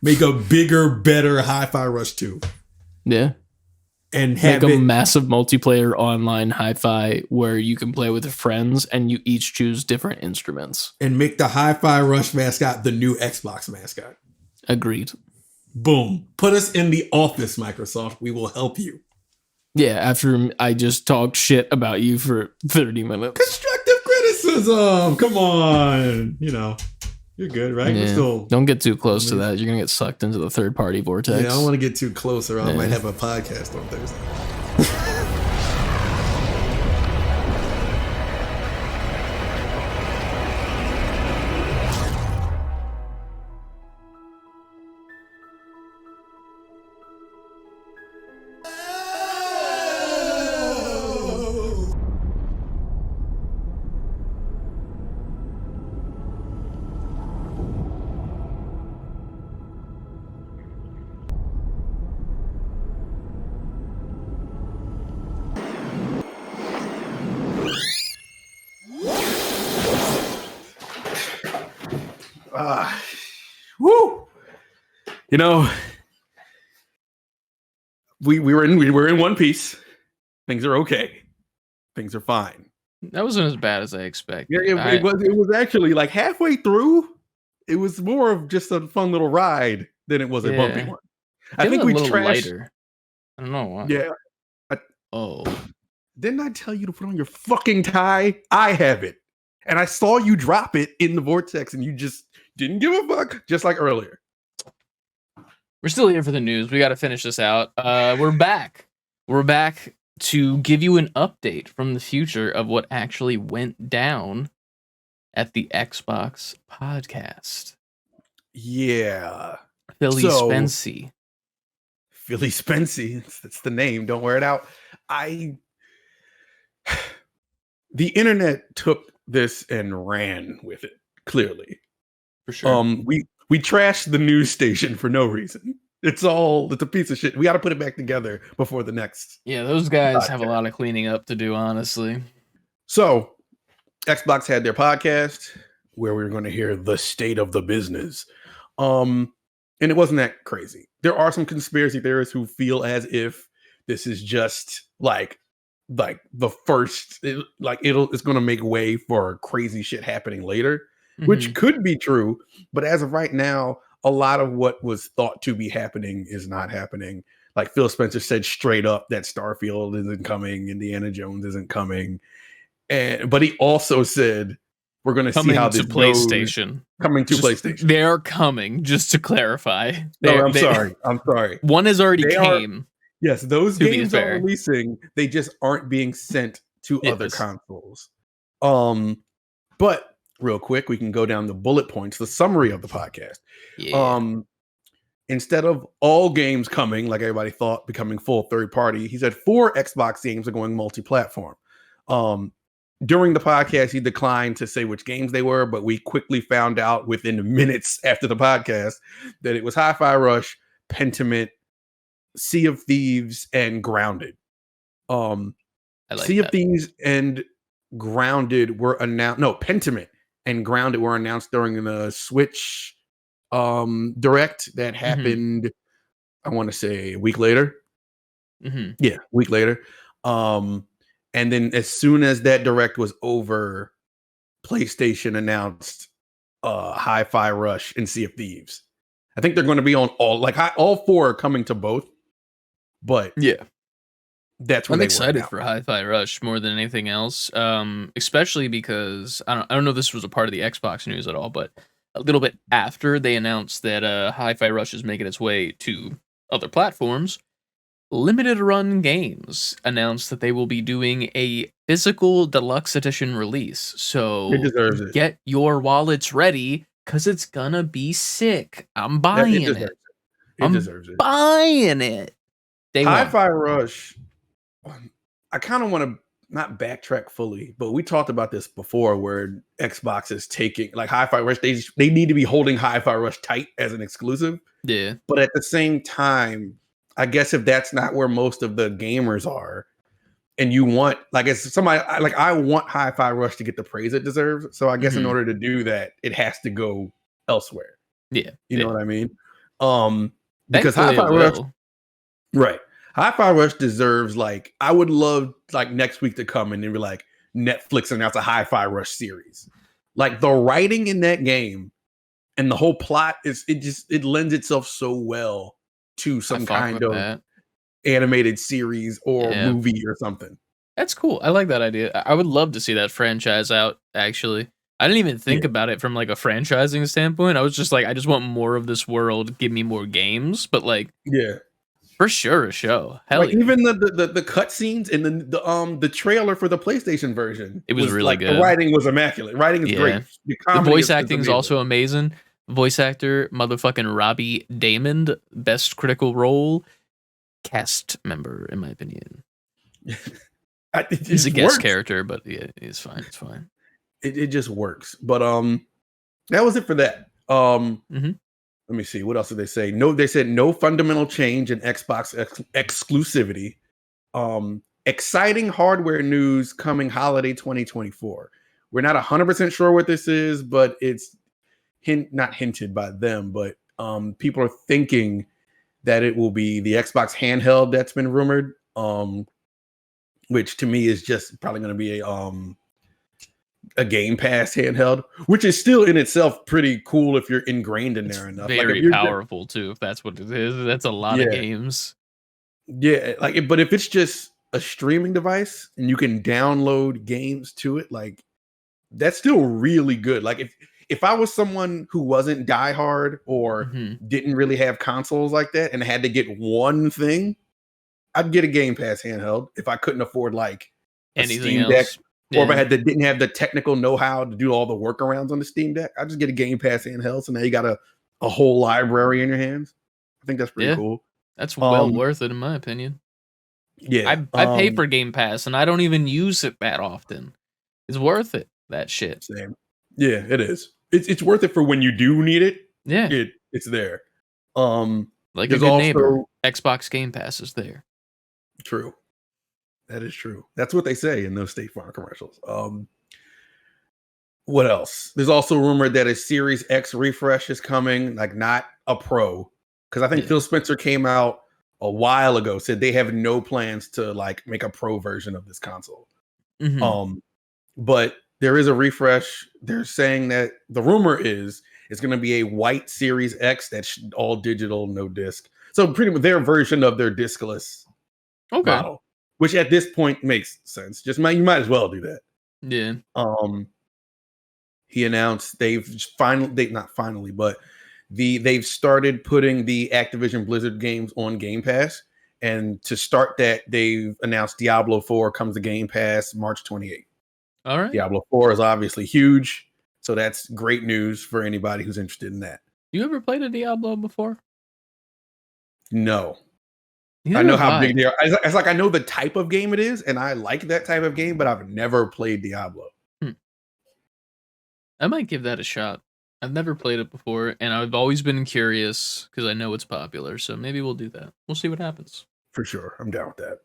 make a bigger, better Hi-Fi Rush 2. Yeah. And have make a massive multiplayer online hi-fi where you can play with friends and you each choose different instruments. And make the Hi-Fi Rush mascot the new Xbox mascot. Agreed. Boom. Put us in the office, Microsoft. We will help you. Yeah, after I just talked shit about you for 30 minutes. Constructive criticism. Come on. You're good, right? Yeah. We're still. Don't get too close to that. You're gonna get sucked into the third party vortex. Yeah, I don't want to get too close, or I might have a podcast on Thursday. Woo! You know, we were in One Piece. Things are okay. Things are fine. That wasn't as bad as I expected. Yeah, it was actually like halfway through. It was more of just a fun little ride than it was a bumpy one. I think we trashed. Lighter. I don't know why. Yeah. Oh. Didn't I tell you to put on your fucking tie? I have it. And I saw you drop it in the vortex and you just didn't give a fuck, just like earlier. We're still here for the news. We got to finish this out. We're back. We're back to give you an update from the future of what actually went down at the Xbox podcast. Yeah. Philly Spency. Philly Spency. That's the name. Don't wear it out. The internet took this and ran with it, clearly. For sure. We trashed the news station for no reason. It's a piece of shit. We got to put it back together before the next. Yeah, those guys have a lot of cleaning up to do, honestly. So, Xbox had their podcast where we were going to hear the state of the business. And it wasn't that crazy. There are some conspiracy theorists who feel as if this is just like the first, it's going to make way for crazy shit happening later, which could be true. But as of right now, a lot of what was thought to be happening is not happening. Like Phil Spencer said straight up that Starfield isn't coming, Indiana Jones isn't coming. But he also said, we're going to see how this PlayStation goes. Coming to PlayStation. They're coming, just to clarify. I'm sorry. One has already came. Yes, those games are releasing. They just aren't being sent to other consoles. But real quick, we can go down the bullet points, the summary of the podcast. Yeah. Instead of all games coming, like everybody thought, becoming full third party, he said 4 Xbox games are going multi-platform. During the podcast, he declined to say which games they were, but we quickly found out within minutes after the podcast that it was Hi-Fi Rush, Pentiment, Sea of Thieves, and Grounded. Sea of Thieves and Grounded were announced. No, Pentiment and Grounded were announced during the Switch Direct that happened, I want to say a week later. Yeah, a week later. And then as soon as that Direct was over, PlayStation announced Hi-Fi Rush and Sea of Thieves. I think they're going to be on all 4 are coming to both. But yeah, that's what I'm excited for Hi-Fi Rush more than anything else. Especially because I don't know if this was a part of the Xbox news at all, but a little bit after they announced that Hi-Fi Rush is making its way to other platforms, Limited Run Games announced that they will be doing a physical deluxe edition release. So get your wallets ready because it's gonna be sick. I'm buying it. It deserves it. Buying it. Hi-Fi Rush, I kind of want to not backtrack fully, but we talked about this before where Xbox is taking like Hi-Fi Rush. They need to be holding Hi-Fi Rush tight as an exclusive. Yeah. But at the same time, I guess if that's not where most of the gamers are and you want, like as somebody, I want Hi-Fi Rush to get the praise it deserves. So I guess in order to do that, it has to go elsewhere. Yeah. You know what I mean? Because Hi-Fi Rush, right. Hi-Fi Rush deserves I would love next week to come and then be like Netflix announce a Hi-Fi Rush series. Like the writing in that game and the whole plot it lends itself so well to some kind of animated series or movie or something. That's cool. I like that idea. I would love to see that franchise out, actually. I didn't even think about it from like a franchising standpoint. I was just like, I just want more of this world. Give me more games. But like, Yeah. for sure, a show. Hell Like yeah. even the cutscenes and the trailer for the PlayStation version. It was really like good. The writing was immaculate. Writing is great. The comedy voice is acting is amazing. also amazing. Voice actor, motherfucking Robbie Damon, best critical role cast member, in my opinion. He's a guest character, but yeah, it's fine. It's fine. It just works. But that was it for that. Let me see. What else did they say? No, they said no fundamental change in Xbox exclusivity. Exciting hardware news coming holiday 2024. We're not 100% sure what this is, but it's not hinted by them, but people are thinking that it will be the Xbox handheld that's been rumored, which to me is just probably going to be a Game Pass handheld, which is still in itself pretty cool if you're ingrained in there enough. Very like powerful too, if that's what it is. That's a lot of games. Yeah, but if it's just a streaming device and you can download games to it, like that's still really good. Like if I was someone who wasn't diehard or didn't really have consoles like that and had to get one thing, I'd get a Game Pass handheld if I couldn't afford like anything Steam else. Deck. Or if I didn't have the technical know-how to do all the workarounds on the Steam Deck, I just get a Game Pass handheld. So now you got a whole library in your hands. I think that's pretty cool. That's well worth it in my opinion. Yeah, I pay for Game Pass and I don't even use it that often. It's worth it. That shit. Same. Yeah, it is. It's worth it for when you do need it. Yeah, it's there. Like a good neighbor, Xbox Game Pass is there. True. That is true. That's what they say in those State Farm commercials. What else? There's also rumored that a Series X refresh is coming, like not a Pro, because I think Phil Spencer came out a while ago, said they have no plans to like make a Pro version of this console. But there is a refresh. They're saying that the rumor is it's going to be a white Series X that's all digital, no disc. So pretty much their version of their discless model. Which at this point makes sense. You might as well do that. Yeah. He announced they've started putting the Activision Blizzard games on Game Pass. And to start that, they've announced Diablo 4 comes to Game Pass March 28th. All right. Diablo 4 is obviously huge. So that's great news for anybody who's interested in that. You ever played a Diablo before? No. Neither I know how big they are. It's like I know the type of game it is, and I like that type of game, but I've never played Diablo. I might give that a shot. I've never played it before, and I've always been curious because I know it's popular. So maybe we'll do that. We'll see what happens. For sure, I'm down with that.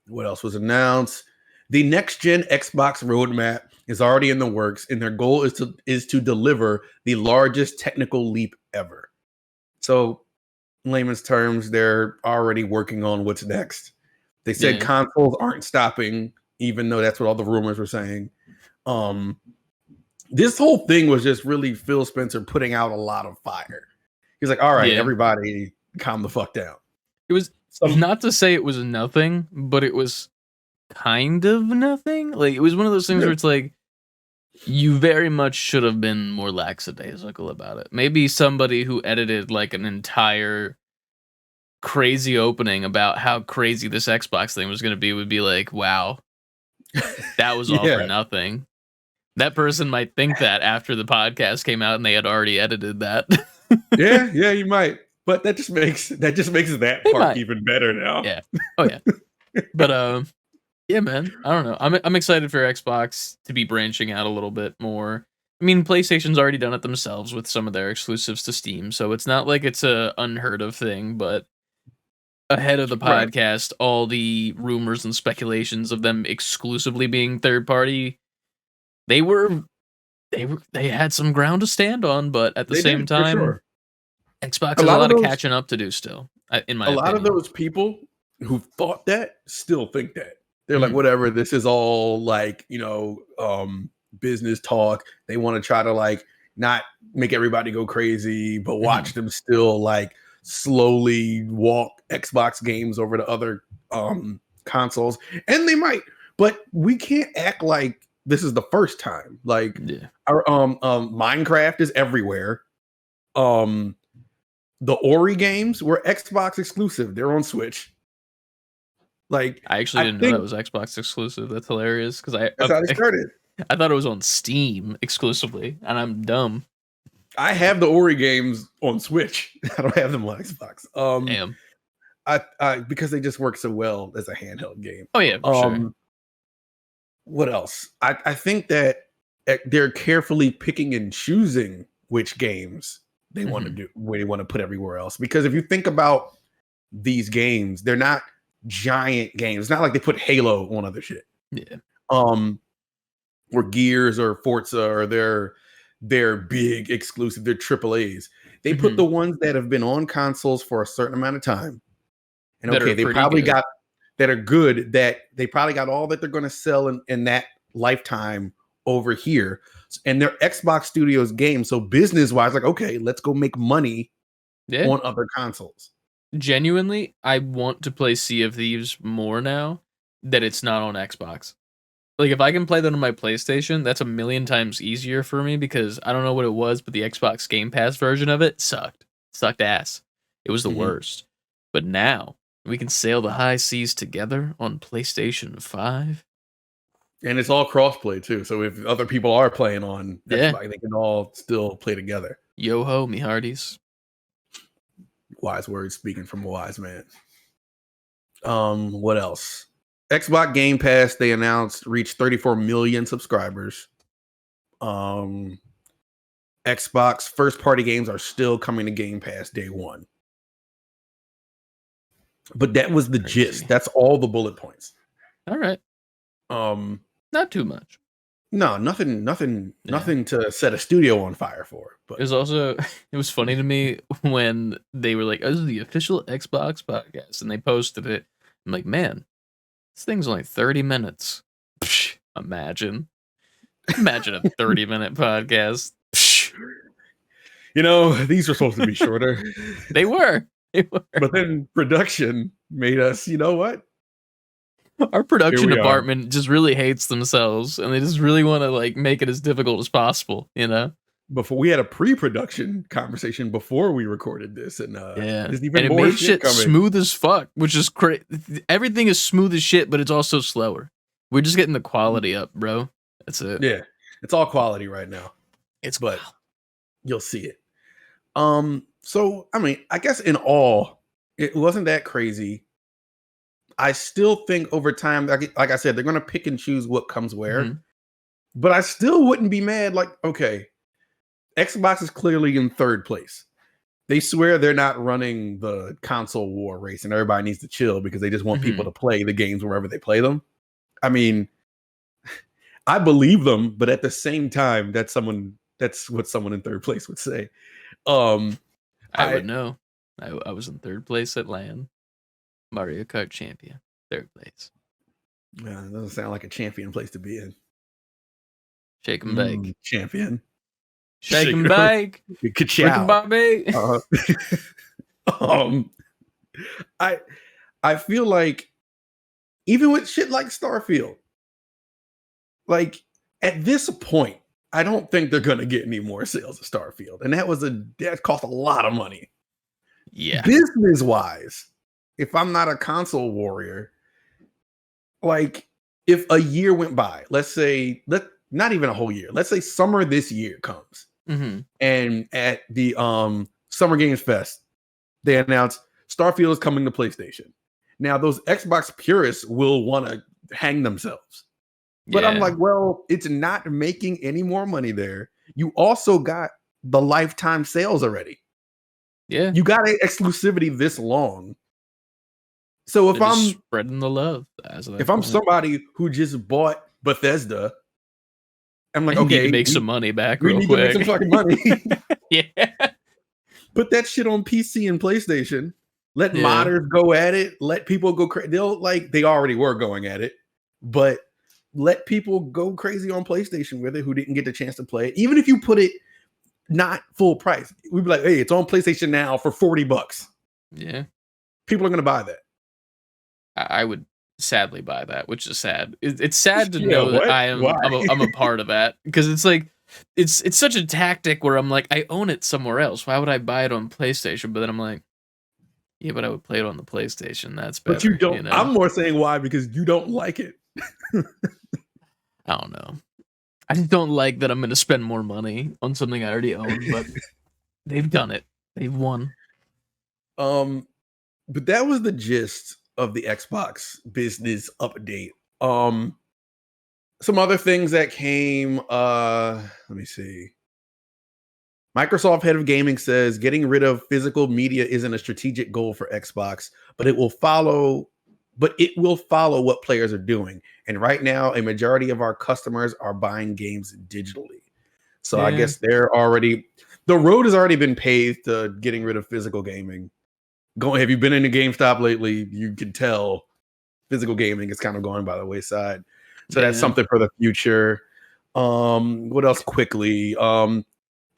What else was announced? The next gen Xbox roadmap is already in the works, and their goal is to deliver the largest technical leap ever. So, in layman's terms, they're already working on what's next. They said consoles aren't stopping, even though that's what all the rumors were saying. This whole thing was just really Phil Spencer putting out a lot of fire. He's like, all right, everybody calm the fuck down. It was not to say it was nothing, but it was kind of nothing. Like, it was one of those things where it's like, you very much should have been more lackadaisical about it. Maybe somebody who edited like an entire crazy opening about how crazy this Xbox thing was going to be would be like, wow, that was all for nothing. That person might think that after the podcast came out and they had already edited that. yeah, you might. But that just makes that part even better now. Yeah. Oh yeah. But yeah, man. I don't know. I'm excited for Xbox to be branching out a little bit more. I mean, PlayStation's already done it themselves with some of their exclusives to Steam, so it's not like it's a unheard of thing, but ahead of the podcast, all the rumors and speculations of them exclusively being third party, they had some ground to stand on, but at the same time, Xbox has a lot of catching up to do still, in my opinion. A lot of those people who thought that still think that. They're like, whatever, this is all like, business talk. They want to try to like not make everybody go crazy, but watch them still like slowly walk Xbox games over to other consoles. And they might, but we can't act like this is the first time. Like, Yeah. our Minecraft is everywhere. The Ori games were Xbox exclusive. They're on Switch. Like, I actually didn't know that was Xbox exclusive. That's hilarious because that's how they started. I thought it was on Steam exclusively, and I'm dumb. I have the Ori games on Switch. I don't have them on Xbox. Damn. I because they just work so well as a handheld game. Oh yeah, for sure. What else? I think that they're carefully picking and choosing which games they want to do, where they want to put everywhere else. Because if you think about these games, they're not giant games. It's not like they put Halo on other shit. Yeah. Or Gears or Forza or they're big exclusive, they're AAAs. They put the ones that have been on consoles for a certain amount of time. And that okay, they probably got that are good, that they probably got all that they're going to sell in that lifetime over here. And they're Xbox Studios games. So business wise, like, okay, let's go make money on other consoles. Genuinely, I want to play Sea of Thieves more now that it's not on Xbox. Like, if I can play that on my PlayStation, that's a million times easier for me because I don't know what it was, but the Xbox Game Pass version of it sucked. Sucked ass. It was the worst. But now, we can sail the high seas together on PlayStation 5. And it's all crossplay too. So if other people are playing on Xbox, they can all still play together. Yo-ho, me hearties. Wise words speaking from a wise man. What else? Xbox Game Pass, they announced, reached 34 million subscribers. Xbox first party games are still coming to Game Pass day one. But that was the gist. That's all the bullet points. All right. Not too much. No, nothing to set a studio on fire for. But it was funny to me when they were like, "Oh, this is the official Xbox podcast," and they posted it. I'm like, man, this thing's only 30 minutes. Psh, imagine a 30-minute podcast. Psh. You know, these were supposed to be shorter. They were. But then production made us, you know what? Our production department just really hates themselves, and they just really want to like make it as difficult as possible, you know? Before we had a pre-production conversation before we recorded this, and there's even and it more made shit coming. smooth as fuck, which is crazy. Everything is smooth as shit, but it's also slower. We're just getting the quality up, bro. That's it. Yeah, it's all quality right now. But you'll see it. So I mean, I guess in all, it wasn't that crazy. I still think over time, like I said, they're gonna pick and choose what comes where. But I still wouldn't be mad. Like, okay, Xbox is clearly in third place. They swear they're not running the console war race, and everybody needs to chill because they just want people to play the games wherever they play them. I mean, I believe them, but at the same time, that's what someone in third place would say. I would know. I was in third place at LAN. Mario Kart champion. Third place. Yeah, it doesn't sound like a champion place to be in. Shake and bake. Champion. Shake and bake. Ka-chow. Bobby. I feel like even with shit like Starfield, like at this point, I don't think they're gonna get any more sales of Starfield, and that cost a lot of money. Yeah, business wise, if I'm not a console warrior, like if a year went by, not even a whole year, let's say summer this year comes, and at the Summer Games Fest, they announced Starfield is coming to PlayStation. Now those Xbox purists will want to hang themselves. But I'm like, well, it's not making any more money there. You also got the lifetime sales already. Yeah. You got exclusivity this long. So if I'm spreading the love, if I'm somebody who just bought Bethesda, I'm like, okay, need to make some money back we real need quick. to make some fucking money. Yeah. Put that shit on PC and PlayStation. Let modders go at it. Let people go crazy. They already were going at it, but let people go crazy on PlayStation with it who didn't get the chance to play it. Even if you put it not full price, we'd be like, hey, it's on PlayStation now for $40. Yeah. People are going to buy that. I would sadly buy that, which is sad. It's sad to Yeah, know that what? Why? I'm a part of that, because it's like it's such a tactic where I'm like, I own it somewhere else. Why would I buy it on PlayStation? But then I'm like, yeah, but I would play it on the PlayStation. That's better. But you don't. know? I'm more saying why because you don't like it. I don't know. I just don't like that I'm going to spend more money on something I already own. But they've done it. They've won. But that was the gist of the Xbox business update. Some other things that came, let me see. Microsoft head of gaming says getting rid of physical media isn't a strategic goal for Xbox, but it will follow what players are doing. And right now, a majority of our customers are buying games digitally. So I guess the road has already been paved to getting rid of physical gaming. Have you been in a GameStop lately? You can tell physical gaming is kind of going by the wayside. So that's something for the future. What else quickly?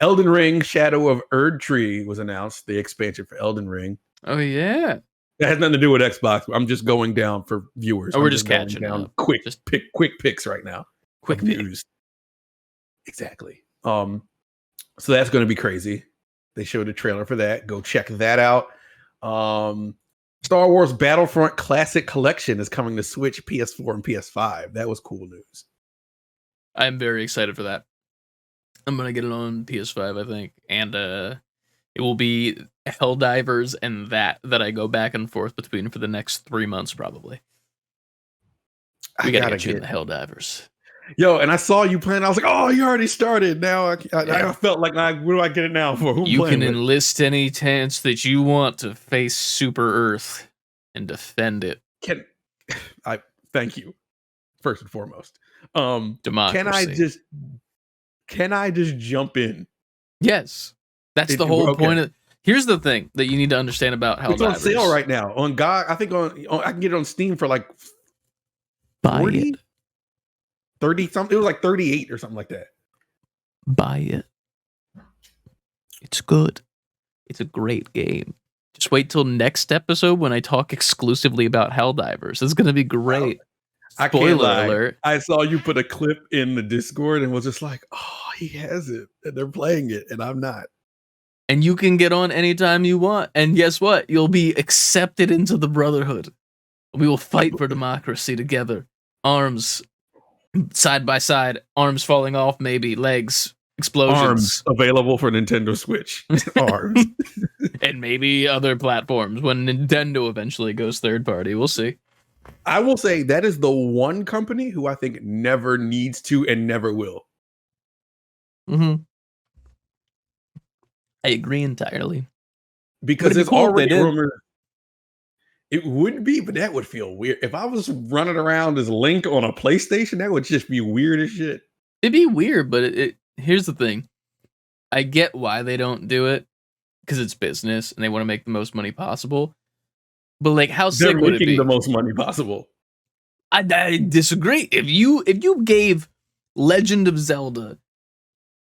Elden Ring Shadow of Erdtree was announced, the expansion for Elden Ring. Oh, yeah. That has nothing to do with Xbox. I'm just going down for viewers. We're just catching up. Quick picks right now. Quick news. Exactly. So that's going to be crazy. They showed a trailer for that. Go check that out. Star Wars Battlefront Classic Collection is coming to Switch, PS4, and PS5. That was cool news. I'm very excited for that. I'm gonna get it on PS5, I think, and it will be Helldivers and that I go back and forth between for the next 3 months, probably. We gotta get you in the Helldivers. Yo, and I saw you playing. I was like, "Oh, you already started." Now I felt like, "What do I get it now for?" You can enlist any chance that you want to face Super Earth and defend it. Thank you, first and foremost. Democracy. Can I just jump in? Yes, that's the whole point of. Here's the thing that you need to understand about Helldivers. It's on sale right now on GOG. I think I can get it on Steam for like 40, 30 something. It was like 38 or something like that. Buy it. It's good. It's a great game. Just wait till next episode when I talk exclusively about Helldivers. It's gonna be great. Spoiler alert. I saw you put a clip in the Discord and was just like, "Oh, he has it, and they're playing it, and I'm not." And you can get on anytime you want. And guess what? You'll be accepted into the Brotherhood. We will fight for democracy together. Arms side by side. Arms falling off, maybe. Legs. Explosions. Arms available for Nintendo Switch. Arms. And maybe other platforms when Nintendo eventually goes third party. We'll see. I will say that is the one company who I think never needs to and never will. Mm-hmm. I agree entirely. Because there's already rumors. It would be, but that would feel weird. If I was running around as Link on a PlayStation, that would just be weird as shit. It'd be weird, but here's the thing. I get why they don't do it, because it's business and they want to make the most money possible. But like, how sick would it be? The most money possible. I disagree. If you gave Legend of Zelda,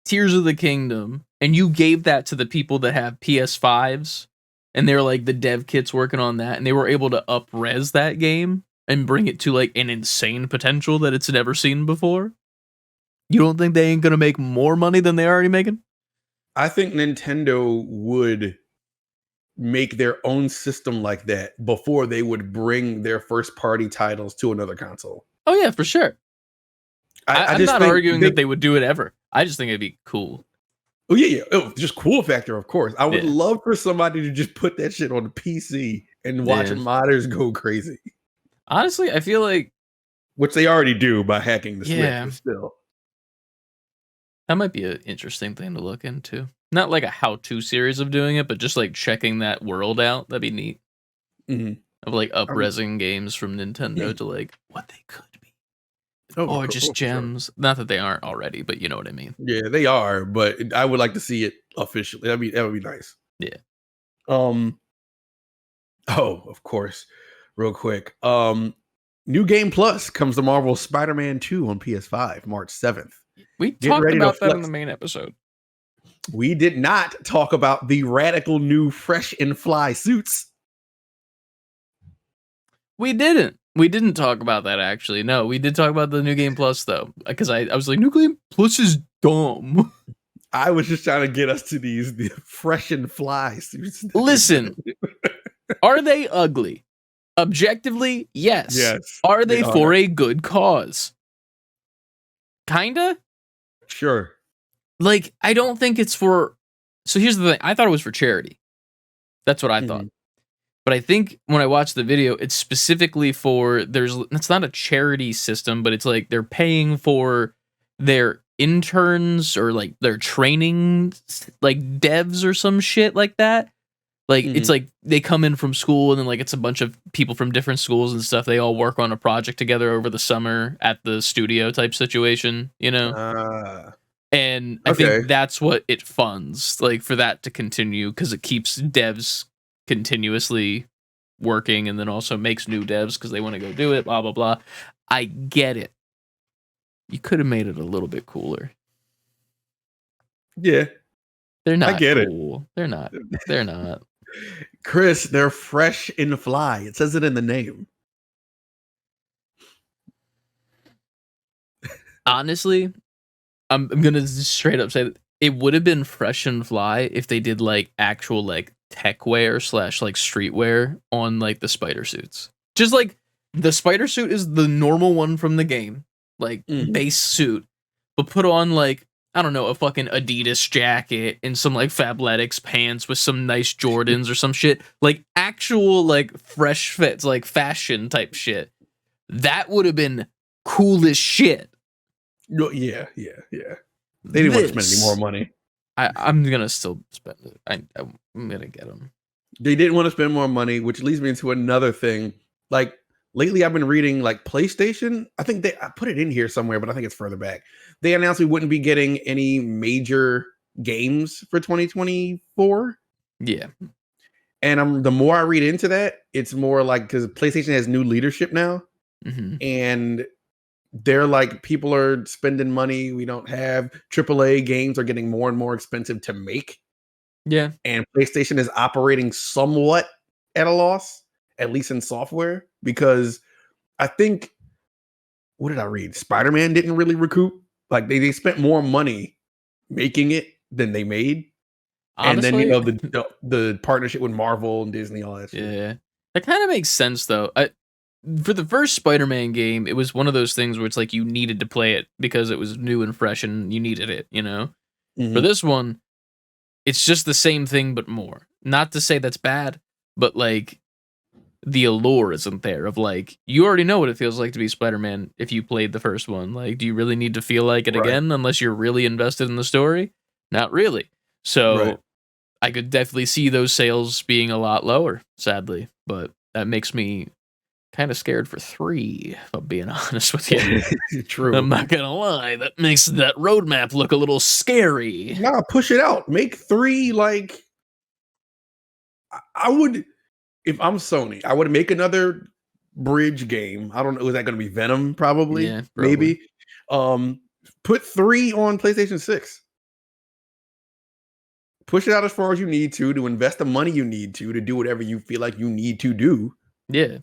Tears of the Kingdom, and you gave that to the people that have PS5s, and they're like the dev kits working on that, and they were able to up-res that game and bring it to like an insane potential that it's never seen before, you don't think they ain't gonna make more money than they're already making? I think Nintendo would make their own system like that before they would bring their first party titles to another console. Oh yeah, for sure. I'm not arguing that they would do it ever. I just think it'd be cool. Oh yeah. Oh, just cool factor, of course. I would love for somebody to just put that shit on the PC and watch modders go crazy. Honestly, I feel like, which they already do by hacking the Switch, but still. That might be an interesting thing to look into. Not like a how-to series of doing it, but just like checking that world out. That'd be neat. Mm-hmm. Of like up-resing games from Nintendo to like what they could be. Or just gems. Sure. Not that they aren't already, but you know what I mean. Yeah, they are, but I would like to see it officially. That would be nice. Yeah. Oh, of course. Real quick. New Game Plus comes to Marvel's Spider-Man 2 on PS5, March 7th. We talked about that in the main episode. We did not talk about the radical new fresh and fly suits. We didn't. We didn't talk about that, actually. No, we did talk about the New Game Plus, though. Because I was like, New Game Plus is dumb. I was just trying to get us to the fresh and fly suits. Listen, are they ugly? Objectively, yes. Yes. Are they for a good cause? Kinda? Sure. Like, I don't think it's for... So here's the thing. I thought it was for charity. That's what I thought. But I think when I watched the video, it's specifically for... It's not a charity system, but it's like they're paying for their interns or like their training, like devs or some shit like that. Like, it's like they come in from school and then like it's a bunch of people from different schools and stuff. They all work on a project together over the summer at the studio type situation, you know? And I think that's what it funds, like for that to continue, because it keeps devs continuously working and then also makes new devs because they want to go do it, blah, blah, blah. I get it. You could have made it a little bit cooler. Yeah. They're not I get cool. It. They're not. They're not. Chris, they're fresh and fly. It says it in the name. Honestly, I'm gonna just straight up say that it would have been fresh and fly if they did like actual like tech wear / like streetwear on like the spider suits. Just like the spider suit is the normal one from the game, like base suit, but put on like, I don't know, a fucking Adidas jacket and some like Fabletics pants with some nice Jordans or some shit. Like actual like fresh fits, like fashion type shit. That would have been cool as shit. Yeah. They didn't want to spend any more money. I'm gonna still spend it. I'm gonna get them. They didn't want to spend more money, which leads me into another thing. Like lately, I've been reading like PlayStation. I think I put it in here somewhere, but I think it's further back. They announced we wouldn't be getting any major games for 2024. Yeah, and the more I read into that, it's more like because PlayStation has new leadership now, and they're like, people are spending money. We don't have AAA games are getting more and more expensive to make. Yeah. And PlayStation is operating somewhat at a loss, at least in software, because I think, what did I read? Spider-Man didn't really recoup. Like they spent more money making it than they made. Honestly, and then, the partnership with Marvel and Disney, all that shit. Yeah. That kind of makes sense though. For the first Spider-Man game, it was one of those things where it's like you needed to play it because it was new and fresh and you needed it, you know? For this one, it's just the same thing but more. Not to say that's bad, but like the allure isn't there of like, you already know what it feels like to be Spider-Man if you played the first one. Like, do you really need to feel like it again unless you're really invested in the story? Not really. So I could definitely see those sales being a lot lower, sadly, but that makes me kind of scared for 3, if I'm being honest with you. True. I'm not gonna lie. That makes that roadmap look a little scary. Nah, push it out. Make 3 like I would, if I'm Sony, I would make another bridge game. I don't know, is that going to be Venom? Probably. Yeah, probably. Maybe. Put 3 on PlayStation 6. Push it out as far as you need to invest the money you need to do whatever you feel like you need to do. Yeah.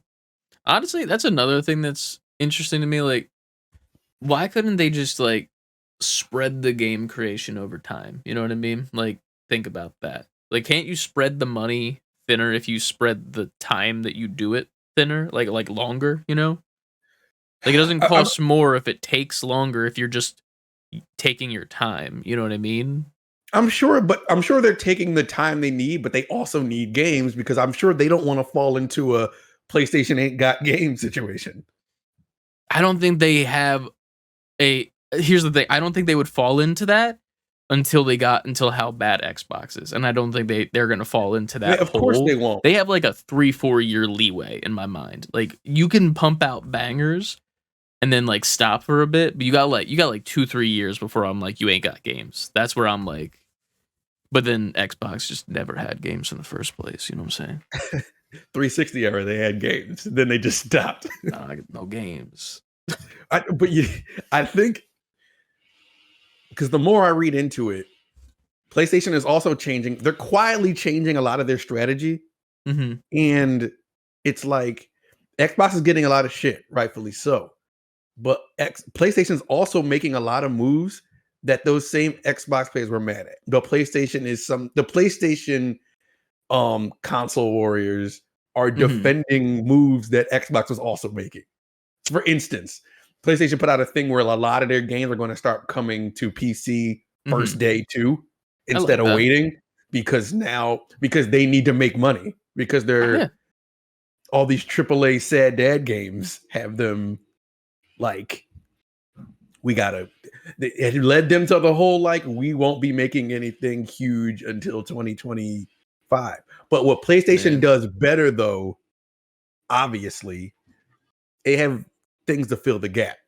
Honestly, that's another thing that's interesting to me. Like, why couldn't they just like spread the game creation over time? You know what I mean? Like, think about that. Like, can't you spread the money thinner if you spread the time that you do it thinner? Like longer, you know? Like, it doesn't cost more if it takes longer if you're just taking your time. You know what I mean? I'm sure they're taking the time they need, but they also need games because I'm sure they don't want to fall into a PlayStation ain't got game situation. I don't think they have here's the thing. I don't think they would fall into that until how bad Xbox is. And I don't think they're going to fall into that. Yeah, of course they won't. They have like a 3-4 year leeway in my mind. Like, you can pump out bangers and then like stop for a bit, but you got like 2-3 years before I'm like, you ain't got games. That's where I'm like, but then Xbox just never had games in the first place. You know what I'm saying? 360 era, they had games. Then they just stopped. No games. I think, because the more I read into it, PlayStation is also changing. They're quietly changing a lot of their strategy. And it's like, Xbox is getting a lot of shit, rightfully so. But PlayStation's also making a lot of moves that those same Xbox players were mad at. The PlayStation console warriors are defending moves that Xbox was also making. For instance, PlayStation put out a thing where a lot of their games are going to start coming to PC first day too, instead of waiting, because they need to make money, because they're all these AAA sad dad games have them like, it led them to the whole like, we won't be making anything huge until 2025. But what PlayStation does better, though, obviously, they have things to fill the gap.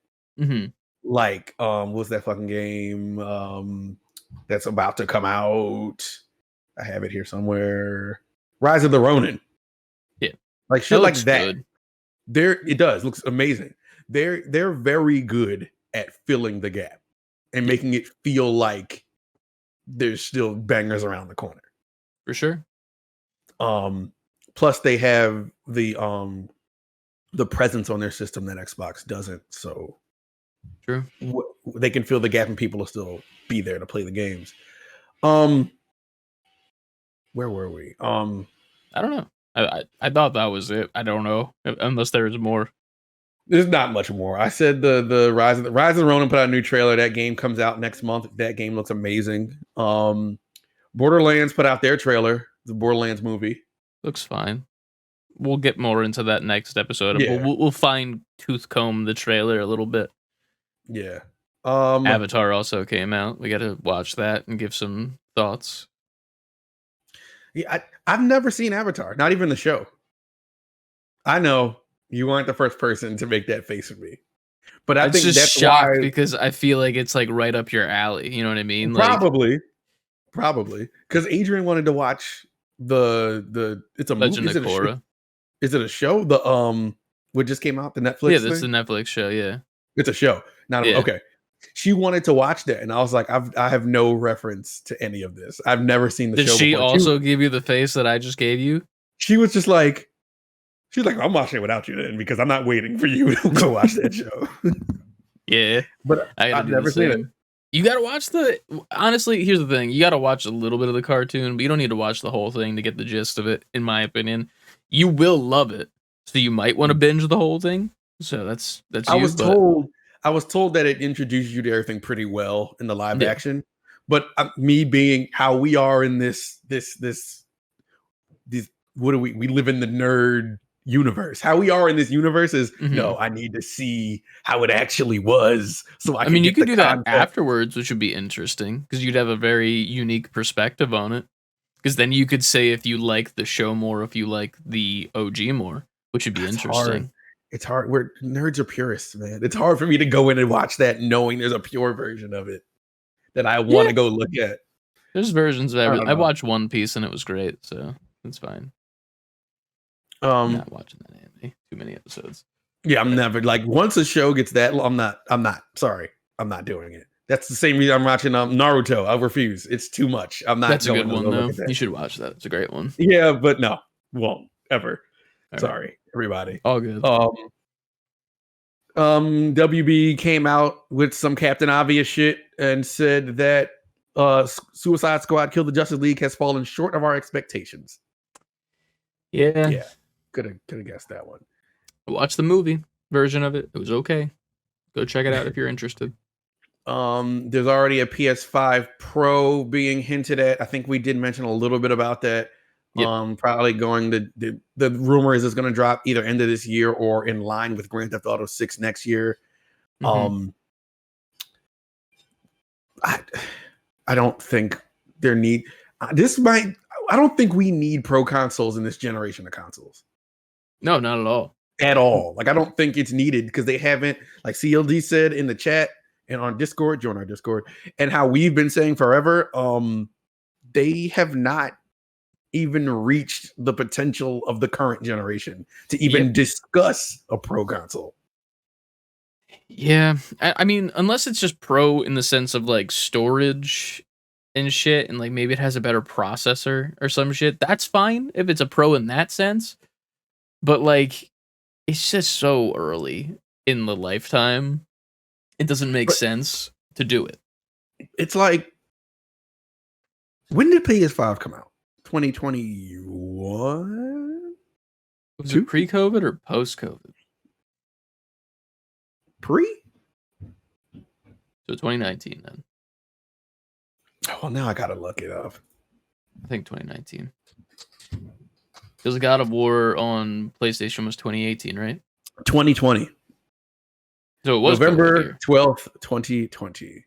Like, what's that fucking game that's about to come out? I have it here somewhere. Rise of the Ronin. Yeah, like shit like that. It looks amazing. They're very good at filling the gap and making it feel like there's still bangers around the corner. For sure. Plus they have the presence on their system that Xbox doesn't. So true. They can fill the gap and people will still be there to play the games. Where were we? I don't know. I thought that was it. I don't know unless there's more. There's not much more. I said the Rise of the Ronin put out a new trailer. That game comes out next month. That game looks amazing. Borderlands put out their trailer. The Borderlands movie looks fine. We'll get more into that next episode. Yeah. We'll fine tooth comb the trailer a little bit. Yeah. Avatar also came out. We got to watch that and give some thoughts. Yeah, I've never seen Avatar. Not even the show. I know. You weren't the first person to make that face at me, but I think that's shocked why, because I feel like it's like right up your alley. You know what I mean? Probably because Adrian wanted to watch the it's a Legend movie. of Korra. Is it a show? The what just came out, the Netflix? Yeah, this is the Netflix show. Yeah, it's a show. Okay. She wanted to watch that, and I was like, I have no reference to any of this. I've never seen the show. Did she before. also give you the face that I just gave you? She was just like. She's like, I'm watching it without you then, because I'm not waiting for you to go watch that show. Yeah. But I've never seen it. You got to watch honestly, here's the thing. You got to watch a little bit of the cartoon, but you don't need to watch the whole thing to get the gist of it, in my opinion. You will love it. So you might want to binge the whole thing. So that's I was told that it introduced you to everything pretty well in the live action. But me being how we are in this what do we live in the nerd universe. How we are in this universe is no, I need to see how it actually was. So I mean, you could do that afterwards, which would be interesting because you'd have a very unique perspective on it. Because then you could say if you like the show more, if you like the OG more, which would be interesting. It's hard. Nerds are purists, man. It's hard for me to go in and watch that knowing there's a pure version of it that I want to go look at. There's versions of everything. I watched One Piece and it was great, so it's fine. I'm not watching that anime. Too many episodes. Yeah, I'm never once a show gets that long, I'm not doing it. That's the same reason I'm watching Naruto. I refuse. It's too much. I'm not. That's a good one though. You should watch that. It's a great one. Yeah, but no, won't ever. All Sorry, right. Everybody. All good. WB came out with some Captain Obvious shit and said that Suicide Squad: Kill the Justice League has fallen short of our expectations. Yeah. Could have guessed that one. Watch the movie version of it. It was okay. Go check it out if you're interested. There's already a PS5 Pro being hinted at. I think we did mention a little bit about that. Yep. Probably going the rumor is it's going to drop either end of this year or in line with Grand Theft Auto 6 next year. I don't think there I don't think we need pro consoles in this generation of consoles. No, not at all. At all. I don't think it's needed because they haven't, like CLD said in the chat and on Discord, join our Discord, and how we've been saying forever, they have not even reached the potential of the current generation to even discuss a pro console. Yeah. I mean, unless it's just pro in the sense of like storage and shit, and like maybe it has a better processor or some shit, that's fine if it's a pro in that sense. But like it's just so early in the lifetime. It doesn't make sense to do it. It's like, when did PS5 come out? 2021? Was it pre-COVID or post-COVID? Pre? So 2019 then. Oh, now I gotta look it up. I think 2019. Because God of War on PlayStation was 2018, right? 2020. So it was November 12th, 2020.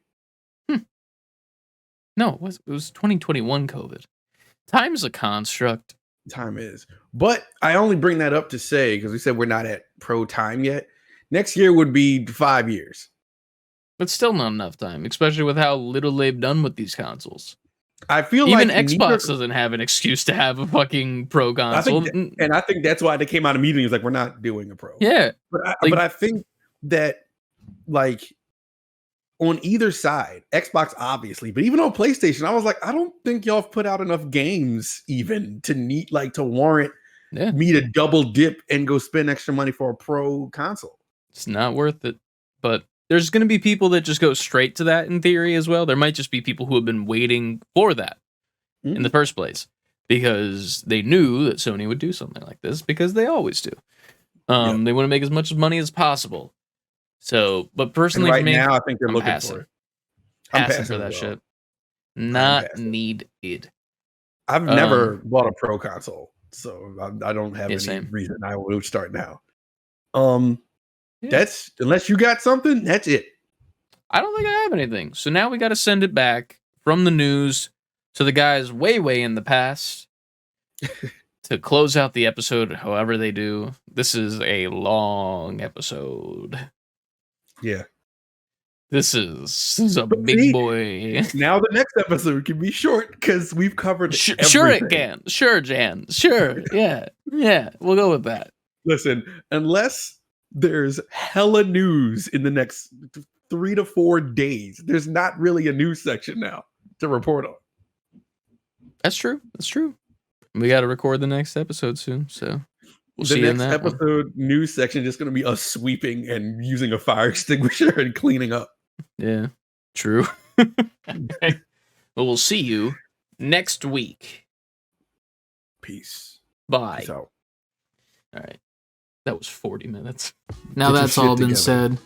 No, it was 2021 COVID. Time's a construct. Time is. But I only bring that up to say, because we said we're not at pro time yet. Next year would be 5 years. But still not enough time, especially with how little they've done with these consoles. I feel even like Xbox doesn't have an excuse to have a fucking pro console. I think that's why they came out immediately. It's like, we're not doing a pro. Yeah. But I think that, like, on either side, Xbox obviously, but even on PlayStation, I was like, I don't think y'all have put out enough games even to warrant me to double dip and go spend extra money for a pro console. It's not worth it. But there's going to be people that just go straight to that in theory as well. There might just be people who have been waiting for that in the first place because they knew that Sony would do something like this because they always do. They want to make as much money as possible. So, but personally, and for me, now I think they're looking passing. for it. Passing for that shit. Not needed. I've never bought a pro console, so I don't have any reason I will start now. That's unless you got something, that's it. I don't think I have anything. So now we got to send it back from the news to the guys way in the past to close out the episode however they do. This is a long episode. Yeah. This is a big boy. Now the next episode can be short because we've covered everything. Sure it can. Sure, Jan. Sure. Yeah. We'll go with that. Listen, unless there's hella news in the next 3 to 4 days, there's not really a news section now to report on. That's true. We got to record the next episode soon, so we'll see you in that episode. News section is just going to be us sweeping and using a fire extinguisher and cleaning up. Yeah, true. Okay. Well, we'll see you next week. Peace. Bye. Peace out. All right. That was 40 minutes. Now that's all been said.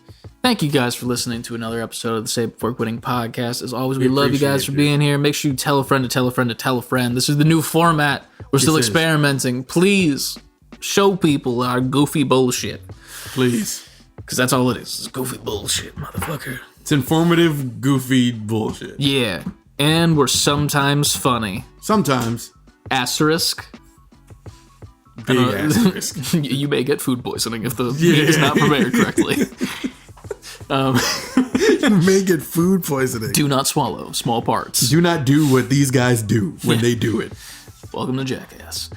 Thank you guys for listening to another episode of the Save Before Quitting podcast. As always, we love you guys for being here. Make sure you tell a friend to tell a friend to tell a friend. This is the new format. We're still experimenting. Please show people our goofy bullshit. Please. Because that's all it is. It's goofy bullshit, motherfucker. It's informative, goofy bullshit. Yeah. And we're sometimes funny. Sometimes. Asterisk. Big asterisk. You may get food poisoning if the meat is not prepared correctly. You may get food poisoning. Do not swallow small parts. Do not do what these guys do when they do it. Welcome to Jackass.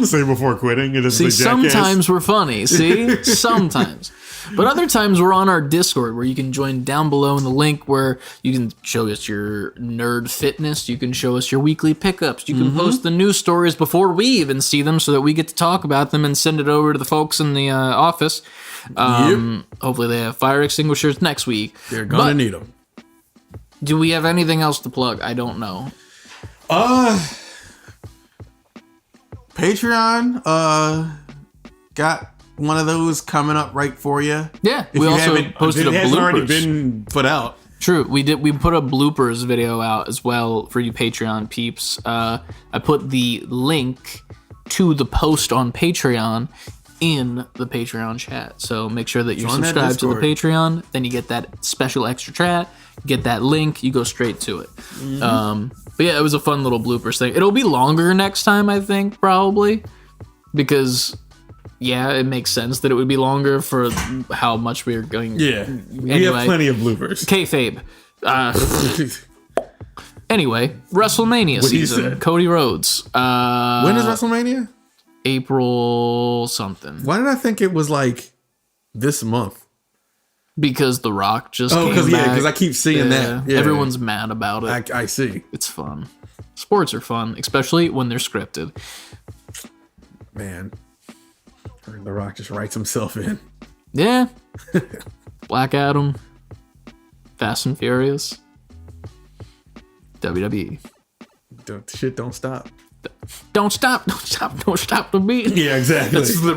Say before quitting. It is see, sometimes we're funny. See? Sometimes. But other times we're on our Discord where you can join down below in the link where you can show us your nerd fitness. You can show us your weekly pickups. You can post the news stories before we even see them so that we get to talk about them and send it over to the folks in the office. Hopefully they have fire extinguishers next week. They're going to need them. Do we have anything else to plug? I don't know. Patreon got one of those coming up right for you. Yeah, we also posted a bloopers. It hasn't already been put out. True, we did. We put a bloopers video out as well for you Patreon peeps. I put the link to the post on Patreon in the Patreon chat. So make sure that you're subscribed to the Patreon. Then you get that special extra chat. Get that link. You go straight to it. But yeah, it was a fun little bloopers thing. It'll be longer next time, I think, probably, because. Yeah, it makes sense that it would be longer for how much we're going. Yeah, we have plenty of bloopers. Kayfabe. Anyway, WrestleMania season. Cody Rhodes. When is WrestleMania? April something. Why did I think it was like this month? Because The Rock just came back. Because I keep seeing that. Yeah. Everyone's mad about it. I see. It's fun. Sports are fun, especially when they're scripted. Man. The Rock just writes himself in. Yeah. Black Adam. Fast and Furious. WWE. Don't stop. Don't stop the beat. Yeah, exactly. That's the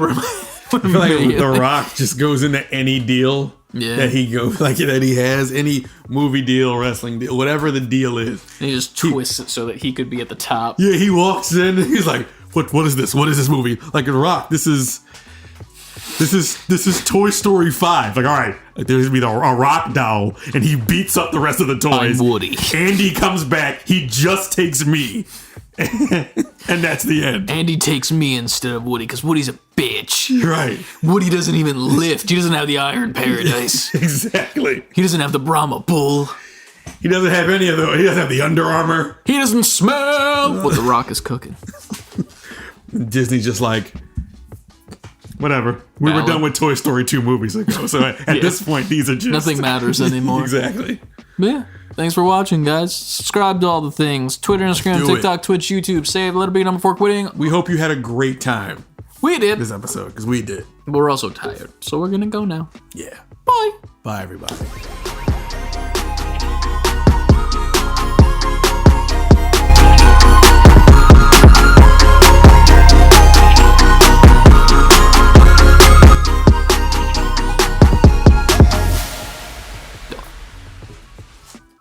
I feel like The Rock just goes into any deal that he goes, like that he has, any movie deal, wrestling deal, whatever the deal is. And he just twists it so that he could be at the top. Yeah, he walks in and he's like, What is this? What is this movie? Like The Rock, this is Toy Story 5. Like, all right, there's gonna be a rock doll, and he beats up the rest of the toys. I'm Woody. Andy comes back. He just takes me, and that's the end. Andy takes me instead of Woody because Woody's a bitch. Right. Woody doesn't even lift. He doesn't have the Iron Paradise. Exactly. He doesn't have the Brahma Bull. He doesn't have any of the. He doesn't have the Under Armour. He doesn't smell what The Rock is cooking. Disney's just like, whatever. We were done with Toy Story 2 movies ago. So at this point, these are just... Nothing matters anymore. Exactly. But yeah. Thanks for watching, guys. Subscribe to all the things. Twitter, Instagram, TikTok, Twitch, YouTube. Save, let it be number 4 quitting. We hope you had a great time We did. this episode, because we did. But we're also tired. So we're going to go now. Yeah. Bye. Bye, everybody.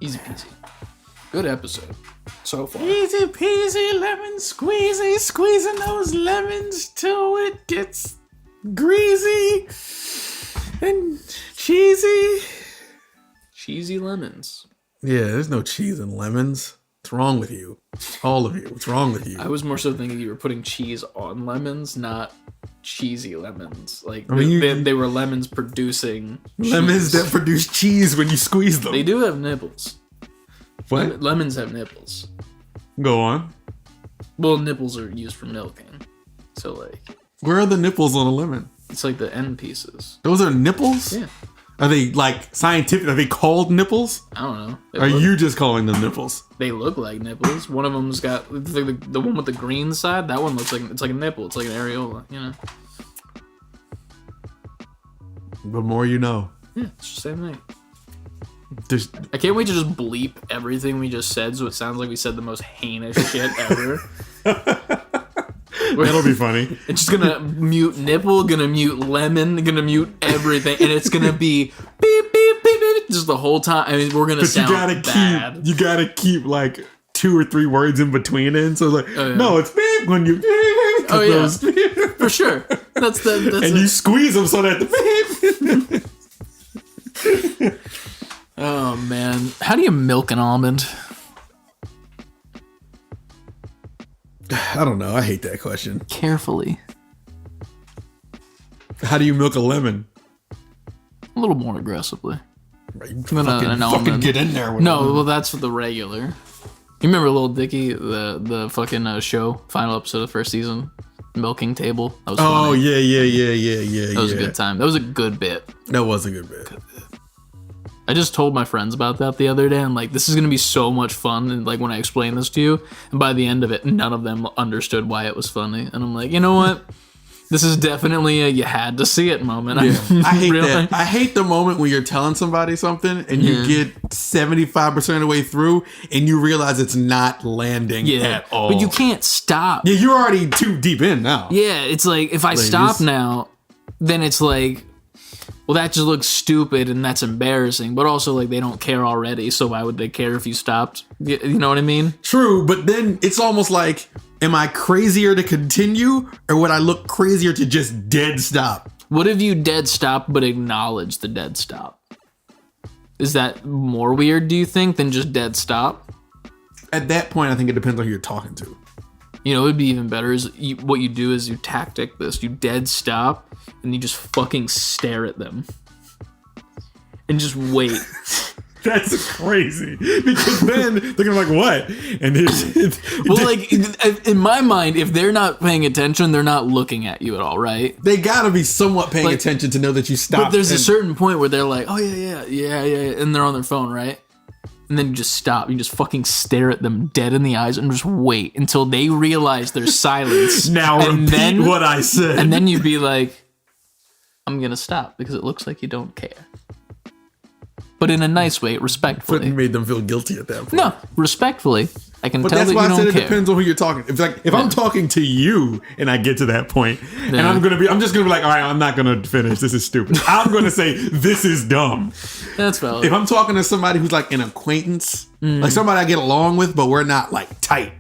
Easy peasy. Good episode so far. Easy peasy lemon squeezy, squeezing those lemons till it gets greasy and cheesy. Cheesy lemons. Yeah, there's no cheese in lemons. What's wrong with you? All of you. What's wrong with you? I was more so thinking you were putting cheese on lemons, not cheesy lemons. Like, I mean, they were lemons producing lemons cheese. that produce cheese when you squeeze them. They do have nipples. What? Lemons have nipples. Go on. Well, nipples are used for milking. So, like, Where are the nipples on a lemon? it's like the end pieces. Those are nipples? Yeah. Are they like scientific? Are they called nipples? I don't know. Are you just calling them nipples? They look like nipples. One of them's got the one with the green side. That one looks like it's like a nipple. It's like an areola. You know. The more you know. Yeah, it's the same thing. There's, I can't wait to just bleep everything we just said, so it sounds like we said the most heinous shit ever. that'll be funny. It's just gonna mute nipple, gonna mute lemon, gonna mute everything, and it's gonna be beep beep beep beep just the whole time. I mean, we're gonna sound bad. You gotta keep like 2 or 3 words in between it. So it's like, no, it's beep when you beep. Oh yeah, for sure. That's and you squeeze them so that the beep. Oh man, how do you milk an almond? I don't know. I hate that question. Carefully. How do you milk a lemon? A little more aggressively. You Than an fucking almond. get in there with No, well, that's the regular. You remember Lil Dicky, the fucking show, final episode of the first season, milking table? That was Oh, funny. yeah. That was a good time. That was a good bit. That was a good bit. I just told my friends about that the other day. I'm like, this is gonna be so much fun. And like when I explain this to you, and by the end of it, none of them understood why it was funny. And I'm like, you know what? This is definitely a you had to see it moment. Yeah. I hate Really? that. I hate the moment when you're telling somebody something and you get 75% of the way through and you realize it's not landing at all. But you can't stop. Yeah, you're already too deep in now. Yeah, it's like if I stop now, then it's like, well, that just looks stupid and that's embarrassing. But also, like, they don't care already, so why would they care if you stopped? You know what I mean? True, but then it's almost like, am I crazier to continue or would I look crazier to just dead stop? What if you dead stop but acknowledge the dead stop? Is that more weird, do you think, than just dead stop? At that point, I think it depends on who you're talking to. You know, it would be even better is what you do is you tactic this. You dead stop and you just fucking stare at them. And just wait. That's crazy. Because then they're gonna be like, what? And it's well, like, in my mind, if they're not paying attention, they're not looking at you at all, right? they gotta be somewhat paying attention to know that you stopped. But there's a certain point where they're like, oh, yeah, and they're on their phone, right? and then you just stop. You just fucking stare at them dead in the eyes and just wait until they realize there's silence. Now and repeat what I said. And then you'd be like, I'm gonna stop because it looks like you don't care. But in a nice way, respectfully. But you made them feel guilty at that point. No, respectfully. I can But tell that's that you why I don't said it care. depends on who you're talking. If I'm talking to you and I get to that point, and Yeah. I'm just gonna be like, all right, I'm not gonna finish. This is stupid. I'm gonna say this is dumb. That's valid. If I'm talking to somebody who's like an acquaintance, like somebody I get along with, but we're not like tight,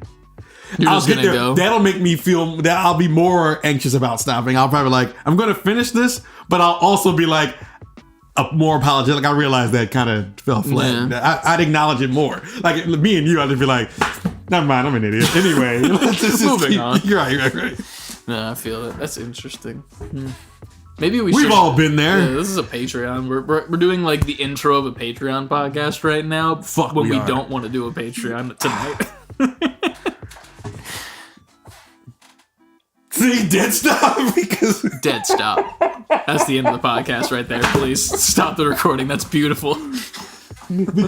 You're I'll just get gonna there. go. That'll make me feel that I'll be more anxious about stopping. I'll probably like, I'm gonna finish this, but I'll also be like more apologetic. I realized that kind of fell flat. Yeah. I'd acknowledge it more. Like me and you, I'd just be like, never mind, I'm an idiot. Anyway, let's just Moving on. You're right. No, I feel it. That's interesting. Maybe we We've should. all been there. Yeah, this is a Patreon. We're doing like the intro of a Patreon podcast right now. Fuck, when we are. don't want to do a Patreon tonight. See, dead stop because Dead stop. That's the end of the podcast right there. Please stop the recording. That's beautiful.